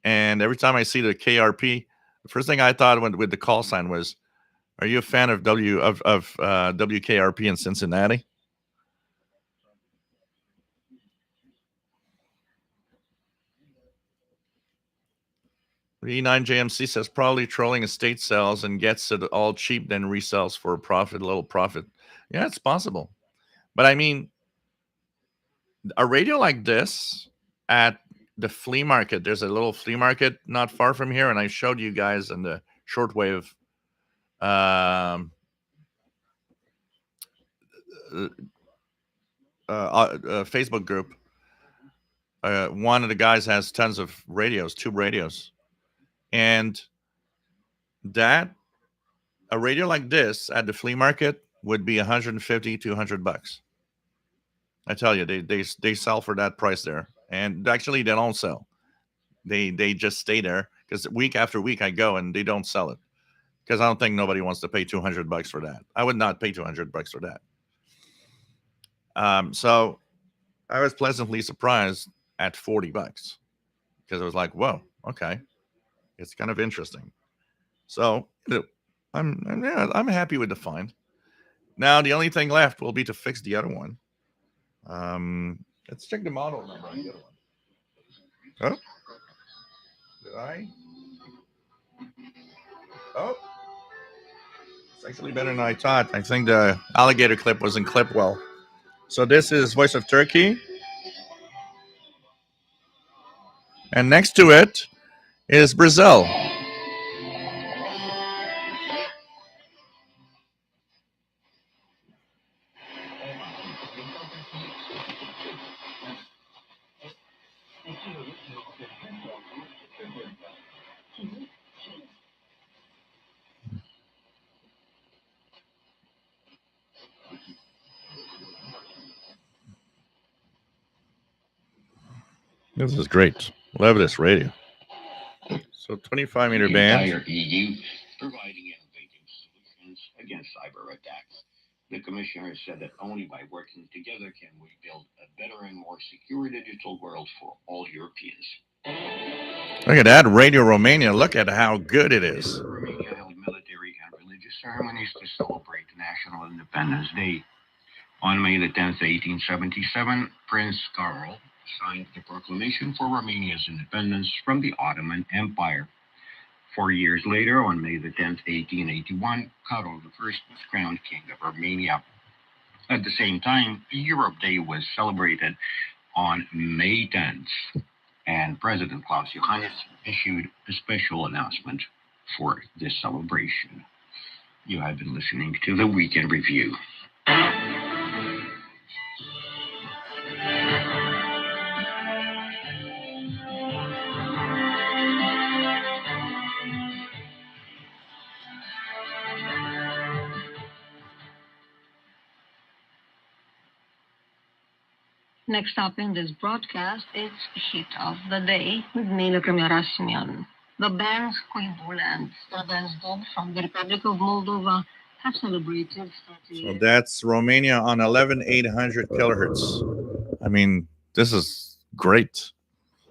And every time I see the KRP, the first thing I thought with the call sign was, are you a fan of WKRP in Cincinnati? E9 JMC says probably trolling estate sales and gets it all cheap, then resells for a profit, a little profit. Yeah, it's possible. But I mean, a radio like this at the flea market, there's a little flea market not far from here, and I showed you guys in the shortwave Facebook group. One of the guys has tons of radios, tube radios, and that a radio like this at the flea market would be 150 to 100 bucks. I tell you, they sell for that price there, and actually they don't sell. They just stay there because week after week I go and they don't sell it. because I don't think nobody wants to pay $200 for that. I would not pay $200 for that. So I was pleasantly surprised at $40 because I was like, whoa, okay, it's kind of interesting. So I'm happy with the find. Now the only thing left will be to fix the other one. Let's check the model number on the other one. Oh, did I? Oh, it's actually better than I thought. I think the alligator clip wasn't clipped well. So this is Voice of Turkey. And next to it is Brazil. This is great. Love this radio. So 25-meter the band. entire EU, providing innovative solutions against cyber attacks. The commissioner said that only by working together can we build a better and more secure digital world for all Europeans. Look at that, Radio Romania. Look at how good it is. Romania held military and religious ceremonies to celebrate National Independence Day. On May the 10th, 1877, Prince Carol signed the proclamation for Romania's independence from the Ottoman Empire. 4 years later, on May the 10th, 1881, Carol I was crowned King of Romania. At the same time, Europe Day was celebrated on May 10th, and President Klaus Johannes issued a special announcement for this celebration. You have been listening to the Weekend Review. Next up in this broadcast, it's Hit of the Day with Nina Kamerasimian. The bands Koivu and Stradansdom from the Republic of Moldova have celebrated 30 So that's Romania on 11,800 kilohertz. I mean, this is great.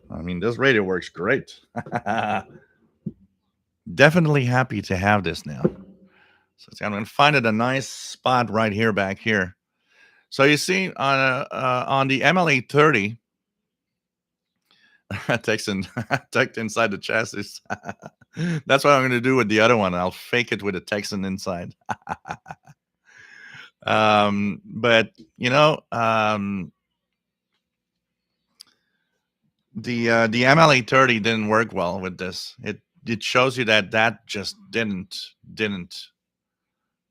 I mean, this radio works great. Definitely happy to have this now. So I'm going to find it a nice spot right here, back here. So you see on the MLA30, tucked inside the chassis. That's what I'm going to do with the other one. I'll fake it with a Texan inside. But you know, the MLA30 didn't work well with this. It shows you that just didn't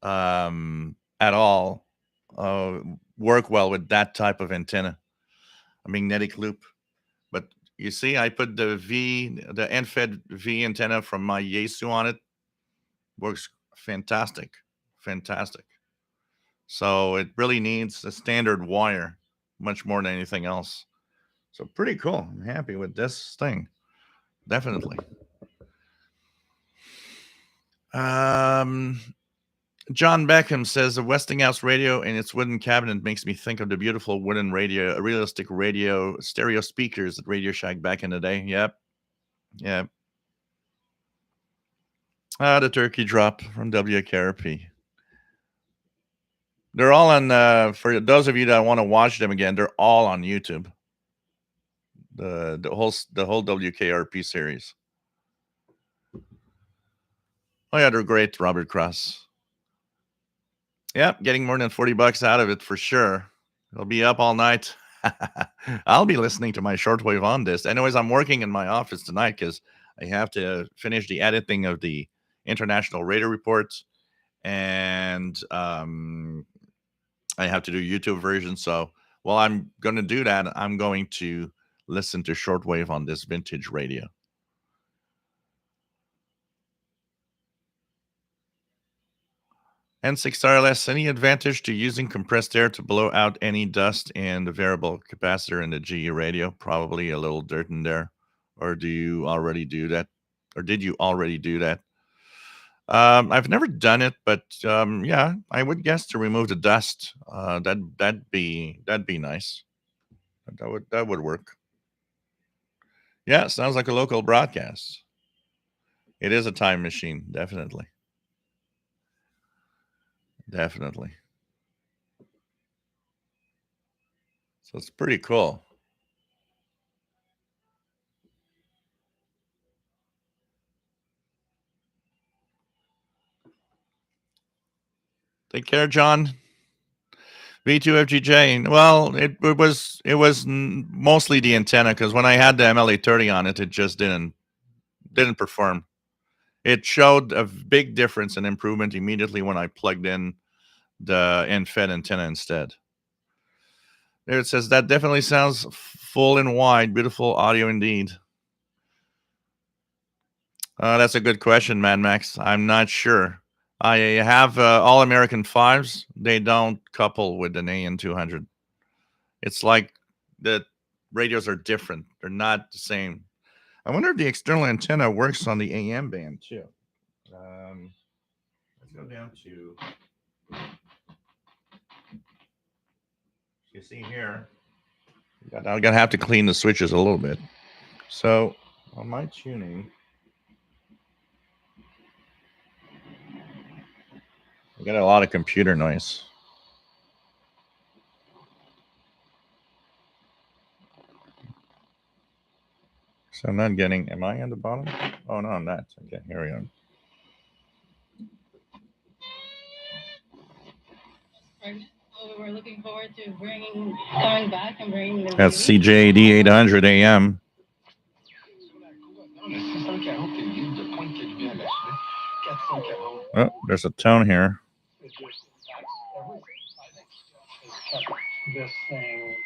at all work well with that type of antenna, a magnetic loop. But you see, I put the end-fed V antenna from my Yaesu on it. Works fantastic. So it really needs a standard wire much more than anything else. So pretty cool. I'm happy with this thing. Definitely. John Beckham says the Westinghouse radio and its wooden cabinet makes me think of the beautiful wooden radio, realistic radio stereo speakers at Radio Shack back in the day. Yep. The turkey drop from WKRP. They're all on, for those of you that want to watch them again, they're all on YouTube. The whole WKRP series. Oh yeah, they're great, Robert Cross. Yep, getting more than $40 out of it for sure. It'll be up all night. I'll be listening to my shortwave on this. Anyways, I'm working in my office tonight because I have to finish the editing of the International Radio Reports, and I have to do YouTube version. So while I'm going to do that, I'm going to listen to shortwave on this vintage radio. N6 RLS, any advantage to using compressed air to blow out any dust in the variable capacitor in the GE radio? Probably a little dirt in there. Or do you already do that? Or did you already do that? I've never done it, but yeah, I would guess to remove the dust. That'd be nice. That would work. Yeah, sounds like a local broadcast. It is a time machine, definitely. Definitely. So it's pretty cool. Take care, John. V2FGJ. Well, it was mostly the antenna because when I had the MLA30 on it, it just didn't perform. It showed a big difference and improvement immediately when I plugged in the end-fed antenna instead. There it says that definitely sounds full and wide. Beautiful audio indeed. That's a good question, Mad Max. I'm not sure. I have all American 5s. They don't couple with an AN200. It's like the radios are different. They're not the same. I wonder if the external antenna works on the AM band too. Let's go down to. You see here, I'm gonna have to clean the switches a little bit. So on my tuning, I got a lot of computer noise. So I'm not getting. Am I on the bottom? Oh no, I'm not. Okay, here we go. We're looking forward to coming back and bringing the. That's CJD 800 AM. Oh, there's a tone here. This thing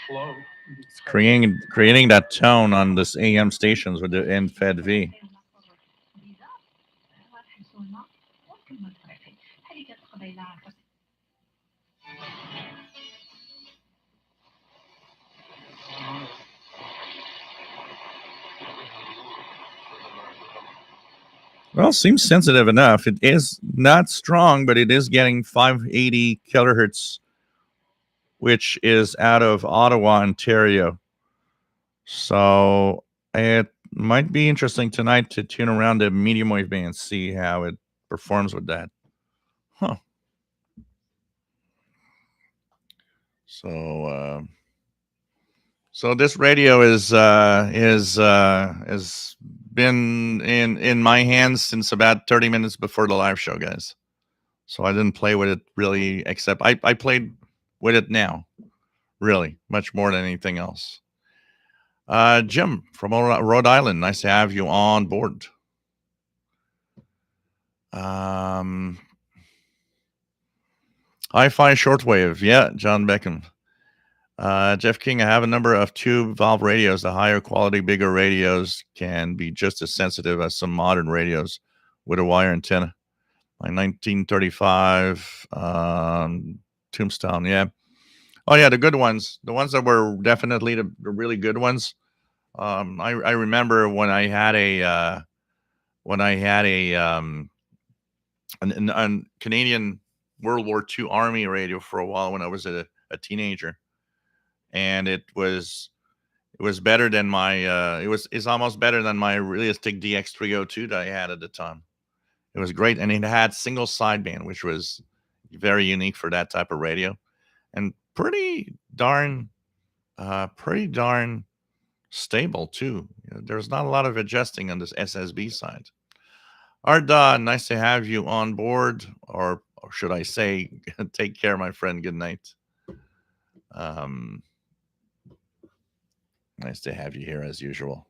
afloat. It's creating that tone on this AM stations with the end-fed V. Well, seems sensitive enough. It is not strong, but it is getting 580 kilohertz, which is out of Ottawa, Ontario. So it might be interesting tonight to tune around the medium wave band and see how it performs with that. Huh. So this radio has been in my hands since about 30 minutes before the live show, guys. So I didn't play with it really, except I played with it now, really, much more than anything else. Jim from Rhode Island, nice to have you on board. Hi-Fi Shortwave, yeah, John Beckham. Jeff King, I have a number of tube valve radios. The higher quality, bigger radios can be just as sensitive as some modern radios with a wire antenna. Like 1935 Tombstone, yeah. Oh yeah, the good ones, the ones that were definitely the really good ones. I remember when I had a Canadian World War II Army radio for a while when I was a teenager, and it was better than my it's almost better than my Realistic DX302 that I had at the time. It was great, and it had single sideband, which was very unique for that type of radio, and pretty darn stable too. There's not a lot of adjusting on this SSB side. Arda, nice to have you on board, or should I say, take care, my friend. Good night. Nice to have you here as usual.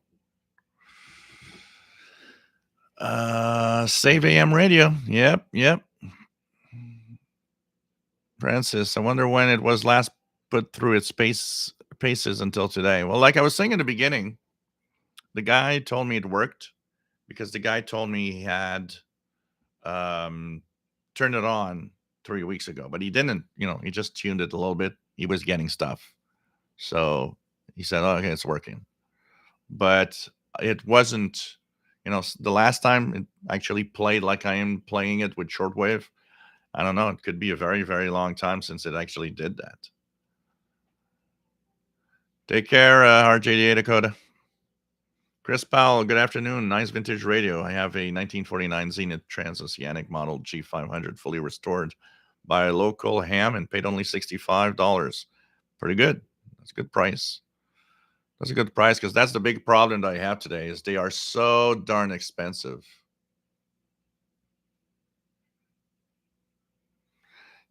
Save AM radio. Yep. Francis, I wonder when it was last put through its paces until today. Well, like I was saying in the beginning, the guy told me it worked because the guy told me he had turned it on 3 weeks ago, but he didn't, he just tuned it a little bit. He was getting stuff. So he said, oh, okay, it's working. But it wasn't the last time it actually played like I am playing it with shortwave, I don't know. It could be a very, very long time since it actually did that. Take care, RJDA Dakota. Chris Powell, good afternoon. Nice vintage radio. I have a 1949 Zenith Transoceanic model G500 fully restored by a local ham and paid only $65. Pretty good. That's a good price. That's a good price because that's the big problem that I have today is they are so darn expensive.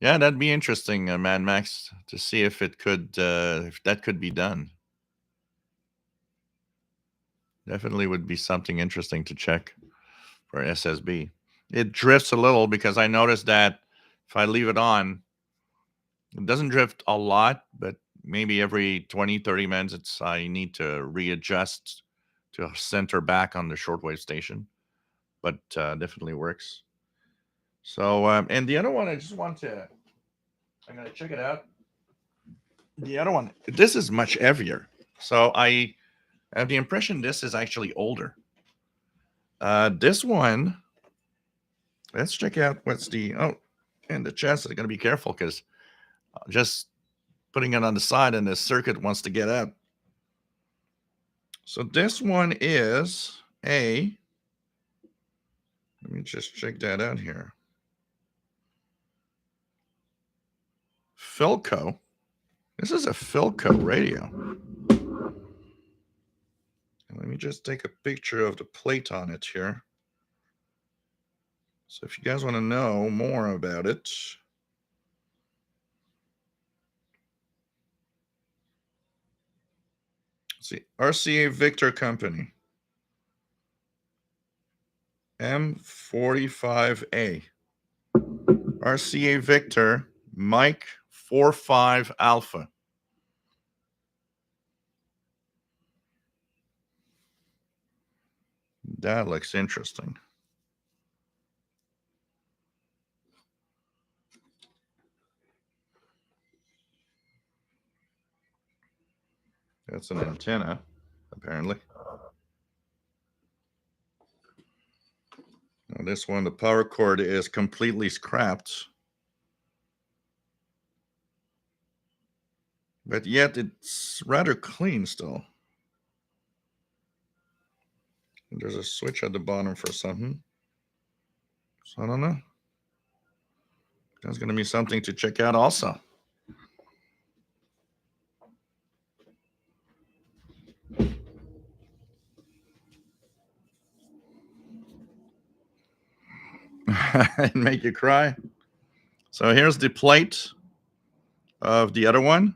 Yeah, that'd be interesting, Mad Max, to see if it could, if that could be done. Definitely would be something interesting to check for SSB. It drifts a little because I noticed that if I leave it on, it doesn't drift a lot, but maybe every 20, 30 minutes, I need to readjust to center back on the shortwave station. But definitely works. So, and the other one, I'm going to check it out. The other one, this is much heavier. So I have the impression this is actually older. This one, let's check out what's and the chest is going to be careful because just putting it on the side and the circuit wants to get out. So this one is let me just check that out here. Philco. This is a Philco radio. And let me just take a picture of the plate on it here. So if you guys want to know more about it, see, RCA Victor Company. M45A. RCA Victor Mike 45 Alpha. That looks interesting. That's an antenna, apparently. Now this one, the power cord is completely scrapped. But yet it's rather clean still. And there's a switch at the bottom for something. So I don't know. That's going to be something to check out also. And make you cry. So here's the plate of the other one.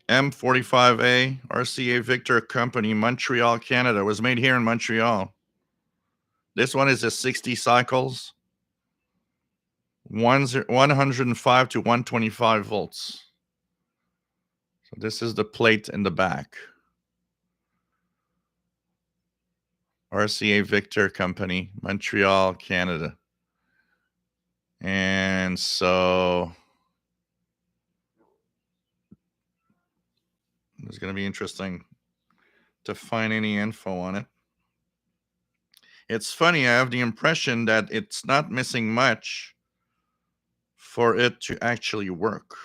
M45A RCA Victor Company, Montreal, Canada. It was made here in Montreal. This one is a 60 cycles, 105 to 125 volts. So this is the plate in the back. RCA Victor Company, Montreal, Canada. And so it's going to be interesting to find any info on it. It's funny, I have the impression that it's not missing much for it to actually work.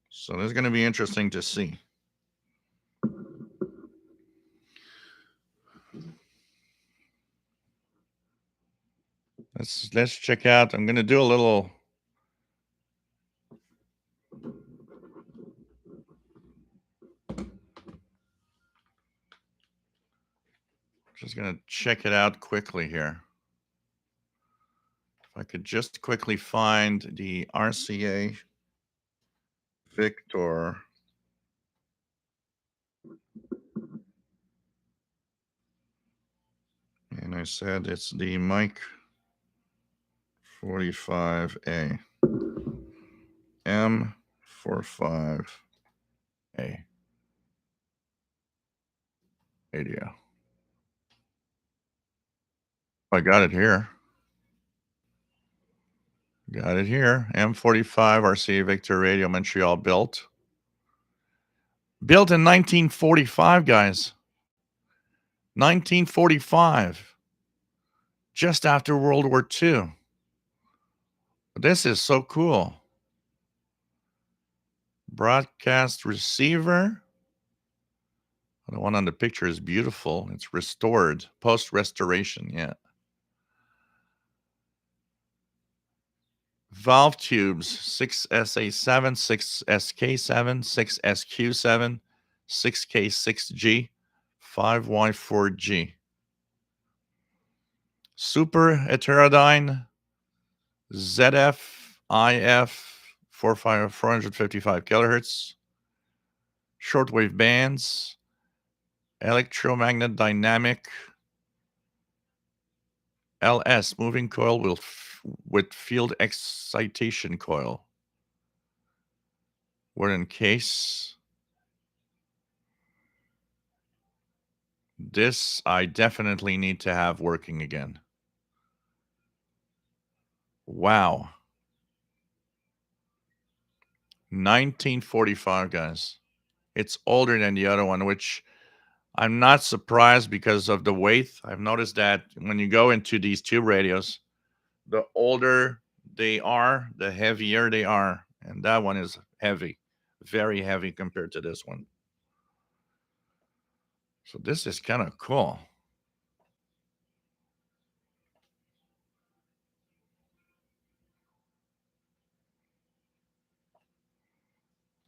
So this is going to be interesting to see. Let's check out. I'm going to do a little. Just going to check it out quickly here. If I could just quickly find the RCA Victor. And I said it's the Mike 45A. M45A. Radio. I got it here. Got it here. M45 RCA Victor Radio Montreal built. Built in 1945, guys. 1945. Just after World War II. This is so cool. Broadcast receiver. The one on the picture is beautiful. It's restored. Post-restoration, yeah. Valve tubes, 6SA7, 6SK7, 6SQ7, 6K6G, 5Y4G. Super heterodyne, ZF, IF, 455 kilohertz. Shortwave bands, electromagnet dynamic, LS, moving coil with field excitation coil. Wooden case. This I definitely need to have working again. Wow. 1945, guys. It's older than the other one, which I'm not surprised because of the weight. I've noticed that when you go into these tube radios, the older they are, the heavier they are. And that one is heavy, very heavy compared to this one. So this is kind of cool.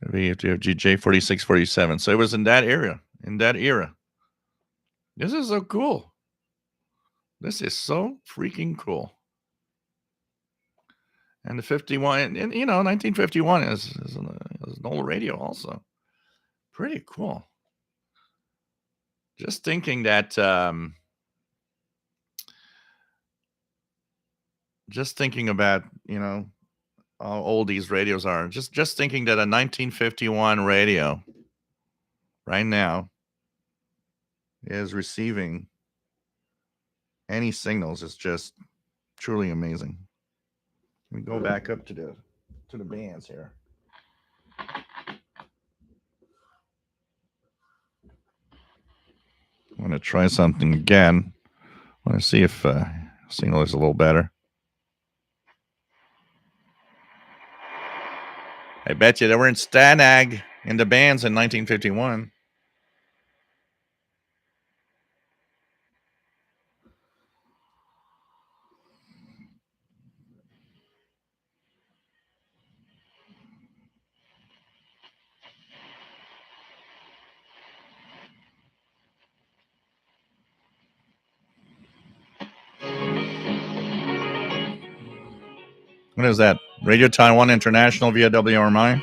Maybe if you have GJ 4647. So it was in that era. This is so cool. This is so freaking cool. And the 51, and 1951 is an old radio also. Pretty cool. Just thinking that, just thinking about, how old these radios are. Just thinking that a 1951 radio right now is receiving any signals is just truly amazing. Let me go back up to the bands here. I'm going to try something again. I want to see if signal is a little better. I bet you they were in Stanag in the bands in 1951. What is that? Radio Taiwan International via WRMI?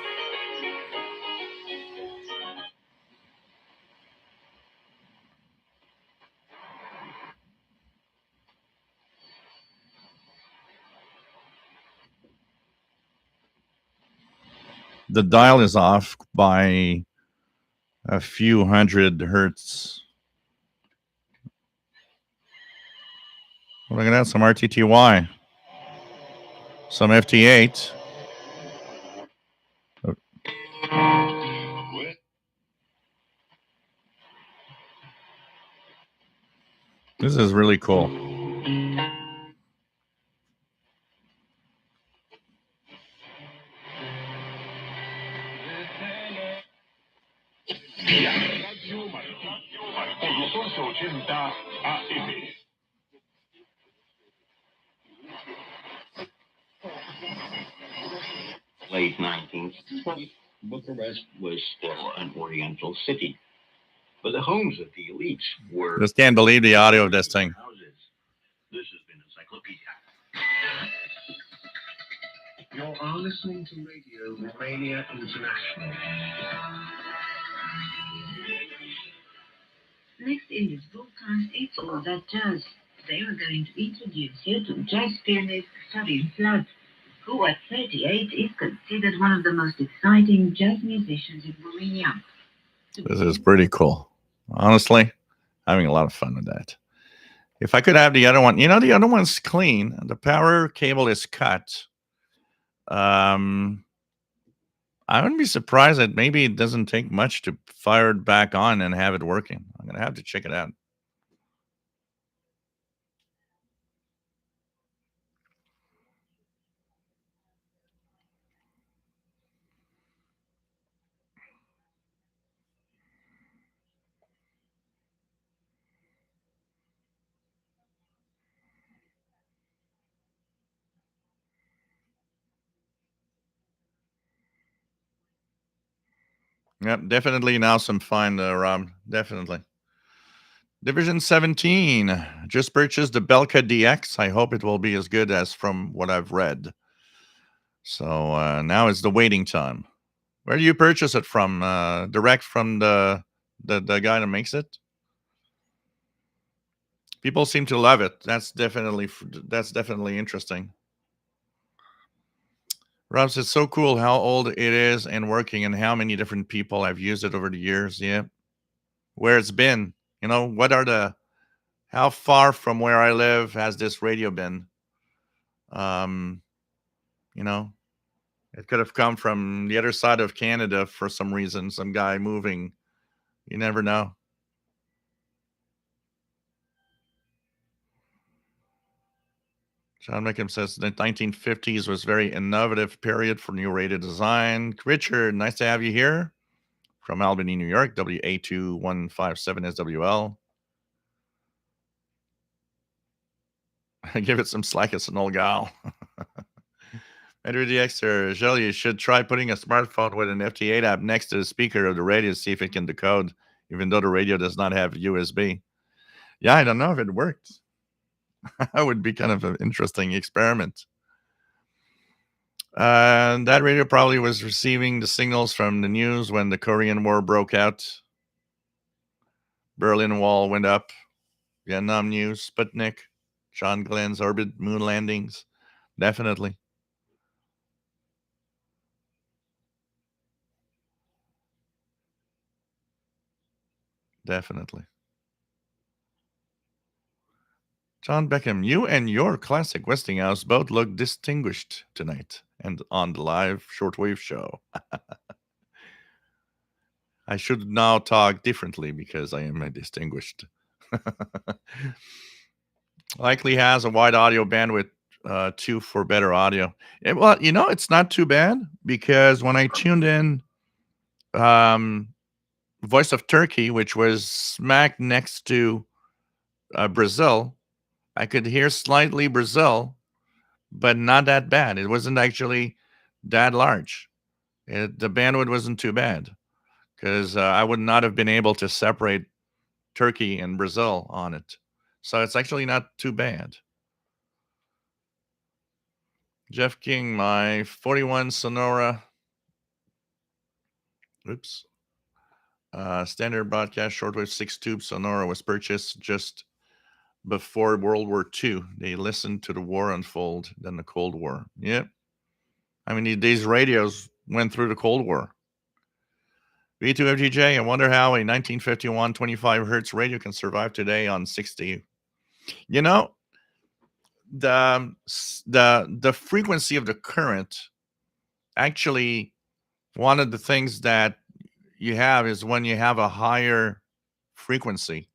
The dial is off by a few hundred hertz. Look at that, some RTTY. Some FT8. This is really cool. Late 19th century, Bucharest was still an Oriental city, but the homes of the elites were. Just can't believe the audio of this thing. Houses. This has been Encyclopedia. You are listening to Radio Romania International. Next in this broadcast, it's all that jazz. They are going to introduce you to jazz pianist Sabine Flood, who at 38 is considered one of the most exciting jazz musicians in Romania. This is pretty cool. Honestly, having a lot of fun with that. If I could have the other one, the other one's clean. The power cable is cut. I I wouldn't be surprised that maybe it doesn't take much to fire it back on and have it working. I'm going to have to check it out. Yep, definitely now some fun, Rob. Definitely. Division 17. Just purchased the Belka DX. I hope it will be as good as from what I've read. So now it's the waiting time. Where do you purchase it from? Direct from the guy that makes it? People seem to love it. That's definitely interesting. Rob says, so cool how old it is and working and how many different people have used it over the years. Yeah. Where it's been, how far from where I live has this radio been? Um, you know, it could have come from the other side of Canada for some reason, some guy moving. You never know. John Mickham says the 1950s was very innovative period for new radio design. Richard, nice to have you here from Albany, New York, WA2157SWL. Give it some slack, it's an old gal. Andrew DX, Gilles, you should try putting a smartphone with an FT8 app next to the speaker of the radio to see if it can decode, even though the radio does not have USB. Yeah, I don't know if it worked. That would be kind of an interesting experiment. That radio probably was receiving the signals from the news when the Korean War broke out. Berlin Wall went up. Vietnam News, Sputnik, John Glenn's orbit moon landings. Definitely. Definitely. John Beckham, you and your classic Westinghouse both look distinguished tonight and on the live shortwave show. I should now talk differently because I am a distinguished. Likely has a wide audio bandwidth too for better audio. Well, it's not too bad because when I tuned in Voice of Turkey, which was smack next to Brazil, I could hear slightly Brazil, but not that bad. It wasn't actually that large. The bandwidth wasn't too bad because I would not have been able to separate Turkey and Brazil on it. So it's actually not too bad. Jeff King, my 41 Sonora. Oops. Standard broadcast shortwave 6-tube Sonora was purchased just before World War II. They listened to the war unfold, then the Cold War. Yep. I mean, these radios went through the Cold War. V2FGJ, I wonder how a 1951 25 hertz radio can survive today on 60. The frequency of the current, actually, one of the things that you have is when you have a higher frequency,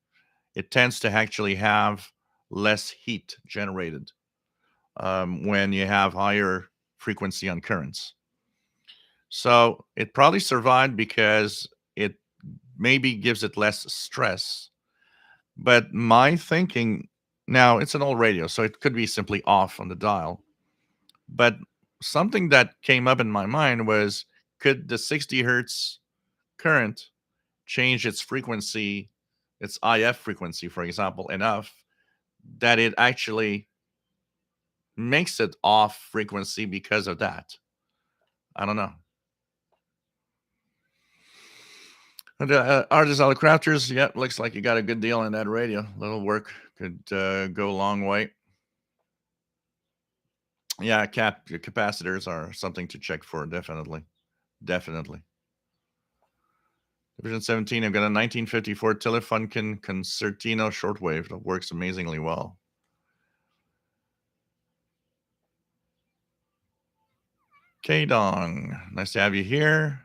it tends to actually have less heat generated when you have higher frequency on currents. So it probably survived because it maybe gives it less stress. But my thinking now, it's an old radio, so it could be simply off on the dial. But something that came up in my mind was, could the 60 hertz current change its frequency, its IF frequency, for example, enough that it actually makes it off frequency because of that? I don't know. Artists, all the crafters. Yep, looks like you got a good deal on that radio. Little work could go a long way. Yeah, capacitors are something to check for. Definitely. Division 17. I've got a 1954 Telefunken Concertino shortwave that works amazingly well. K Dong, nice to have you here.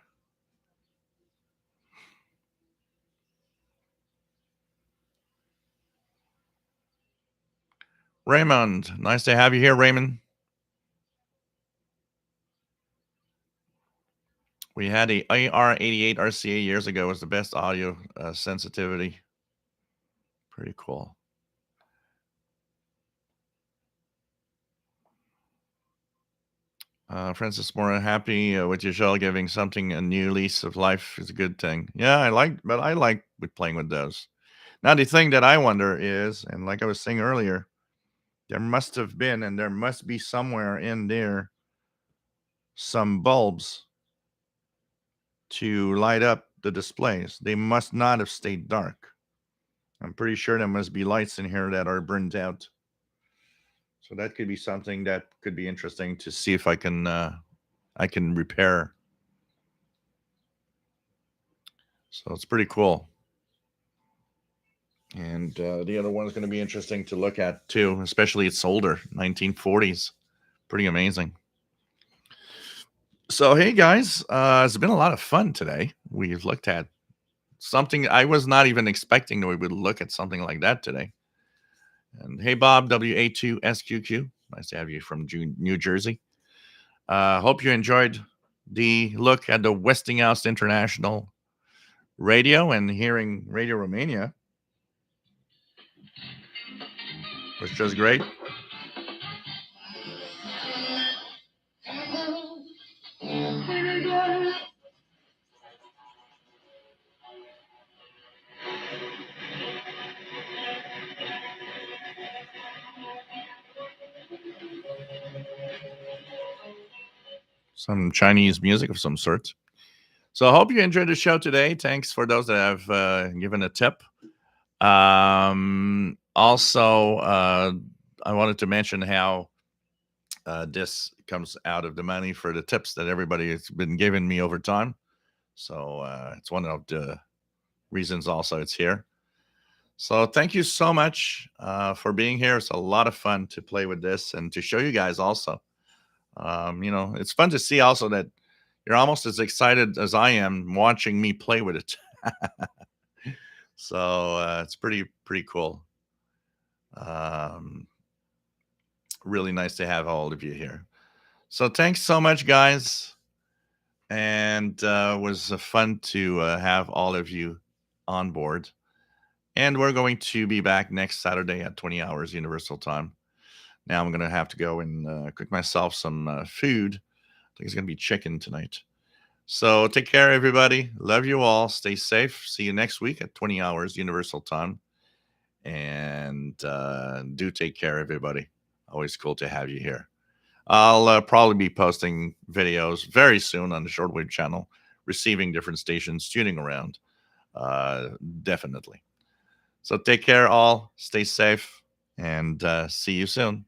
Raymond, nice to have you here, Raymond. We had a AR88 RCA years ago. It was the best audio sensitivity. Pretty cool. Francis Mora, happy with your show, giving something a new lease of life is a good thing. Yeah, I like with playing with those. Now the thing that I wonder is, and like I was saying earlier, there must have been, and there must be somewhere in there, some bulbs to light up the displays. They must not have stayed dark. I'm pretty sure there must be lights in here that are burned out. So that could be something that could be interesting to see if I can repair. So it's pretty cool. And the other one is going to be interesting to look at too, especially it's older, 1940s. Pretty amazing. So hey guys, it's been a lot of fun today. We've looked at something I was not even expecting that we would look at something like that today. And hey Bob, WA2SQQ, nice to have you from New Jersey. Hope you enjoyed the look at the Westinghouse International Radio and hearing Radio Romania, which was great. Some Chinese music of some sort. So I hope you enjoyed the show today. Thanks for those that have given a tip. Also, I wanted to mention how this comes out of the money for the tips that everybody has been giving me over time. So it's one of the reasons also it's here. So thank you so much for being here. It's a lot of fun to play with this and to show you guys also. It's fun to see also that you're almost as excited as I am watching me play with it. So it's pretty cool. Really nice to have all of you here. So thanks so much, guys. And it was fun to have all of you on board. And we're going to be back next Saturday at 20 hours Universal Time. Now I'm going to have to go and cook myself some food. I think it's going to be chicken tonight. So take care, everybody. Love you all. Stay safe. See you next week at 20 hours Universal Time. And do take care, everybody. Always cool to have you here. I'll probably be posting videos very soon on the Shortwave channel, receiving different stations, tuning around. Definitely. So take care, all. Stay safe, and see you soon.